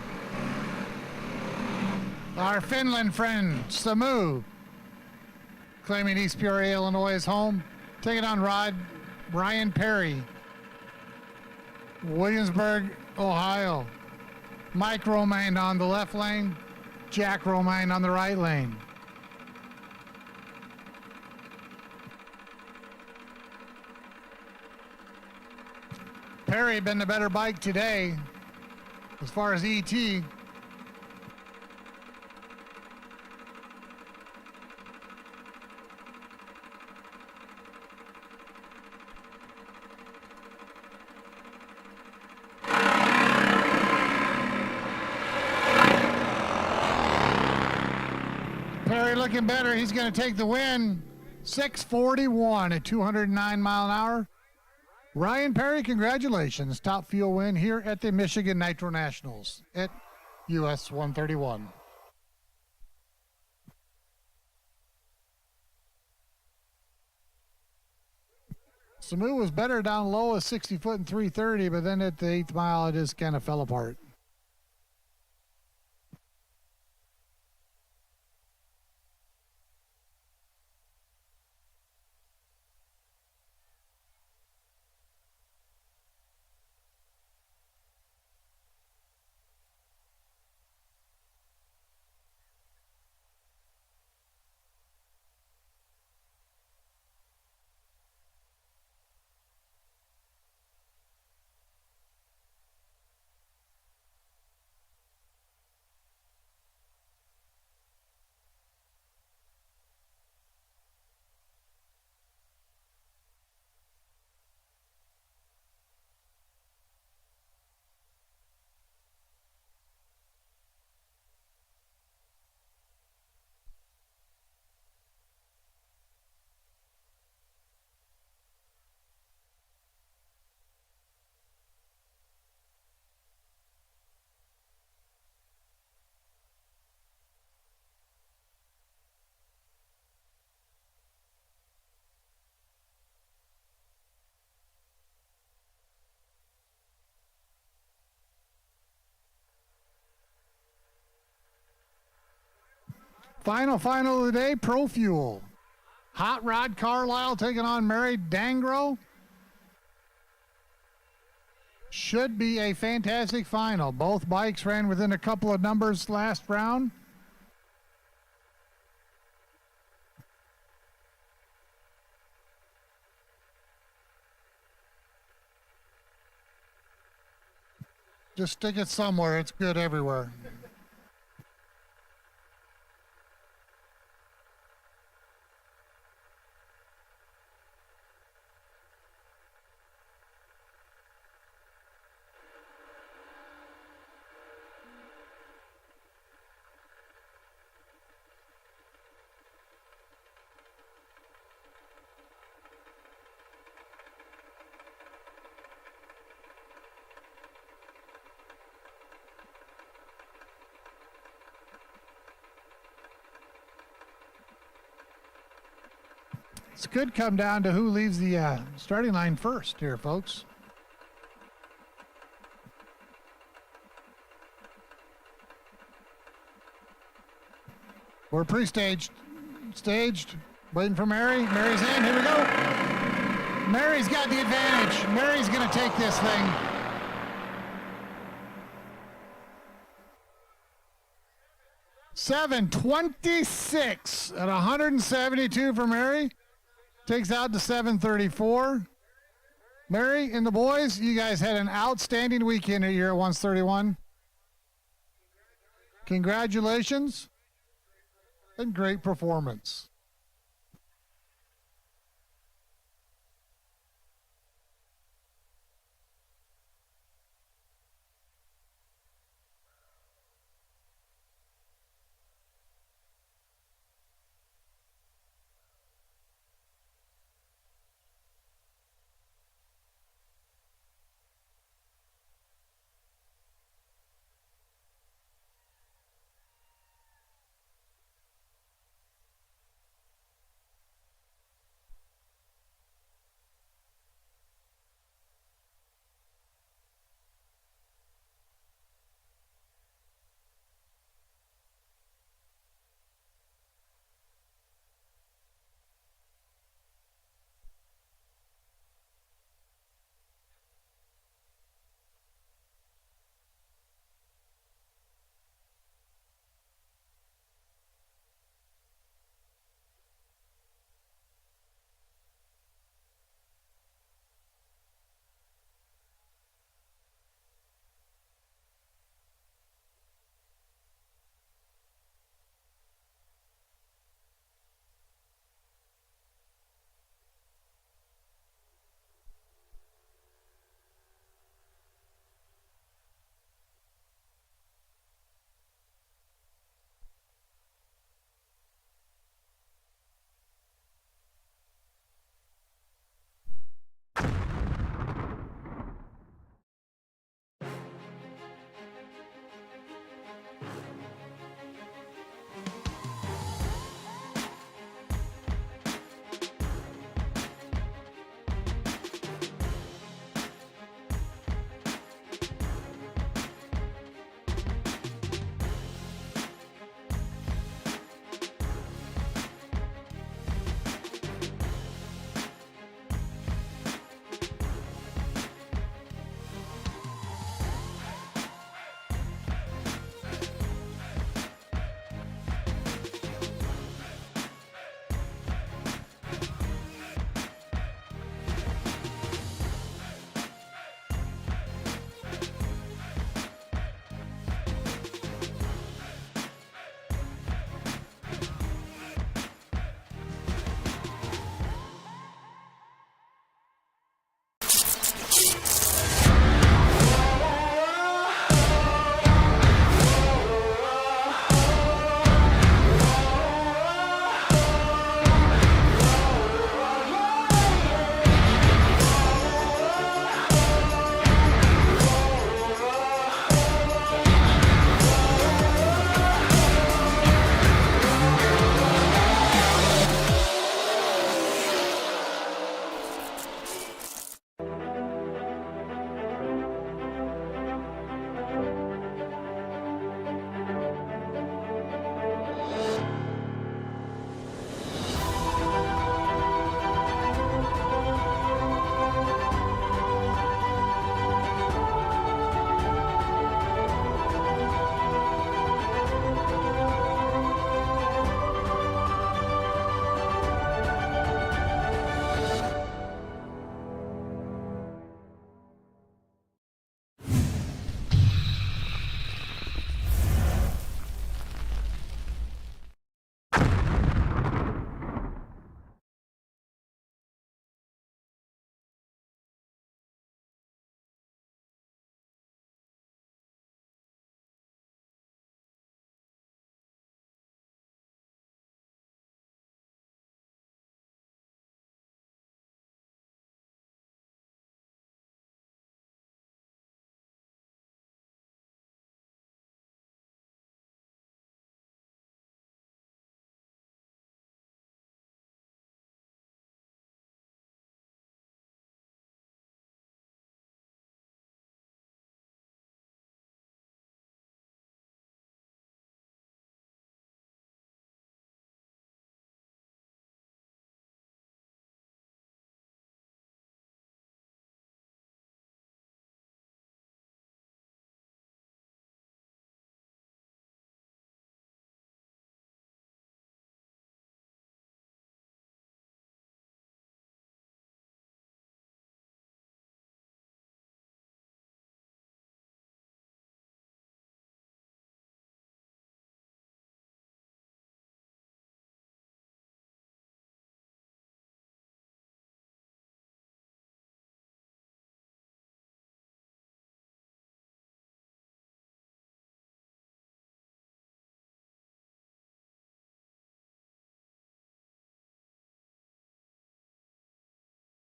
Our Finland friend, Samu, claiming East Peoria, Illinois is home. Taking on Ryan Perry, Williamsburg, Ohio. Mike Romaine on the left lane, Jack Romaine on the right lane. Perry been the better bike today as far as ET. Perry looking better. He's going to take the win. 6:41 at 209 mile an hour. Ryan Perry, congratulations. Top fuel win here at the Michigan Nitro Nationals at US 131. Samu was better down low at 60 foot and 330, but then at the 8th mile, it just kind of fell apart. Final of the day, Pro Fuel. Hot Rod Carlisle taking on Mary Dangro. Should be a fantastic final. Both bikes ran within a couple of numbers last round. Just stick it somewhere. It's good everywhere. This could come down to who leaves the starting line first here, folks. We're pre-staged. Staged. Waiting for Mary. Mary's in. Here we go. Mary's got the advantage. Mary's going to take this thing. $7:26 at 172 for Mary. Takes out to 7:34. Mary and the boys, you guys had an outstanding weekend here at 131. Congratulations and great performance.